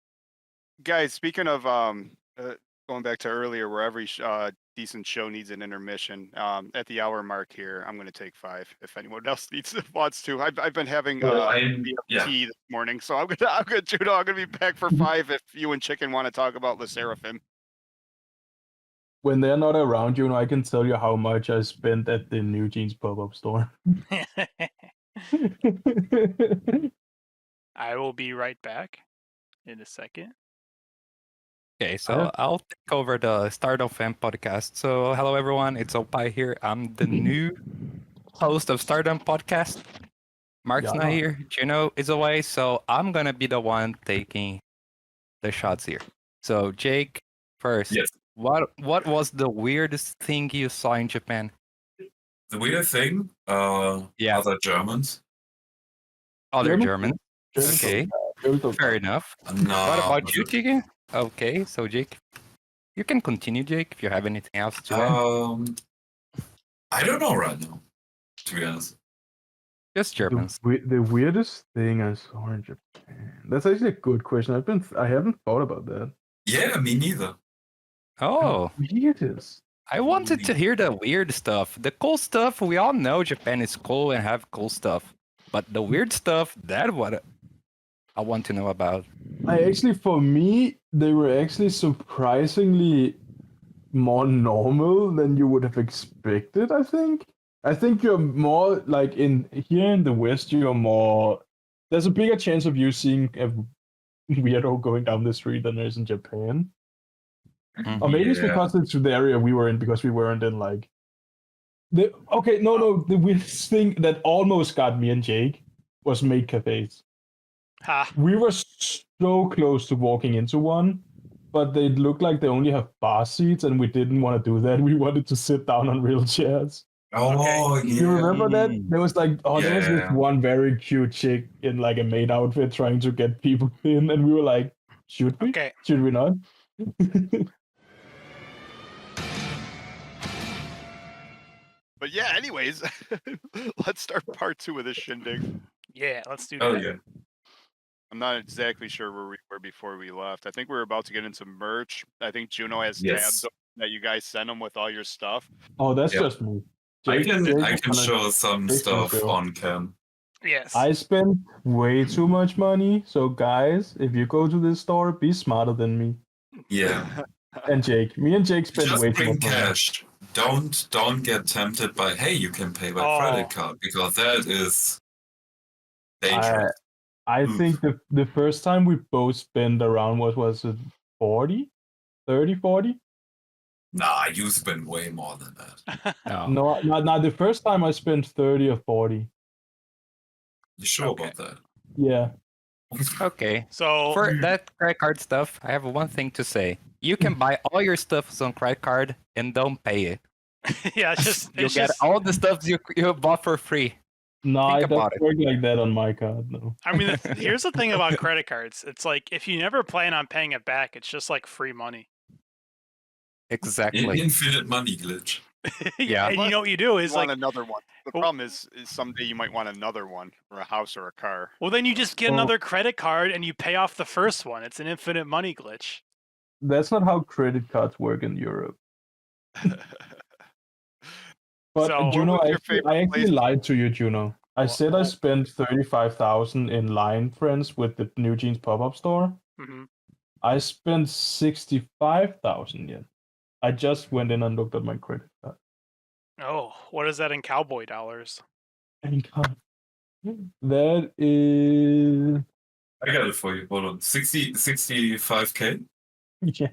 Guys, speaking of going back to earlier, where every decent show needs an intermission, at the hour mark here, I'm going to take 5. If anyone else wants to, I've been having tea this morning, so I'm gonna be back for 5 if you and Chicken want to talk about Le Seraphim. When they're not around, I can tell you how much I spent at the New Jeans pop-up store. I will be right back in a second. Okay, so I'll take over the Stardom Fan podcast. So, hello everyone, it's Oppai here. I'm the new host of Stardom podcast. Mark's not here, Juno is away, so I'm gonna be the one taking the shots here. So, Jake, first, Yes. what was the weirdest thing you saw in Japan? The weird thing, other Germans. Other Germans. Okay, fair enough. No, What about you, Jake? Okay, so Jake, you can continue, Jake, if you have anything else to add. I don't know right now, to be honest. Just Germans. The weirdest thing I saw in Japan. That's actually a good question. I haven't thought about that. Yeah, me neither. Oh, Weirdest. I wanted to hear the weird stuff. The cool stuff, we all know Japan is cool and have cool stuff. But the weird stuff, that's what I want to know about. For me, they were actually surprisingly more normal than you would have expected, I think. I think you're more like here in the West, you're more. There's a bigger chance of you seeing a weirdo going down the street than there is in Japan. Or maybe it's because it's the area we were in, because we weren't in like. The weirdest thing that almost got me and Jake was maid cafes. We were so close to walking into one, but they looked like they only have bar seats, and we didn't want to do that. We wanted to sit down on real chairs. Oh, yeah. You remember that? There was there was this one very cute chick in like a maid outfit trying to get people in, and we were like, should we? Okay. Should we not? But yeah, anyways, let's start part 2 of this shindig. Yeah, let's do that. Oh, yeah. I'm not exactly sure where we were before we left. I think we were about to get into merch. I think Juno has tabs that you guys sent him with all your stuff. Oh, that's just me. I can show some stuff on cam. Yes. I spent way too much money, so guys, if you go to this store, be smarter than me. Yeah. And Jake. Me and Jake spent Just way too bring much money. cash. Don't get tempted by, hey, you can pay by credit card, because that is dangerous. I think the first time we both spent around, what was it, 40? 30, 40? Nah, you spend way more than that. No, the first time I spent 30 or 40. You sure about that? Yeah. Okay. So for that credit card stuff, I have one thing to say. You can buy all your stuff on credit card and don't pay it. Yeah, it's you get all the stuff you bought for free. No, it doesn't work like that on my card, no. I mean, here's the thing about credit cards. It's like, if you never plan on paying it back, it's just like free money. Exactly. Infinite money glitch. Yeah. And you know what you do is want another one. The problem is someday you might want another one, or a house or a car. Well, then you just get another credit card and you pay off the first one. It's an infinite money glitch. That's not how credit cards work in Europe. But So, Juno, I actually lied to you, Juno. I said I spent 35,000 in line friends with the New Jeans pop-up store. Mm-hmm. I spent 65,000 yen. I just went in and looked at my credit card. Oh, what is that in cowboy dollars? That is... I got it for you. Hold on. 65K? Yeah.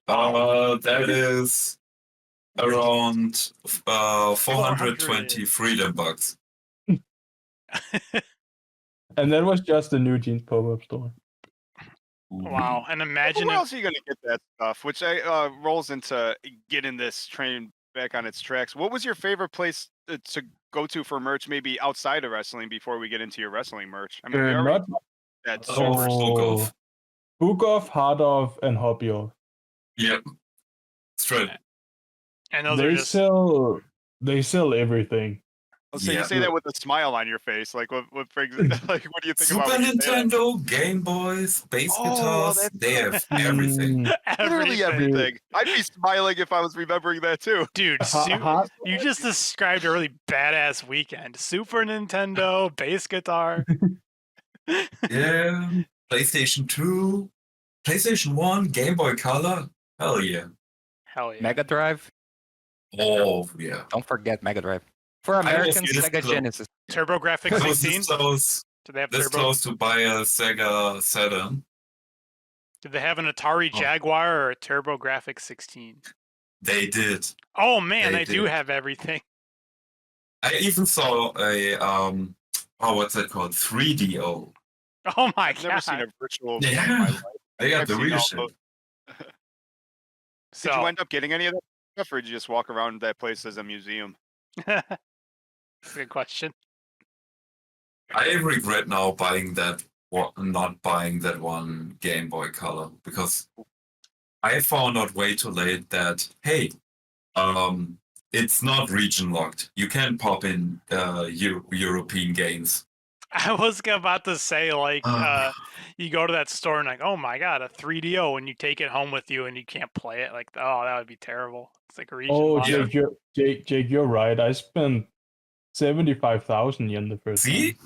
That is around 420 freedom bucks. And that was just the New Jeans pop-up store. Wow. And imagine where else are you going to get that stuff? Which rolls into getting this train back on its tracks. What was your favorite place to go to for merch, maybe outside of wrestling, before we get into your wrestling merch? I mean, we already that Book Off, Heart Off, and Hobby Off. Yep. Straight. And those they sell everything. So you Yeah. say that with a smile on your face. Like, what brings like, what do you think Super about when you say that? Nintendo, Game Boys, bass Oh, guitars, that's they have everything. literally everything. I'd be smiling if I was remembering that too. Dude, you just described a really badass weekend. Super Nintendo, bass guitar. Yeah. PlayStation 2, PlayStation 1, Game Boy Color. Hell yeah. Hell yeah. Mega Drive. Oh, yeah. Don't forget Mega Drive. For I was Americans, this Sega close. Genesis. TurboGrafx I was 16. this close, Do they have this Turbo? close to buy a Sega Saturn. Did they have an Atari Oh. Jaguar or a TurboGrafx 16? They did. Oh man, They they do did. have everything. I even saw a what's that called? 3DO. Oh my I've never seen god. a virtual Yeah. in my life. They got I've the seen real all shit. those. Did So you end up getting any of that stuff, or did you just walk around that place as a museum? that's a good question. I regret now not buying that one Game Boy Color because I found out way too late that hey, it's not region locked. You can pop in European games. I was about to say, like, you go to that store and like, oh my god, a 3DO, and you take it home with you and you can't play it. Like, oh, that would be terrible. It's like a region Oh, lock. Yeah. Jake, you're right. I spent 75,000 yen the first See, time.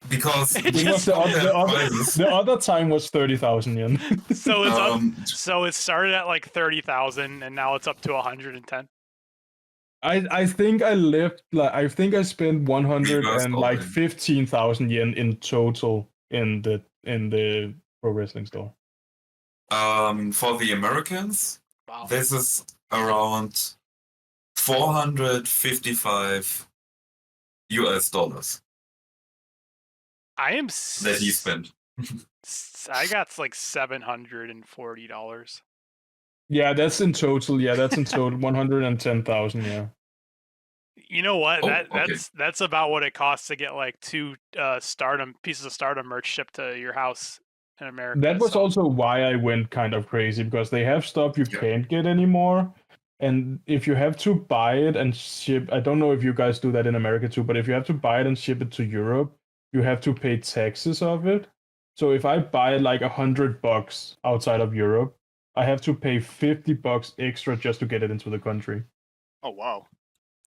because It It was just- the other time was 30,000 yen. So it's up, um, so it started at like 30,000 and now it's up to 110. I think I think I spent 115,000 yen in total in the pro wrestling store. for the Americans, Wow. this is around 455 US dollars I am that he spent. I got like $740. Yeah, that's in total. Yeah, that's in total 110,000. Yeah. You know what? Oh, okay. That's about what it costs to get like 2 pieces of Stardom merch shipped to your house in America. That was so- also why I went kind of crazy because they have stuff you Yeah. can't get anymore. And if you have to buy it and ship, I don't know if you guys do that in America too, but if you have to buy it and ship it to Europe, you have to pay taxes of it. So if I buy like $100 outside of Europe, I have to pay $50 extra just to get it into the country. Oh wow.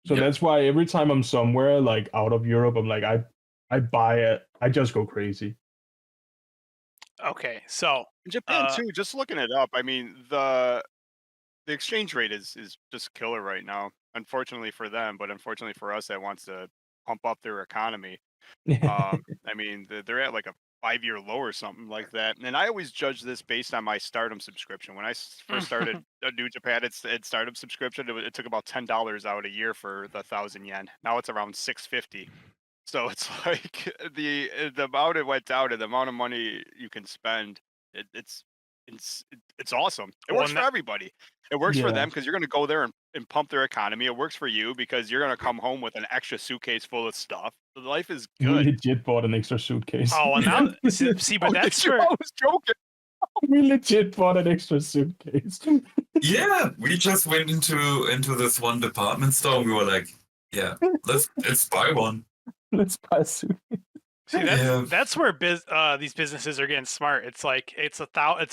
So Yep. that's why every time I'm somewhere like out of Europe, I'm like I buy it. I just go crazy. Okay, so In Japan too, just looking it up, I mean the exchange rate is just killer right now. Unfortunately for them, but unfortunately for us that wants to pump up their economy. I mean they're at like a 5-year low or something like that. And I always judge this based on my Stardom subscription. When I first started New Japan, it's Stardom subscription. It took about $10 out a year for the 1,000 yen. Now it's around 650. So it's like the amount it went down and the amount of money you can spend. It's awesome. It Well, works and for that- everybody. It works for Yeah. them because you're going to go there and pump their economy. It works for you because you're going to come home with an extra suitcase full of stuff. Life is We good. legit bought an extra suitcase. oh, and now see, but Oh, that's did you? where I was joking. We legit bought an extra suitcase. Yeah, we just went into this one department store. And we were like, yeah, let's buy one. Let's buy a suitcase. see Yeah. that's where these businesses are getting smart. It's like it's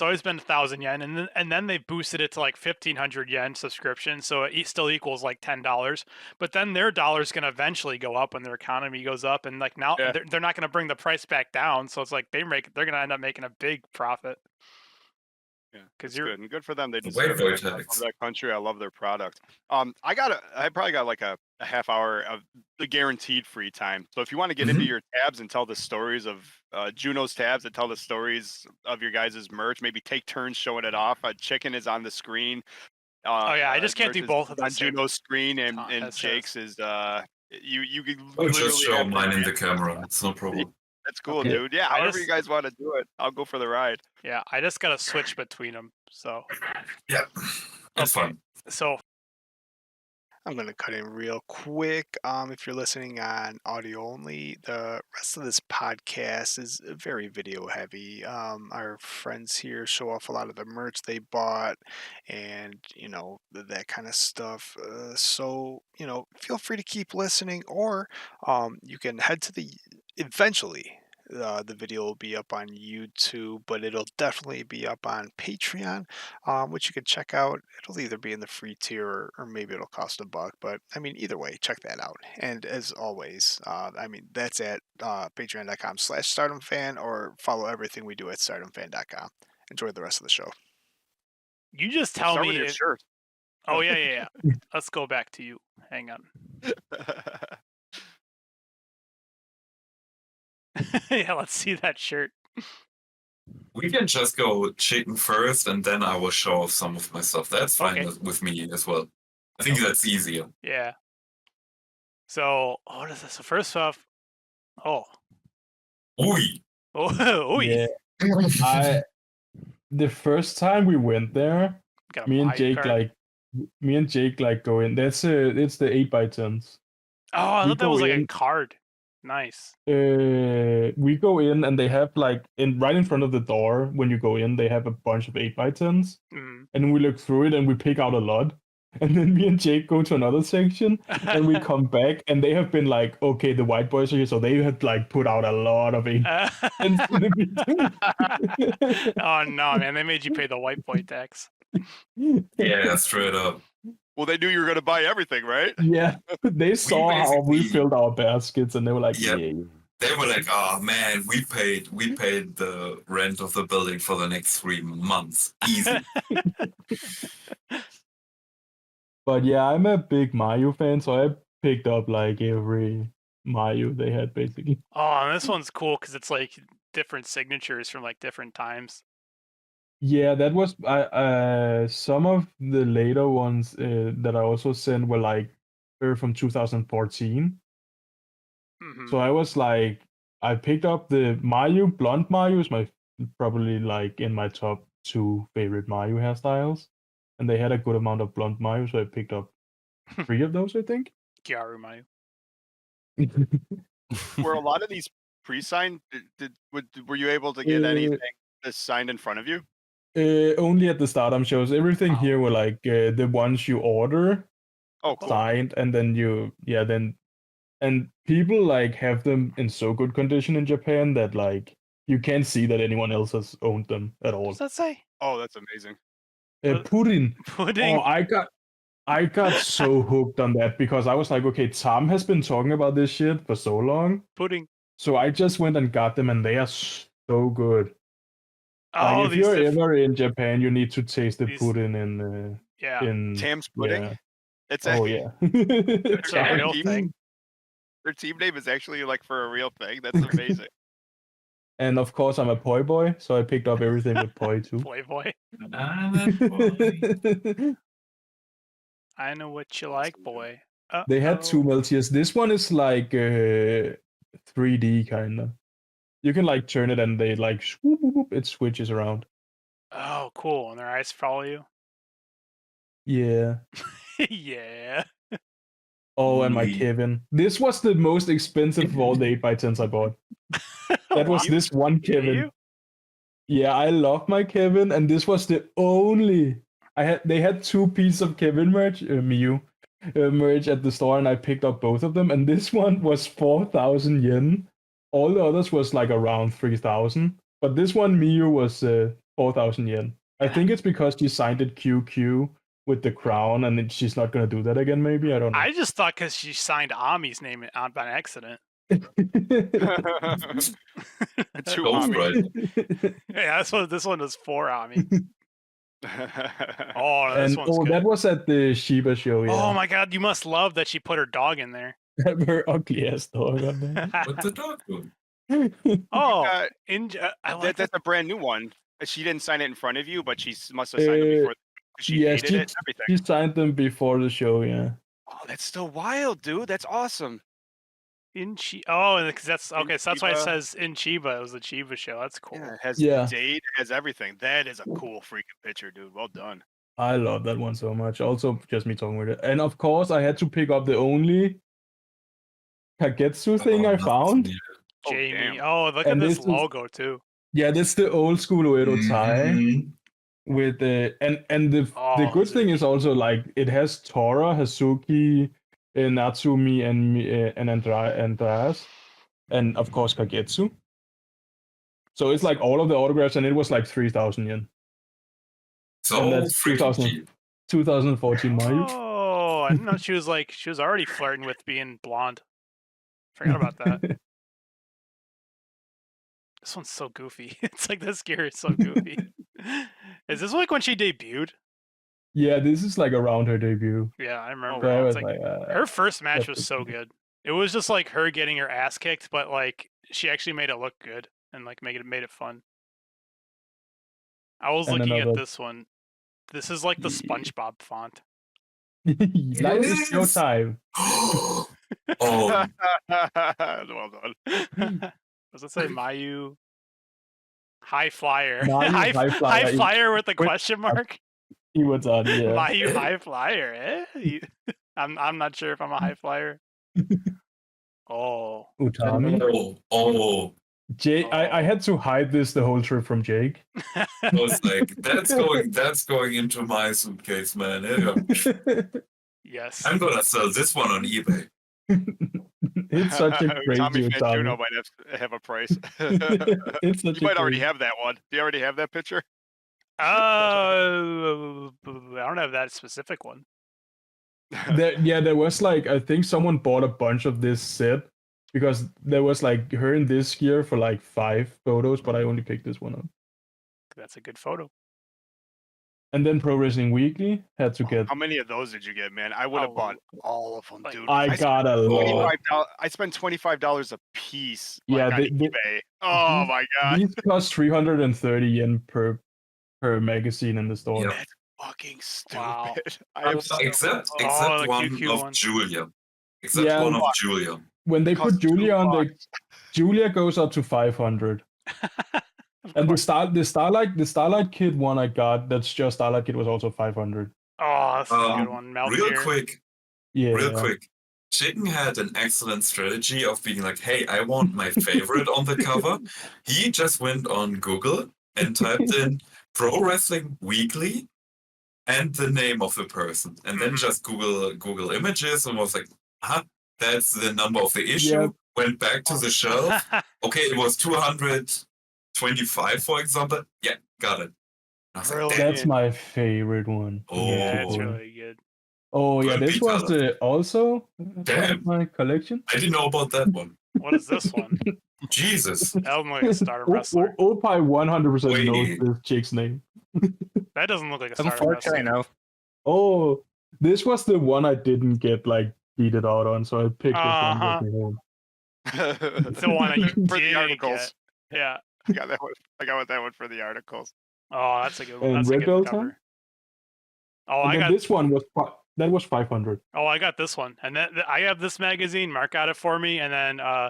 always been 1,000 yen, and then they boosted it to like 1,500 yen subscription, so it still equals like $10. But then their dollar's gonna eventually go up when their economy goes up, and like now Yeah. they're not gonna bring the price back down. So it's like they're gonna end up making a big profit. Yeah, 'Cause it's you're- good and good for them. They Wait, deserve it. I love Vortex. that country. I love their product. I probably got like a half hour of the guaranteed free time. So if you want to get into Mhm. your tabs and tell the stories of Juno's tabs and tell the stories of your guys' merch, maybe take turns showing it off. Chicken is on the screen. Oh yeah, I just can't merch do is both at the on same Juno's screen and time. Yes, Jake's is you can I'll literally just show have mine in the camera. It's no problem. That's cool, Okay. dude. Yeah, I however you just- guys want to do it, I'll go for the ride. Yeah, I just gotta switch between them. So Yeah, it's Okay. fun. so I'm going to cut in real quick. If you're listening on audio only, the rest of this podcast is very video heavy. Our friends here show off a lot of the merch they bought and, that kind of stuff. So, feel free to keep listening, or you can head to eventually. The video will be up on YouTube, but it'll definitely be up on Patreon, which you can check out. It'll either be in the free tier, or maybe it'll cost $1. But I mean, either way, check that out. And as always, that's at patreon.com/StardomFan, or follow everything we do at StardomFan.com. Enjoy the rest of the show. You just We'll tell start me. with your shirt. Oh yeah. Let's go back to you. Hang on. Yeah, let's see that shirt. We can just go chicken first, and then I will show off some of my stuff. That's fine Okay. with me as well. I think that's easier. Yeah. So, what is this? So first off, Oi! Yeah. The first time we went there, got a me and Mayu Jake card. go in. It's the 8x10s. Oh, I we thought that go was like a in- card. Nice. We go in and they have right in front of the door when you go in, they have a bunch of 8x10s, Mm. and we look through it and we pick out a lot. And then me and Jake go to another section and we come back and they have been like, okay, the white boys are here, so they had put out a lot of 8x10s in the video. Oh no, man! They made you pay the white boy tax. Yeah, straight up. Well, they knew you were going to buy everything, right? Yeah, they saw how we basically- filled our baskets and they were like, Yep. yeah. They were like, "Oh man, we paid the rent of the building for the next 3 months, easy." But yeah, I'm a big Mayu fan, so I picked up every Mayu they had basically. Oh, and this one's cool because it's like different signatures from different times. Yeah, that was some of the later ones that I also sent were from 2014. Mm-hmm. So I was I picked up the Mayu. Blonde Mayu is probably in my top 2 favorite Mayu hairstyles, and they had a good amount of blonde Mayu, so I picked up 3 of those, I think. Gyaru Mayu. Were a lot of these pre-signed? Were you able to get anything that's signed in front of you? Only at the Stardom shows. Everything Wow. here were the ones you order Oh, cool. signed, and then and people have them in so good condition in Japan that you can't see that anyone else has owned them at all. What does that say? Oh, that's amazing. Pudding. Pudding. Oh, I got so hooked on that because I was like, okay, Tom has been talking about this shit for so long. Pudding. So I just went and got them, and they are so good. Oh, if you're ever in Japan, you need to taste the pudding in Tam's pudding. Yeah. It's Oh yeah. It's a real thing. Their team name is actually for a real thing. That's amazing. And of course, I'm a poi boy, so I picked up everything with poi too. Playboy. I know what you like, boy. They had 2 meltiers. This one is 3D kind of. You can turn it and they swoop, whoop, whoop, it switches around. Oh, cool. And their eyes follow you? Yeah. Yeah. Oh, and my Kevin. This was the most expensive of all the 8x10s I bought. That was this one Kevin. Yeah, I love my Kevin, and this was the only. They had 2 pieces of Kevin merch, Miyu merch at the store, and I picked up both of them. And this one was 4,000 yen. All the others was around 3,000, but this one Miyu was 4,000 yen. I think it's because she signed it QQ with the crown, and then she's not gonna do that again. Maybe I don't know. I just thought because she signed Ami's name on by accident. Two Both Ami. right. Yeah, this one was for Ami. Oh, this And one's good. that was at the Shiba show. Yeah. Oh my god, you must love that she put her dog in there. Her ugly ass dog on there. What's the dog doing? Oh, Uh, I like that's a brand new one. She didn't sign it in front of you, but she must have signed it before. She yeah, hated it. Everything. She signed them before the show. Yeah. Oh, that's still wild, dude. That's awesome. in Chiba. Oh, and because that's okay. So that's why it Chiba. says in Chiba. It was a Chiba show. That's cool. Yeah, it has Yeah. the date, it has everything. That is a cool freaking picture, dude. Well done. I love that one so much. Also, just me talking with it. And of course, I had to pick up the only Kagetsu thing I found. Oh, Jamie. damn. Oh, look at And this this is- logo too. Yeah, this is the old school Uedo tie Mhm. with the and the Oh, good thing dude. is also like it has Tora, Hazuki, Natsumi, and Andreas, and of course Kagetsu. So it's like all of the autographs, and it was like 3,000 yen. So And that's freaking 2000 cheap. 2014 Mayu. Oh, I didn't know she was already flirting with being blonde. Forgot about that. This one's so goofy. It's like this gear is so goofy. Is this like when she debuted? Yeah, this is like around her debut. Yeah, I remember. So I wow. was It's like like, her first match that's was the so thing. good. It was just like her getting her ass kicked, but like she actually made it look good and like made it fun. I was And looking at another- this one. This is like the Yeah. SpongeBob font. Life is is. showtime. Oh, Well done. Does it say Mayu High Flyer? Mayu High Flyer. High Flyer with a Wait, question mark? He was on, yeah. Mayu High Flyer, eh? I'm not sure if I'm a high flyer. Oh. Utami. oh. I had to hide this the whole trip from Jake. I was like, that's going into my suitcase, man. Yes. I'm gonna sell this one on eBay. It's such a crazy Tommy Fantuno Utami. might have a price. It's such You a might already crazy- have that one. Do you already have that picture? I don't have that specific one. There was like I think someone bought a bunch of this set because there was like her in this gear for like 5 photos, but I only picked this one up. That's a good photo. And then Pro Wrestling Weekly had to get. How many of those did you get, man? I would have bought all of them, like, dude. I got a lot. I spent $25 a piece. Yeah, like, on they- eBay. Oh my god, These cost 330 yen per magazine in the store. Yep. that's fucking stupid. Wow. I am so- Except the one QQ of one. Julia. Except Yeah. one of Julia. When they costs put Julia on, $2. Julia goes up to 500. And the Starlight Kid one I got, that's just Starlight Kid, was also 500. Oh, this is a good Um, one. Melt Real here. quick, Yeah. Chicken had an excellent strategy of being like, hey, I want my favorite on the cover. He just went on Google and typed in Pro Wrestling Weekly and the name of the person. And then just Google images and was like, that's the number of the issue. Yep. Went back to the shelf. Okay, it was 225, for example. Yeah, got it. I was like, Really? damn. That's my favorite one. Oh. Yeah, it's Oh. really good. Oh yeah, Could this be was also part Damn. of my collection. I didn't know about that one. What is this one? Jesus. That looked like a Stardom wrestler. Oppai 100% knows Wait. this chick's name. That doesn't look like a Stardom Unfortunately, wrestler. no. Oh, this was the one I didn't get like beated out on, so I picked Uh-huh. this one. It's the one that you for the didn't articles. get. Yeah. I got that one. I got that one for the articles. Oh, that's a good one. And That's a Red good Belt cover. one? Oh, And I then got this one was 500. Oh, I got this one, and then I have this magazine. Mark got it for me, and then I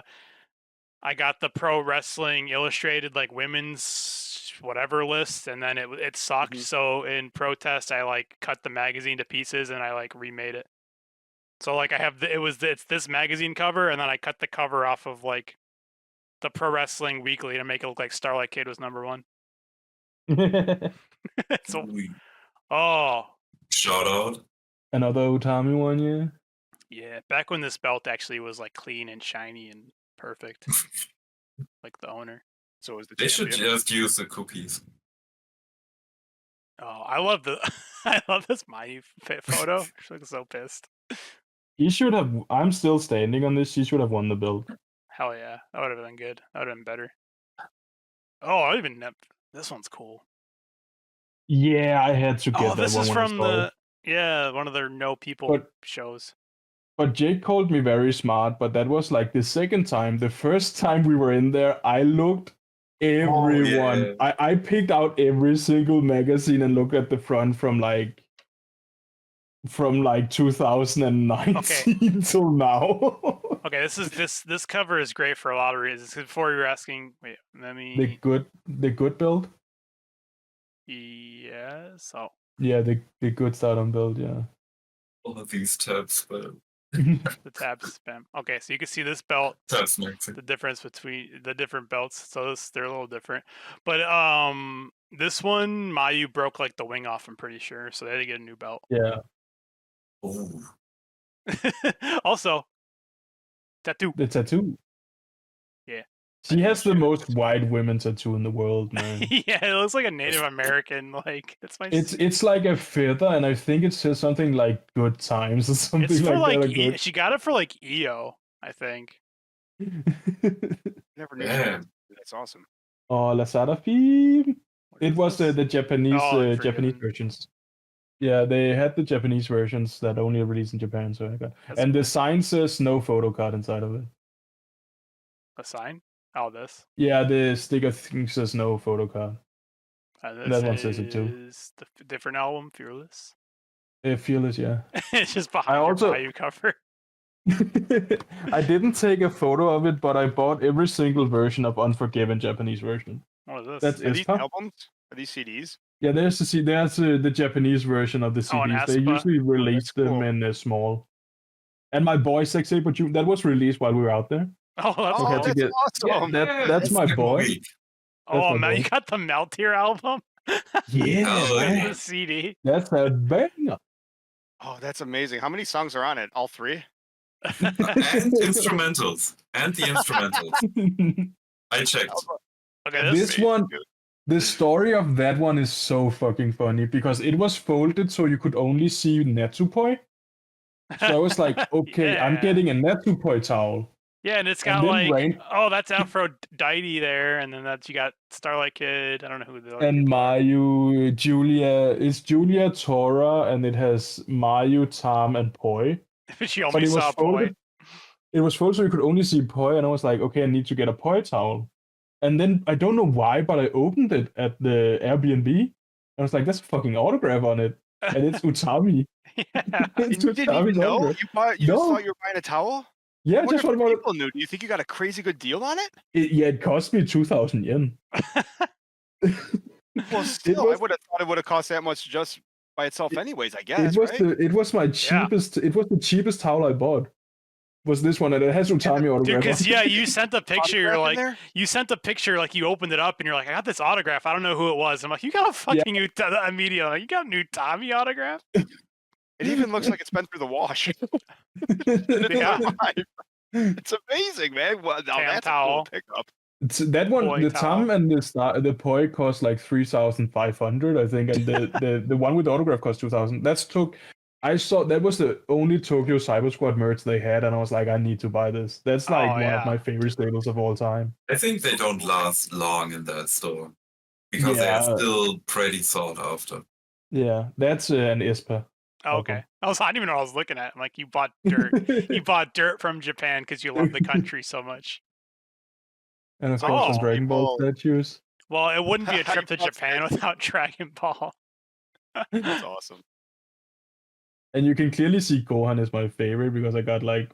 got the Pro Wrestling Illustrated like women's whatever list, and then it sucked. So in protest, I like cut the magazine to pieces and I like remade it. So like I have it's this magazine cover, and then I cut the cover off of like the Pro Wrestling Weekly to make it look like Starlight Kid was #1. So oh. Shout out. Another Utami one, yeah. Yeah, back when this belt actually was like clean and shiny and perfect, like the owner. So is the They should champion. just use the cookies. Oh, I love I love this Mayu photo. She looks so pissed. He should have. I'm still standing on this. He should have won the belt. Hell yeah, that would have been good. That would have been better. Oh, I even this one's cool. Yeah, I had to get Oh, that this one is when I from saw it. one of their no people But- shows. But Jake called me very smart, but that was like the second time. The first time we were in there, I looked everyone. yeah. I picked out every single magazine and looked at the front from like 2019 till now. Okay, this cover is great for a lot of reasons. Before you were asking, wait, let me. the good build. Yes. Oh, Yeah, the good Stardom build. Yeah. All of these tabs, but The tab spam. Okay, so you can see this belt. tabs maxing. The difference between the different belts. So they're a little different. But this one Mayu broke like the wing off. I'm pretty sure. So they had to get a new belt. Yeah. Ooh. Also, tattoo. The tattoo. Yeah. She has the most white women tattoo in the world, man. Yeah, it looks like a Native American. Like It's like a feather, and I think it says something like "good times" or something It's for like like that. Good. she got it for like EO, I think. Never knew. Yeah. That's awesome. Oh, Lazada theme. What It is was this? the Japanese Oh, Japanese Unforgiven. versions. Yeah, they had the Japanese versions that only released in Japan, so I got. That's And the cool. sign says no photo card inside of it. A sign? Oh, this. Yeah, the sticker thing says no photo card. This That one says it too. is the different album, Fearless. Fearless, yeah. It's just behind I your also- Mayu cover. I didn't take a photo of it, but I bought every single version of Unforgiven Japanese version. What is this? That's Are these ISPA. albums? Are these CDs? Yeah, there's the Japanese version of the Oh, an CDs. They aespa. usually release them cool. in small. And my boy Sexy But You, that was released while we were out there. Oh, that's Oh, had to cool. that's get- awesome. That's my a boy. movie. Oh, my man, you boy. got the Meltier album? Yeah, Oh, man. The CD. That's a banger. Oh, that's amazing. How many songs are on it? All 3? And instrumentals. And the instrumentals. I checked. Okay, This one, the story of that one is so fucking funny because it was folded so you could only see Natsupoi. So I was like, okay, I'm Yeah. getting a Natsupoi towel. Yeah, and it's And got then like Rain- that's Aphrodite there, and then you got Starlight Kid. I don't know who the other And people are. Mayu, it's Julia Tora, and it has Mayu, Tam, and Poi. She But only it was saw a boy. folded. It was folded so you could only see Poi, and I was like, okay, I need to get a Poi towel. And then I don't know why, but I opened it at the Airbnb. I was like, there's a fucking autograph on it, and it's Utami. Yeah. And It's you didn't even Utami's know? autograph. You just No. thought you were buying a towel? Yeah, I wonder just if what the about people knew. Do you think you got a crazy good deal on it? it? Yeah, it cost me 2,000 yen. Well, still, was- I would have thought it would have cost that much just by itself, anyways. I guess, It was right? it was my cheapest. It was the cheapest towel I bought. Was this one, and it has Utami autograph. Dude, because on it. yeah, you sent a picture. You're Autograph in like, there? you sent a picture, like you opened it up, and you're like, I got this autograph. I don't know who it was. I'm like, you got a fucking immediately. Like, you got a new Tommy autograph? It even looks like it's been through the wash. Yeah. It's amazing, man. Well, now Cam that's a towel. cool pickup. That one, Poi the towel. Tam and the Poi cost like 3,500, I think, and the one with the autograph cost 2,000. I saw that was the only Tokyo Cyber Squad merch they had, and I was like, I need to buy this. That's like Oh, one yeah. of my favorite staples of all time. I think they don't last long in that store. Because they are Yeah. still pretty sought after. Yeah, that's an ISPA. Oh, okay. I didn't even know what I was looking at. I'm like, you bought dirt. You bought dirt from Japan because you love the country so much. And of course, Oh, some Dragon Ball people- statues. Well, it wouldn't be a How trip to you bought Japan statues? without Dragon Ball. That's awesome. And you can clearly see Gohan is my favorite because I got like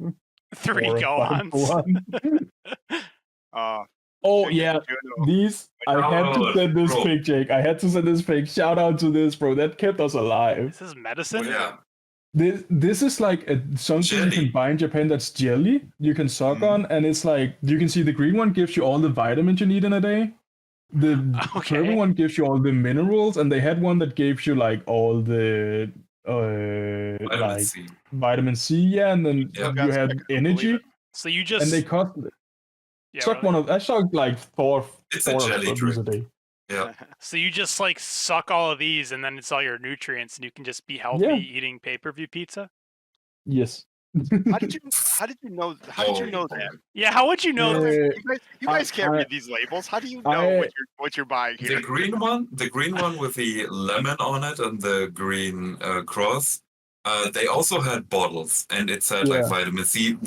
3 4 or 5 Gohans. Uh, Oh Jake yeah, Juno. these I had to Oh, send this bro. pic, Jake. I had to send this pic. Shout out to this, bro. That kept us alive. This is medicine? Oh, yeah. This is like something you Jelly. can buy in Japan that's jelly you can suck Mhm. on, and it's like you can see the green one gives you all the vitamins you need in a day. The Okay. purple one gives you all the minerals, and they had one that gave you like all the Vitamin like C. vitamin C, yeah, and then Yeah. you have I couldn't energy, believe So you just and they cost. yeah, Suck really? one of I sucked like four It's a of jelly these a drink. day. Yeah. So you just like suck all of these, and then it's all your nutrients, and you can just be healthy Yeah. eating pay-per-view pizza. Yes. How did you know that? Yeah, how would you know? Uh, You guys can't I- read these labels. How do you know I- what you're buying The here? green one with the lemon on it and the green cross. They also had bottles, and it said like Yeah. vitamin C.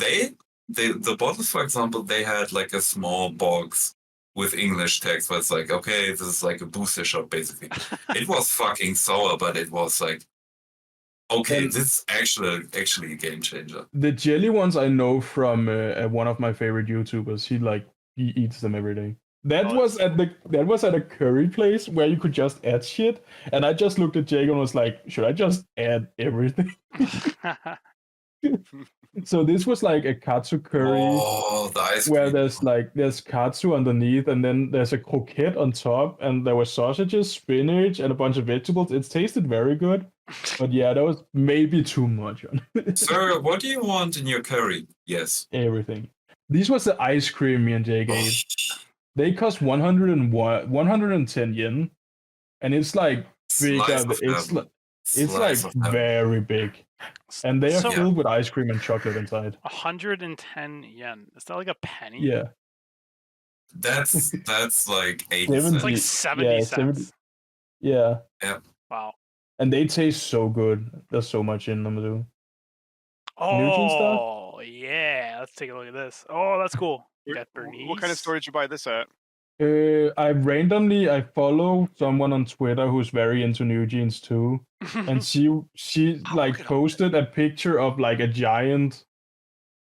The bottles, for example, they had like a small box with English text, where it's like, okay, this is like a booster shot, basically. It was fucking sour, but it was like, okay, And- this is actually a game changer. The jelly ones I know from one of my favorite YouTubers. He eats them every day. That Oh, was at a curry place where you could just add shit, and I just looked at Jake and was like, should I just add everything? So this was like a katsu curry Oh, the ice where cream. there's katsu underneath, and then there's a croquette on top, and there were sausages, spinach, and a bunch of vegetables. It tasted very good, but yeah, that was maybe too much on Sir, what do you want in your curry? Yes. everything. This was the ice cream me and Jake Oh, ate. They cost 110 yen, and it's like bigger. slice of heaven. It's like Slice of heaven. very big, and they are So- filled with ice cream and chocolate inside. 110 yen. Is that like a penny? Yeah, That's like 80 70. It's like cents. 70 yeah, cents. yeah, Wow. and they taste so good. There's so much in them too. Nugent stuff? Oh, yeah. Let's take a look at this. Oh, that's cool. We got what kind of Bernice. store did you buy this at? I follow someone on Twitter who's very into New Jeans too, and she Oh, like look at all posted a picture of like a giant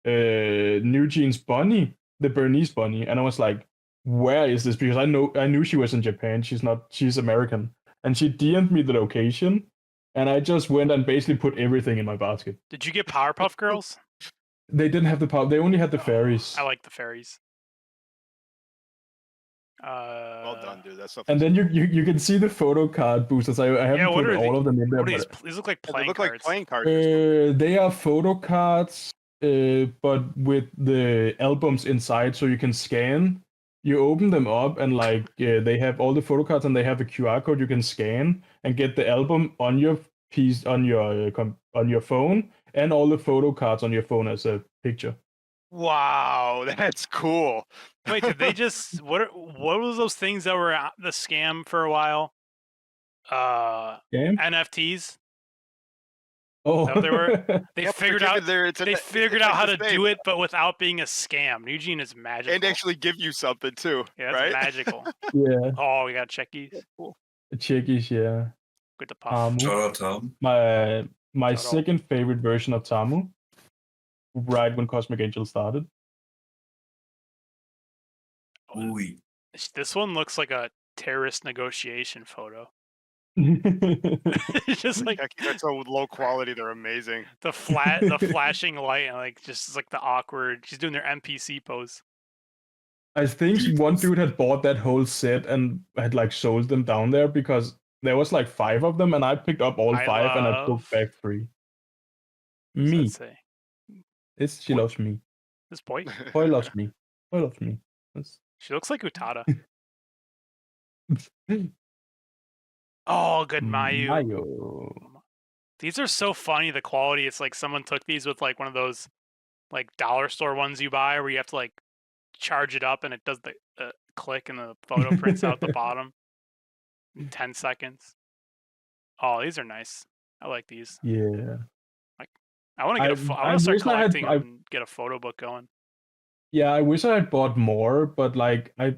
New Jeans bunny, the Bernese bunny, and I was like, where is this? Because I knew she was in Japan. She's American, and she DM'd me the location, and I just went and basically put everything in my basket. Did you get Powerpuff Girls? They didn't have the power. They only had the fairies. I like the fairies. Well done, dude. That's stuff. And then you can see the photo card boosters. I haven't Yeah, what put are all of them in there. What are these? But, These look like They playing look cards. like playing cards. they are photo cards, but with the albums inside, so you can scan. You open them up, and like they have all the photo cards, and they have a QR code you can scan and get the album on your piece on your phone, and all the photo cards on your phone as a picture. Wow, that's cool. Wait, did they just what was those things that were the scam for a while? Game? NFTs. Oh, that what they were? They Yeah, figured they're out giving their- it's a- they it's figured like out how the to same. do it, but without being a scam. Eugene is magical. And actually give you something too. yeah, that's right? magical. yeah, Oh, we got checkies. chickies, yeah. Good to puff. Shout out Tom. My Shout out. second favorite version of Tamu, right when Cosmic Angel started. Ooh. This one looks like a terrorist negotiation photo. It's just like Heck, they're so low quality. They're amazing. the flashing light, and like just like the awkward. She's doing their NPC pose. I think one dude had bought that whole set and had like sold them down there because there was like 5 of them, and I picked up all I 5 and I took love- back 3. What does Me, that say? she Boy. loves me. This boy. Boy loves me. Boy loves me. That's... She looks like Utada. Oh, good Mayu. Mayo. These are so funny. The quality. It's like someone took these with like one of those like dollar store ones you buy where you have to like charge it up and it does the click and the photo prints out the bottom in 10 seconds. Oh, these are nice. I like these. Yeah. I want to get I want to start collecting and get a photo book going. Yeah, I wish I had bought more, but like I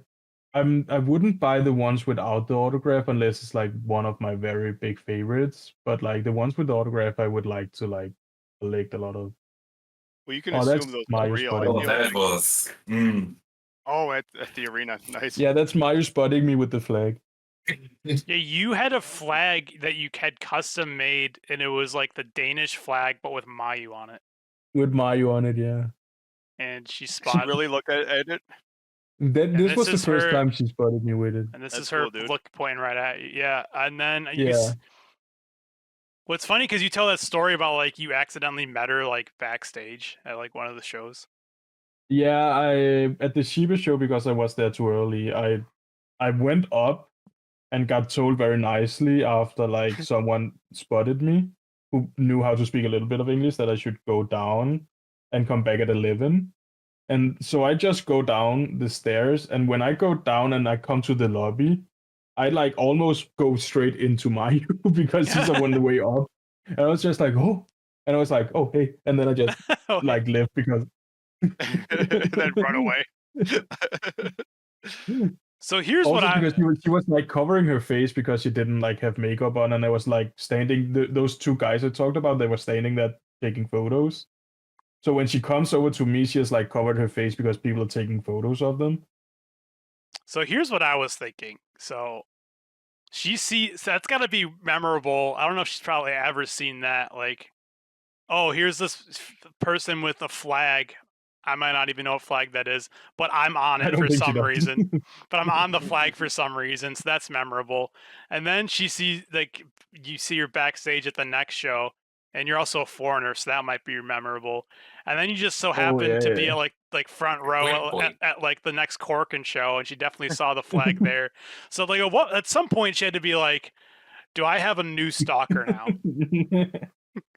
wouldn't buy the ones without the autograph unless it's like one of my very big favorites. But like the ones with the autograph, I would like to like collect a lot of. Well, you can Oh, that's assume those are Mario real. spotting I Oh, feel that like- was. Oh, at the arena. Nice. Yeah, that's Mario spotting me with the flag. Yeah, you had a flag that you had custom made, and it was like the Danish flag, but with Mayu on it. With Mario on it, yeah. And she Did you spotted. really look at it? This this was the is first her- time she spotted me with it. And this That's is her cool, dude. look pointing right at you. Yeah, and then Yeah. What's funny because you tell that story about like you accidentally met her like backstage at like one of the shows. Yeah, I at the Shiba show because I was there too early. I went up and got told very nicely after like someone spotted me who knew how to speak a little bit of English that I should go down and come back at 11. And so I just go down the stairs, and when I go down and I come to the lobby, I like almost go straight into Mayu because she's on the way up. And I was just like, oh, and I was like, oh hey, and then I just like left because Then run away. So here's also what I because she was like covering her face because she didn't like have makeup on, and I was like standing. Those 2 guys I talked about, they were standing there taking photos. So when she comes over to me, she has like covered her face because people are taking photos of them. So here's what I was thinking. So that's got to be memorable. I don't know if she's probably ever seen that. Like, oh, here's this person with a flag. I might not even know what flag that is, but I'm on I it don't for think she some does. reason. But I'm on the flag for some reason, so that's memorable. And then she sees, like, you see her backstage at the next show, and you're also a foreigner, so that might be memorable. And then you just so Oh, happen yeah, to be yeah. at like front row Wait, at like the next Corkin show, and she definitely saw the flag there. So like, at some point she had to be like, "Do I have a new stalker now?"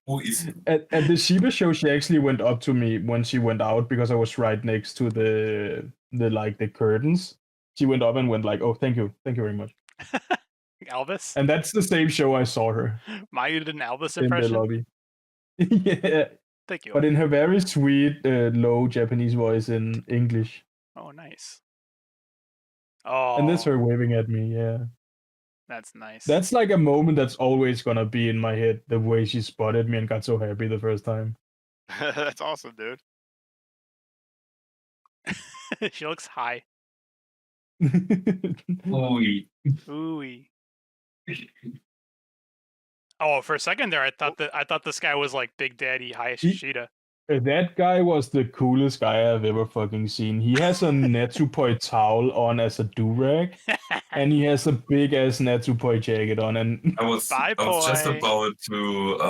who is At the Sheba show, she actually went up to me when she went out because I was right next to the curtains. She went up and went like, "Oh, thank you very much." Elvis? And that's the same show I saw her Maya did an Elvis in the impression. lobby. Yeah, Thank you. but in her very sweet, low Japanese voice in English. Oh, nice. Oh, And that's her waving at me. Yeah, that's nice. that's like a moment that's always gonna be in my head. The way she spotted me and got so happy the first time. That's awesome, dude. She looks high. Ooh. Ooh. Oh, for a second there, I thought this guy was like Big Daddy Hayashishida. That guy was the coolest guy I've ever fucking seen. He has a Natsupoi towel on as a do-rag, and he has a big ass Natsupoi jacket on. And I was just Poi. about to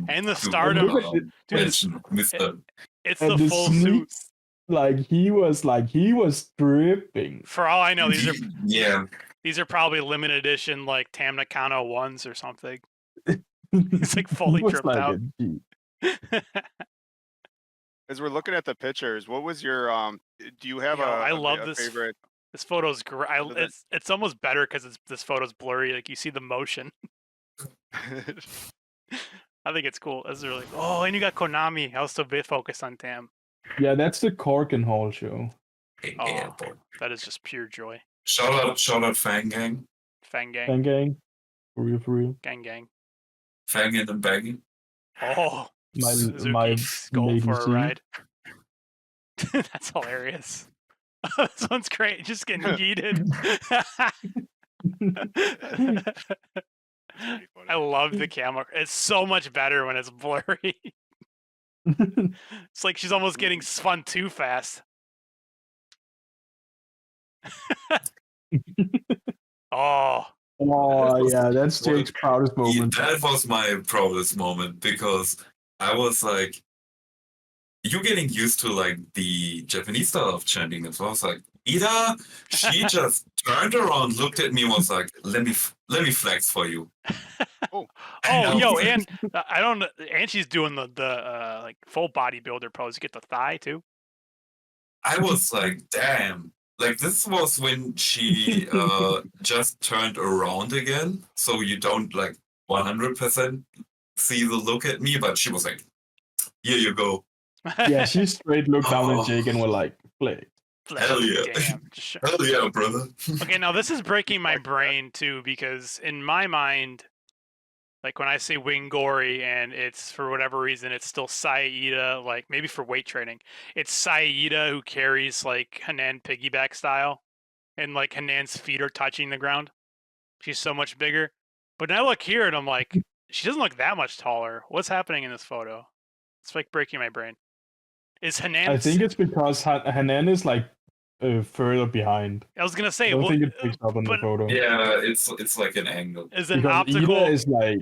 And the to, Stardom, Dude, mention Mr. it's and the the full suit. sneaks, he was dripping. For all I know, Yeah, these are probably limited edition like Tam Nakano ones or something. He's like fully He was dripped like out. a G. As we're looking at the pictures, what was your do you have I love a this. favorite? This photo's great. It's almost better because this photo's blurry. Like you see the motion. I think it's cool. This is really. Oh, and you got Konami. I was so bit focused on Tam. Yeah, that's the Cork and Hall show. yeah, boy. That is just pure joy. Shout out Fang Gang. Fang gang. Gang gang. For real. Gang gang. Fanging and banging. Oh, My Suzuki's going lady for a C. ride. That's hilarious. This one's great. Just getting yeeted. I love the camera. It's so much better when it's blurry. It's like she's almost getting spun too fast. Oh. Oh yeah, that's Jake's proudest moment. That was my proudest moment because I was like, you're getting used to like the Japanese style of chanting as well. I was like, Ida, she just turned around, looked at me, and was like, let me flex for you. Oh, yo, and I don't. And she's doing the like full bodybuilder pose. You get the thigh too. I was like, damn. Like this was when she just turned around again, so you don't like 100% see the look at me, but she was like, here you go. Yeah, she straight looked down at Jake and were like, play. Hell yeah. Damn. Hell yeah, brother. Okay, now this is breaking my brain too, because in my mind, like when I say Wingori and it's for whatever reason it's still Saida, like maybe for weight training, it's Saida who carries like Hanan piggyback style, and like Hanan's feet are touching the ground. She's so much bigger. But now I look here and I'm like, she doesn't look that much taller. What's happening in this photo? It's like breaking my brain. Is Hanan? I think it's because Hanan is like further behind. I was gonna say, I don't think it picks up on the photo. Yeah, it's like an angle. Is an Because optical Ida is like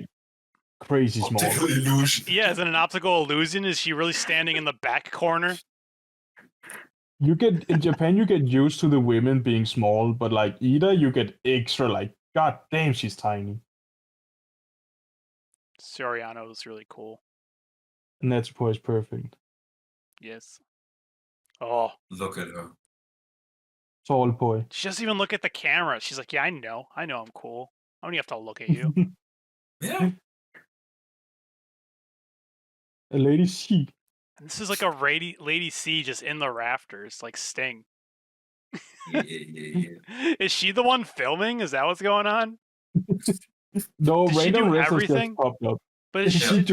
crazy small. Optical illusion. Yeah, is it an optical illusion? Is she really standing in the back corner? In Japan you get used to the women being small, but like Ida you get extra like, god damn, she's tiny. Soriano is really cool. And that's is perfect. Yes. Oh, Look at her. Tall boy. she doesn't even look at the camera. She's like, yeah, I know I'm cool. I don't even have to look at you. Yeah. A lady C. And this is like a Lady C just in the rafters, like Sting. Yeah. Is she the one filming? Is that what's going on? No, Does she random do wrestlers just everything? popped up. But She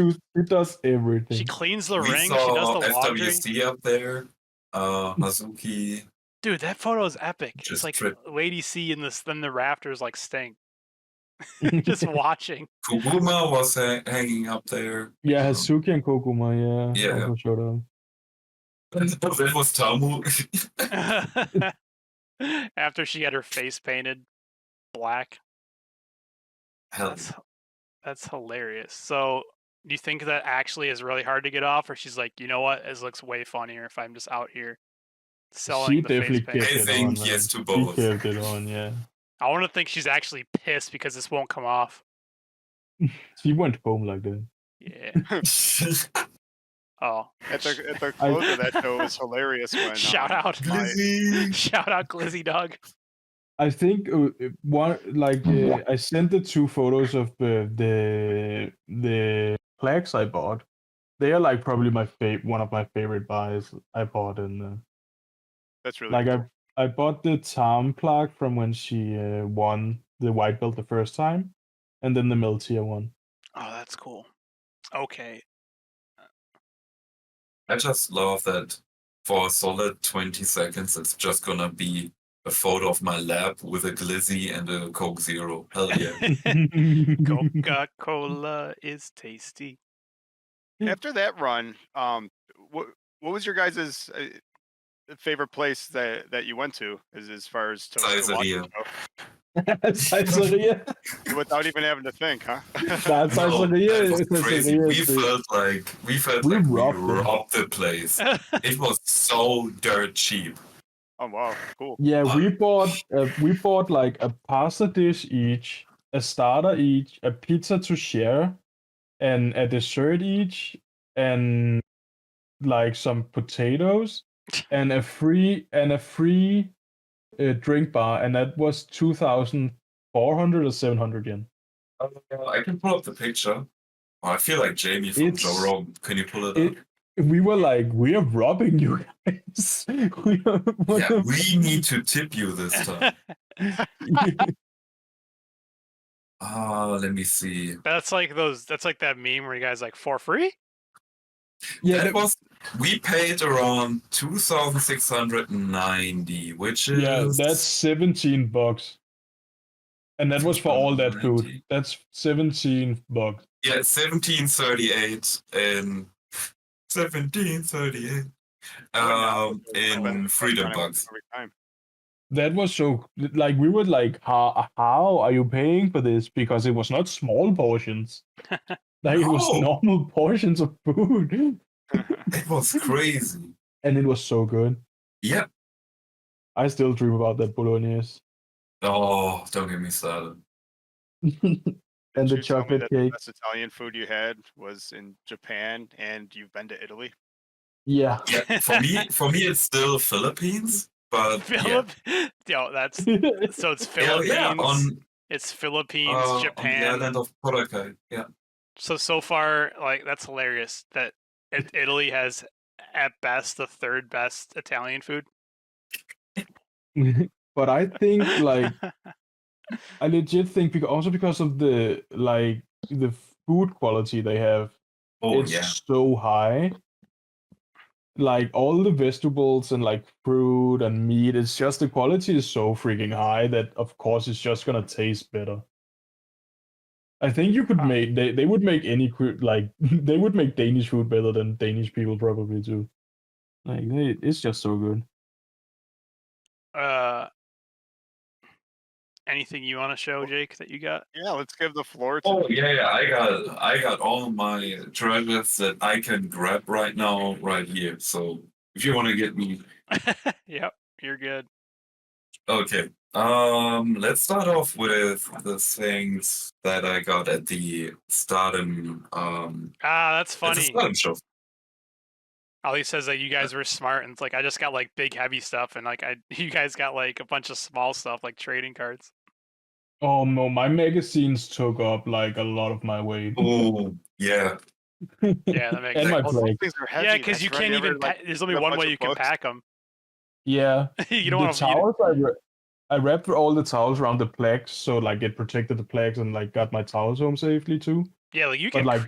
does everything. she cleans the We ring. She does saw the laundry. FWC up there. Hazuki. Dude, that photo is epic. Just It's like trip. Lady C in this, then the rafters like stink. Just watching. Kuguma was hanging up there. Yeah, Hazuki and Kokuma, Yeah. also showed up. That was Tamu. After she had her face painted black. Hell, That's hilarious. So, do you think that actually is really hard to get off, or she's like, you know what, this looks way funnier if I'm just out here selling She the face definitely paint? kept I it think on. yes to She both. kept it on, yeah. I want to think she's actually pissed because this won't come off. She went home like that. Yeah. Oh, At the close of that show was hilarious when shout out, Glizzy. shout out, Glizzy Dog. I think I sent the 2 photos of the plaques I bought. They are like probably one of my favorite buys I bought in. That's really Like cool. I bought the Tam plaque from when she won the white belt the first time, and then the Meltier one. Oh, that's cool. Okay. I just love that for a solid 20 seconds, it's just gonna be a photo of my lab with a Glizzy and a Coke Zero. Hell yeah. Coca-Cola is tasty. After that run, what was your guys' favorite place that you went to as far as to watch the Caesarea. show? Caesarea. Without even having to think, huh? That's No, Caesarea. that was crazy. Caesarea We is the- felt like we robbed it. robbed the place. It was so dirt cheap. Oh wow, cool. Yeah, we bought like a pasta dish each, a starter each, a pizza to share, and a dessert each, and like some potatoes, and a free drink bar, and that was 2,400 or 700 yen. I can pull up the picture. Oh, I feel like Jamie from Joe It's- Rogan. Can you pull it up? We were like, we are robbing you guys. Yeah, we need to tip you this time. Let me see. That's like that meme where you guys like for free? Yeah, We paid around 2,690, which is yeah, that's $17, and that was for all that food. 90. That's $17. Yeah, 1738 and 1738 in Freedom Bucks. Every time. That was so like we were like, how are you paying for this? Because it was not small portions. Like it was No. normal portions of food, It was crazy. and it was so good. Yep. I still dream about that bolognese Oh, don't get me started. and Did the you tell me chocolate that cake. The best Italian food you had was in Japan, and you've been to Italy. Yeah. Yeah, for me, it's still Philippines, but Yo, that's so it's yeah, Philippines. on It's Philippines, on the Japan. island of Boracay. Yeah. So far, like that's hilarious that Italy has at best the third best Italian food. But I think like I legit think because of the food quality they have, Oh it's yeah. so high. Like all the vegetables and like fruit and meat, it's just the quality is so freaking high that of course it's just gonna taste better. I think you could make they would make they would make Danish food better than Danish people probably do. Like it's just so good. Anything you want to show, Jake, that you got? Yeah, let's give the floor to. Oh yeah. I got all my treasures that I can grab right now, right here. So if you want to get me, Yep, you're good. okay. Let's start off with the things that I got at the Stardom. That's At the funny. Stardom show. Ali says that you guys were smart, and it's like I just got like big heavy stuff, and like you guys got like a bunch of small stuff like trading cards. Oh no, my magazines took up like a lot of my weight. Oh yeah. Yeah, that makes And my sense. Those plate. things are heavy. Yeah, because That's you right, can't ever, even. like, There's only a one bunch way of you can books? pack them. Yeah. You don't The want to. towels I wrapped all the towels around the plaques so like it protected the plaques and like got my towels home safely too. Yeah, like you But can. like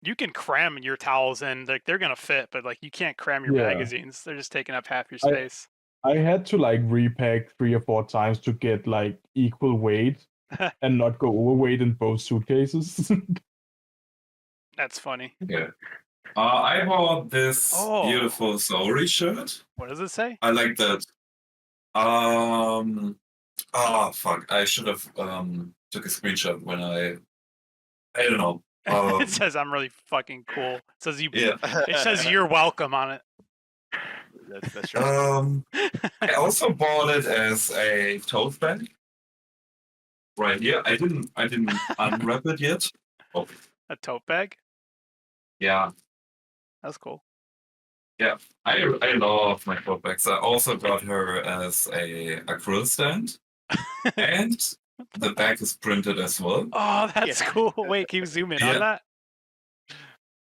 You can cram your towels in, like they're gonna fit, but like you can't cram your Yeah. magazines. They're just taking up half your space. I had to like repack 3 or 4 times to get like equal weight and not go overweight in both suitcases. That's funny. Yeah. I bought this Oh. beautiful Saori shirt. What does it say? I like that. Fuck. I should have took a screenshot when I don't know. It says I'm really fucking cool. It says you. Yeah. It says you're welcome on it. That's right. I also bought it as a tote bag. Right here. I didn't unwrap it yet. Oh, A tote bag. yeah. That's cool. Yeah. I love my tote bags. I also got her as a grill stand. And the bag is printed as well. Oh, that's Yeah. cool. Wait, can you zoom in on Yeah. that?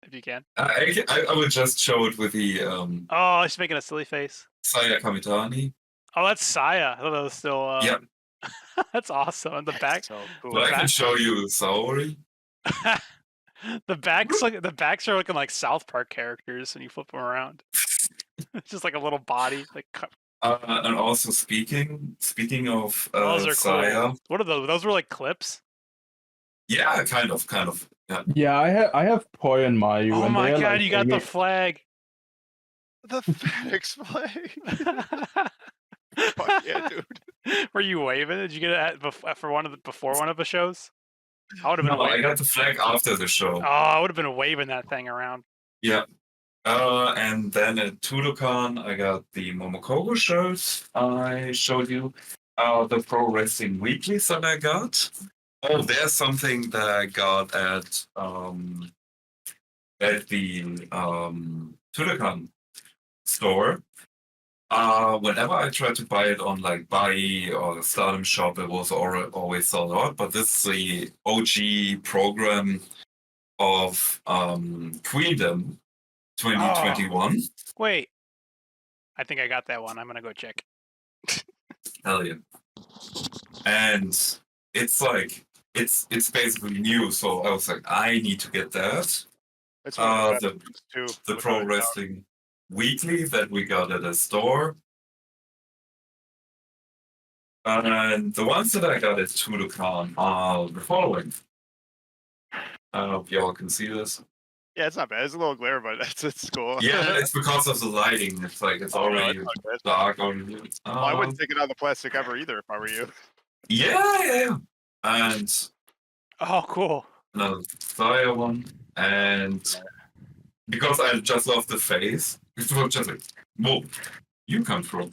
If you can. I will just show it with the Oh, she's making a silly face. Saya Kamitani. Oh, that's Saya. I thought that was still. Yeah. That's awesome. And the back. So cool. But I can show you Saori. The backs are looking like South Park characters when you flip them around. It's just like a little body. Like And also speaking of those are Saya. cool. What are those? Those were like clips. Yeah, kind of. Yeah. Yeah, I have Poi and Mayu. Oh and my they're, god, like, you got the hanging- flag. The FedEx flag. Fuck yeah, dude. Were you waving? Did you get it before one of the shows? I would have been No, I waving. got the flag after the show. Oh, I would have been waving that thing around. Yeah. And then at Tudokan, I got the Momokogo shirt I showed you. The Pro Wrestling Weeklies that I got. Oh, there's something that I got at the Tudokan store. Whenever I tried to buy it on like Buy or Stardom Shop, it was always sold out. But this is the OG program of Queendom 2021. Wait. I think I got that one. I'm gonna go check. Hell yeah. And it's like it's basically new, so I was like, I need to get that. It's one of the The best too. the Pro Wrestling Weekly that we got at a store. And the ones that I got at Tudokan are the following. I don't know if y'all can see this. Yeah, it's not bad. It's a little glare, but it's cool. Yeah, it's because of the lighting. It's like it's Oh, no, already it's not good. dark on you. Well, I wouldn't take it out of the plastic ever either if I were you. Yeah. And Oh, cool. another Saya one. And because I just love the face, it was just like, whoa, you come from.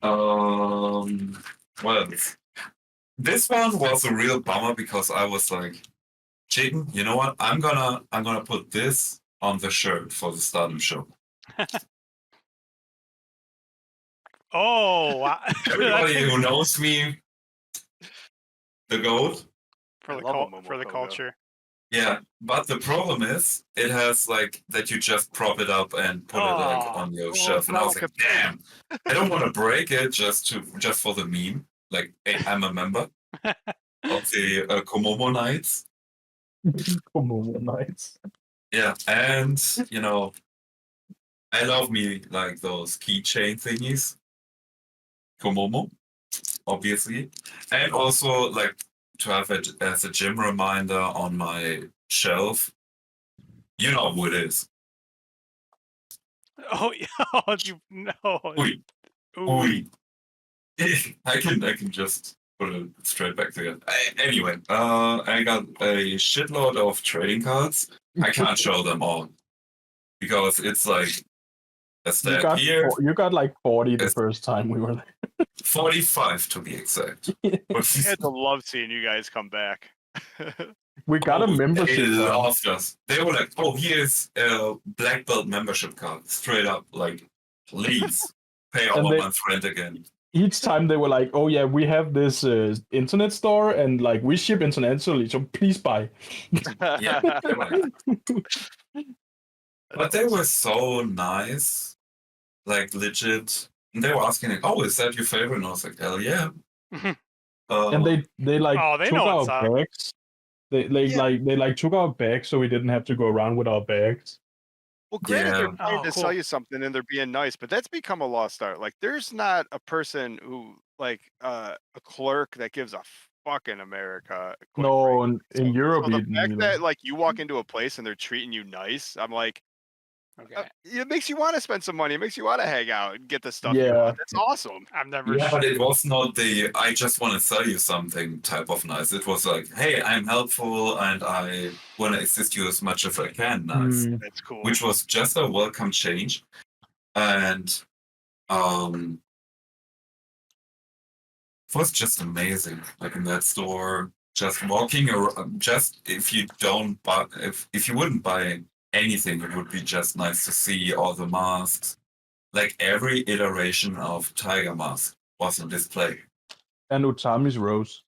What else? This one was a real bummer because I was like, Chicken, you know what? I'm gonna put this on the shirt for the Stardom show. Oh, wow. Everybody who knows me, the goat. for the I love a for the Momokogo. culture. Yeah, but the problem is, it has like that you just prop it up and put it like Oh. on your shelf, and I was like, damn, I don't want to break it just for the meme. Like, hey, I'm a member of the Komomo Nights. Komodo Nights. Yeah, and you know, I love me like those keychain thingies. Komomo, obviously, and also like to have it as a gym reminder on my shelf. You know who it is. Oh, yeah. You know. Ui. Ooh. Ui. I can just put it straight back together. Anyway, I got a shitload of trading cards. I can't show them all because it's like a stat here, You got like 40 the Yes. first time we were there. 45 to be exact. I had to love seeing you guys come back. We got a They membership card. loved us. They were like, "Oh, here's a black belt membership card, straight up. Like, please pay our And they- month rent again." Each time they were like, "Oh yeah, we have this internet store and like we ship internationally, so please buy." Yeah, they were like- but they were so nice, like legit. And they were asking like, "Oh, is that your favorite?" And I was like, "Hell yeah!" And they like Oh, they took know our what's up. bags. They Yeah. took our bags so we didn't have to go around with our bags. Well, granted, they're Yeah. trying Oh, to cool. sell you something and they're being nice, but that's become a lost art. Like, there's not a person who, like, a clerk that gives a fuck in America, quite No, frankly. in Europe, So the fact neither. that, like, you walk into a place and they're treating you nice, I'm like, Okay. it makes you want to spend some money. It makes you want to hang out and get the stuff you Yeah. want. That's awesome. I've never. Yeah, but it was not the I just want to sell you something type of nice. It was like, hey, I'm helpful and I want to assist you as much as I can nice. Mm, That's cool. Which was just a welcome change. And it was just amazing. Like in that store, just walking around, just if you don't buy, if you wouldn't buy anything, it would be just nice to see all the masks. Like every iteration of Tiger Mask was on display. and Utami's Rose.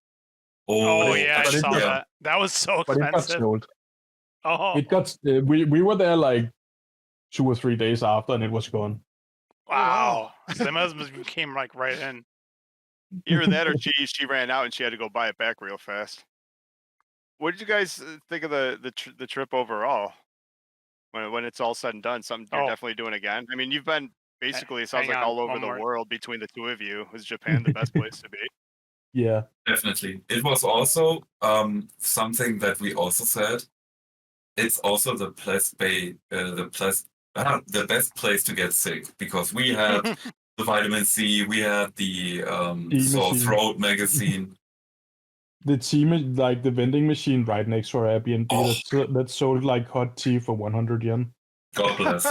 Oh Oh, yeah, I but it saw got- that. That was so But it got expensive. sold. Oh It got. We were there like 2 or 3 days after, and it was gone. wow. So they must have came like right in. Either that or she ran out and she had to go buy it back real fast. What did you guys think of the trip overall? When it's all said and done, something you're Oh. definitely doing again. I mean, you've been basically, it sounds hang like on, all over one the more. world between the two of you. Was Japan the best place to be? Yeah. definitely. It was also something that we also said. It's also the best place to get sick because we had the vitamin C, we had the sore machine. throat magazine. The team, like the vending machine right next to our Airbnb, Oh. that sold like hot tea for 100 yen. God bless.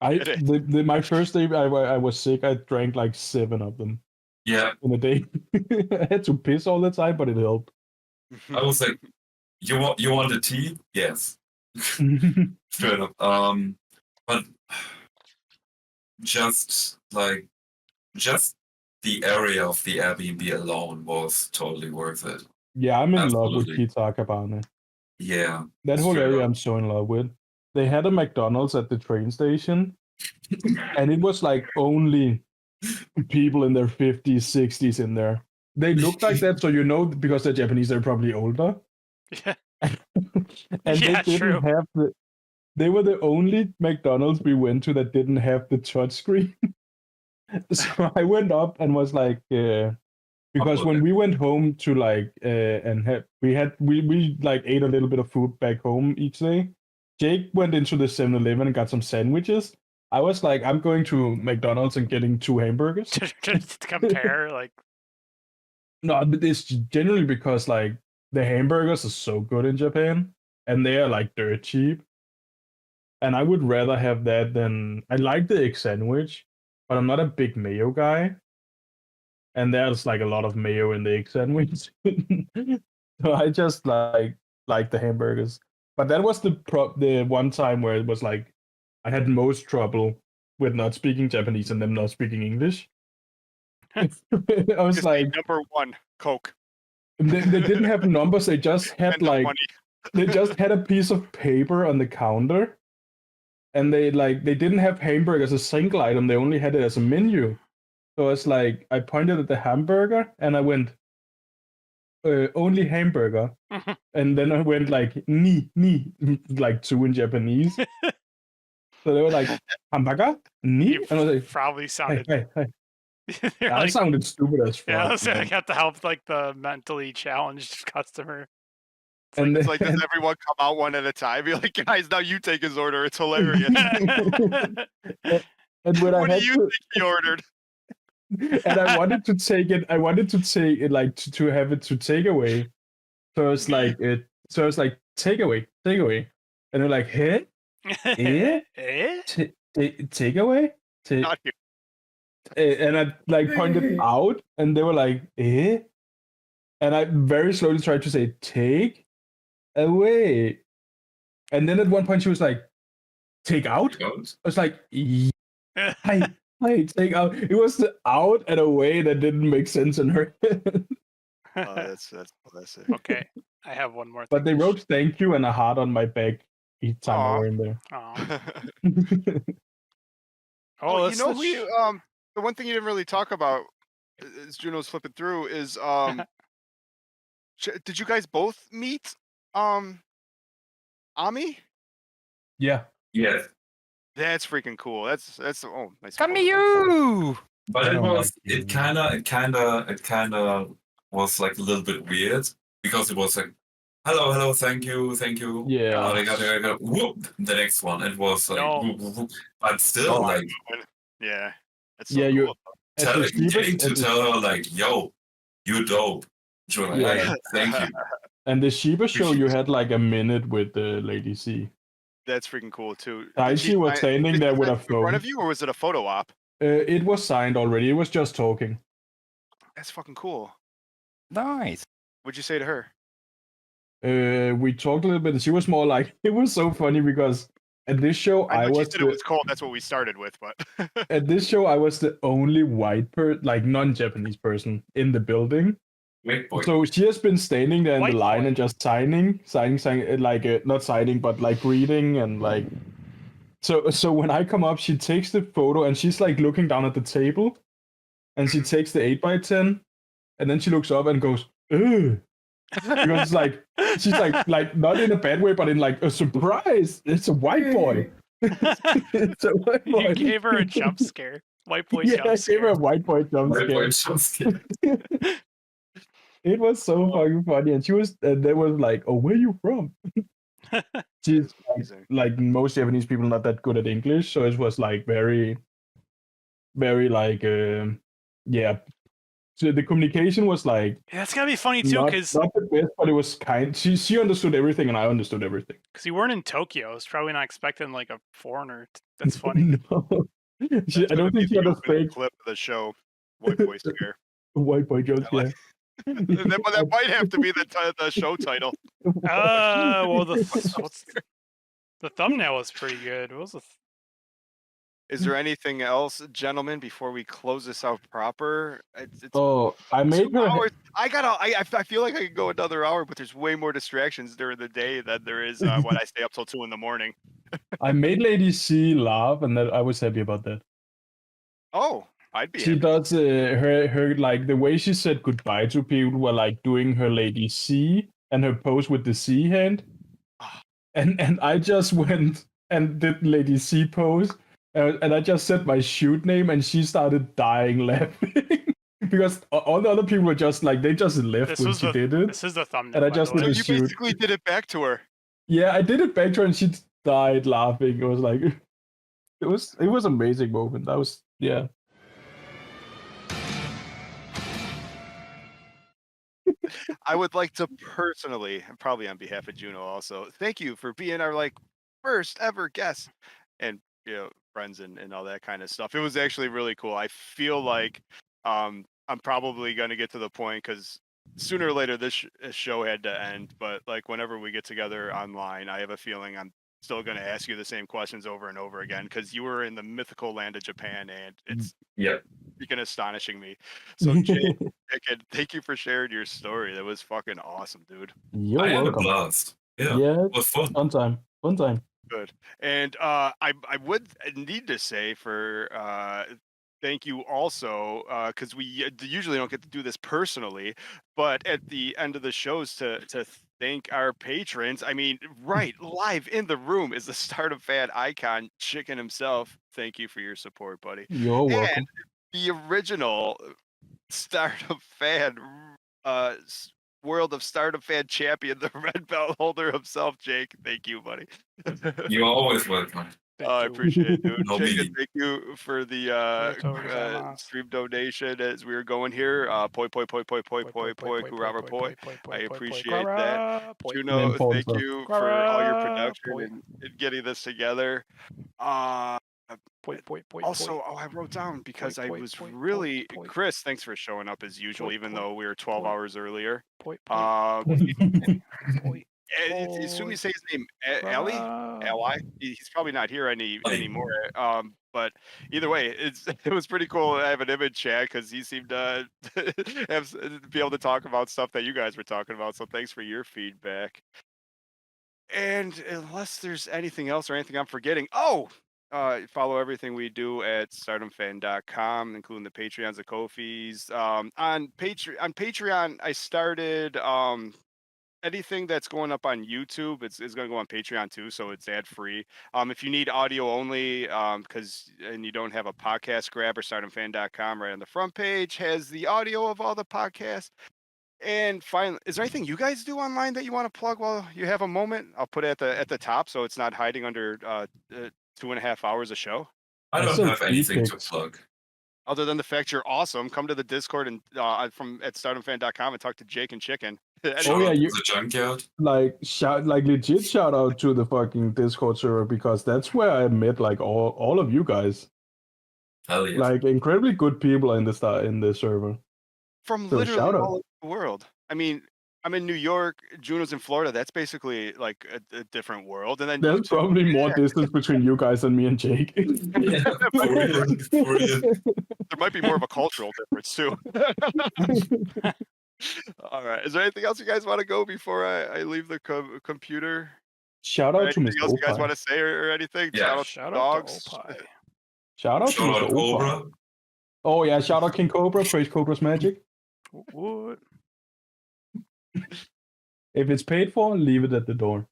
Get it. My first day I was sick, I drank like 7 of them Yeah, in a day. I had to piss all the time, but it helped. I was like, you want a tea? Yes. Straight up. But just the area of the Airbnb alone was totally worth it. Yeah, I'm in love with Absolutely. Kitakabane. Yeah. That whole straight area up. I'm so in love with. They had a McDonald's at the train station, and it was like only people in their 50s, 60s in there. They look like that, so you know, because they're Japanese, they're probably older. Yeah. And Yeah, they true. didn't have they were the only McDonald's we went to that didn't have the touchscreen. So I went up and was like, because when we went home to like and we like ate a little bit of food back home each day. Jake went into the 7-Eleven and got some sandwiches. I was like, I'm going to McDonald's and getting 2 hamburgers. Just to compare, like No, but it's generally because like the hamburgers are so good in Japan and they are like dirt cheap. And I would rather have that than I like the egg sandwich, but I'm not a big mayo guy. And there's like a lot of mayo in the egg sandwich. So I just like the hamburgers. But that was the one time where it was like I had most trouble with not speaking Japanese and them not speaking English. I was Just say like, number 1, Coke. they didn't have numbers. They just had Spend the like money. they just had a piece of paper on the counter, and they didn't have hamburger as a single item. They only had it as a menu. So it's like I pointed at the hamburger and I went, only hamburger, and then I went like ni like 2 in Japanese. So they were like hamburger ni, you and I was like, probably hey, sounded. hey. You're I like, sounded stupid as fuck. yeah, I was man. like, have to help like the mentally challenged customer. And It's like, does everyone come out one at a time? Be like, guys, now you take his order. It's hilarious. and when What I do had you to, think he ordered? and I wanted to take it. I wanted to take it like to have it to take away. So it's like take away, and they're like, hey, Eh? take away, Not here. and I like pointed out, and they were like, and I very slowly tried to say take away, and then at one point she was like, take out. I was like, hi, take out. It was the out and away that didn't make sense in her head. That's classic. Okay, I have one more thing. But they wrote thank you and a heart on my back each time I Aw. were in there. Aw. Well, you let's- know let's who you, the one thing you didn't really talk about as Juno's flipping through is did you guys both meet Ami? Yeah. Yes, That's freaking cool. That's oh nice. Come photo. you. but I it don't was like it kind of was like a little bit weird because it was like, hello, thank you. Yeah. I got whoop, the next one. It was like, No. whoop, whoop, whoop. But still, Oh, like yeah, that's so Yeah, cool. at the getting Sheebas, to tell her like, yo, you're dope. She was like, Yeah. "Hey, thank you. and the Sheba show, you Appreciate had like a minute with Lady C. That's freaking cool too. Taichi was standing there with a in front phone. of you, or was it a photo op? It was signed already. It was just talking. That's fucking cool. Nice. What'd you say to her? We talked a little bit. She was more like, it was so funny because at this show I know I she was said it was cold. That's what we started with, but at this show I was the only white like non-Japanese person in the building. Wait, boy. So she has been standing there in the White line boy. and just signing, like not signing, but like reading and like. So when I come up, she takes the photo and she's like looking down at the table, and she takes the 8x10, and then she looks up and goes, "Ugh," because it's like she's like not in a bad way, but in like a surprise. It's a white boy. It's a white boy. You gave her a jump scare. White boy Yeah, jump I gave her scare. a white boy jump Wait, scare. boy, so scared. It was so fucking funny, and they was like, "Oh, where you from?" She's amazing. like most Japanese people not that good at English, so it was like very, very like yeah. So the communication was like Yeah, that's gotta be funny too, not because the best, but it was kind. She understood everything, and I understood everything. you weren't in Tokyo. It's probably not expecting like a foreigner. That's funny. No. I That's don't gonna be think she the opening understood clip of the show. White boy scare. white boy jokes. I Yeah. like- that might have to be the show title. Well, the thumbnail was pretty good. What was the Is there anything else, gentlemen, before we close this out proper? It's Oh, I made 2 her. hours. I feel like I could go another hour, but there's way more distractions during the day than there is when I stay up till 2 in the morning. I made Lady C laugh, and that I was happy about that. Oh, I'd be She happy. does her like the way she said goodbye to people were like doing her Lady C and her pose with the C hand, Ah. and I just went and did Lady C pose, and I just said my shoot name, and she started dying laughing because all the other people were just like they just left This when was she the did it, this is the thumbnail. and I by just the did So way. the you shoot. basically did it back to her. Yeah, I did it back to her, and she died laughing. It was like it was amazing moment. That was yeah. I would like to personally, and probably on behalf of Juno also, thank you for being our like first ever guest and friends and all that kind of stuff. It was actually really cool. I feel like I'm probably gonna get to the point because sooner or later this show had to end, but like whenever we get together online, I have a feeling I'm still gonna ask you the same questions over and over again because you were in the mythical land of Japan and it's Yep. freaking astonishing me. So Jay, thank you for sharing your story. That was fucking awesome, dude. You're I had a welcome. blast. Yeah, Yeah, it was fun. fun time. Fun time. Good. And I would need to say for thank you also because we usually don't get to do this personally, but at the end of the shows to thank our patrons. I mean, right live in the room is the Stardom Fan Icon, Chicken himself. Thank you for your support, buddy. You're welcome. And the original Stardom Fan World of Stardom Fan champion, the red belt holder himself, Jake. Thank you, buddy. You're always welcome. I appreciate it, dude. No Jake, and biggie. thank you for the Arigatou gozaimasu. stream donation as we were going here. Poi, poi, poi, poi, poi, poi, poi, kurara poi. I appreciate that. Juno, thank Sponsor. you for all your Guara, production poi. and getting this together. Also, I wrote down because I was really Chris. Thanks for showing up as usual, even though we were 12 hours earlier. Assume you say his name, Ali. Li. He's probably not here anymore. But either way, it was pretty cool to have an image chat because he seemed to be able to talk about stuff that you guys were talking about. So thanks for your feedback. And unless there's anything else or anything I'm forgetting, follow everything we do at stardomfan.com, including the Patreons, the Ko-fis. On Patreon, I started anything that's going up on YouTube, it's going to go on Patreon too, so it's ad free. If you need audio only, and you don't have a podcast grabber, StardomFan.com right on the front page has the audio of all the podcasts. And finally, is there anything you guys do online that you want to plug while you have a moment? I'll put it at the top so it's not hiding under 2.5 hours of show. I don't sell have anything to picks. plug. Other than the fact you're awesome, come to the Discord and at StardomFan.com and talk to Jake and Chicken. Shout yeah, out to you- the junkyard. Like legit shout out to the fucking Discord server because that's where I met like all of you guys. Hell yeah. Like incredibly good people in the server. From So, literally shout out. all over the world. I mean, I'm in New York, Juno's in Florida. That's basically like a different world. And then There's YouTube, probably more distance between you guys and me and Jake. Yeah, for real, for real. there might be more of a cultural difference too. All right. Is there anything else you guys want to go before I leave the computer? Shout Or out to anything Mr. else you guys Oppai. want to say or anything? Yeah. Shout dogs. out to Oppai. Shout out to Shout Mr. out Oppai. Cobra. Oh yeah, shout out King Cobra. Praise Cobra's magic. What? If it's paid for, leave it at the door.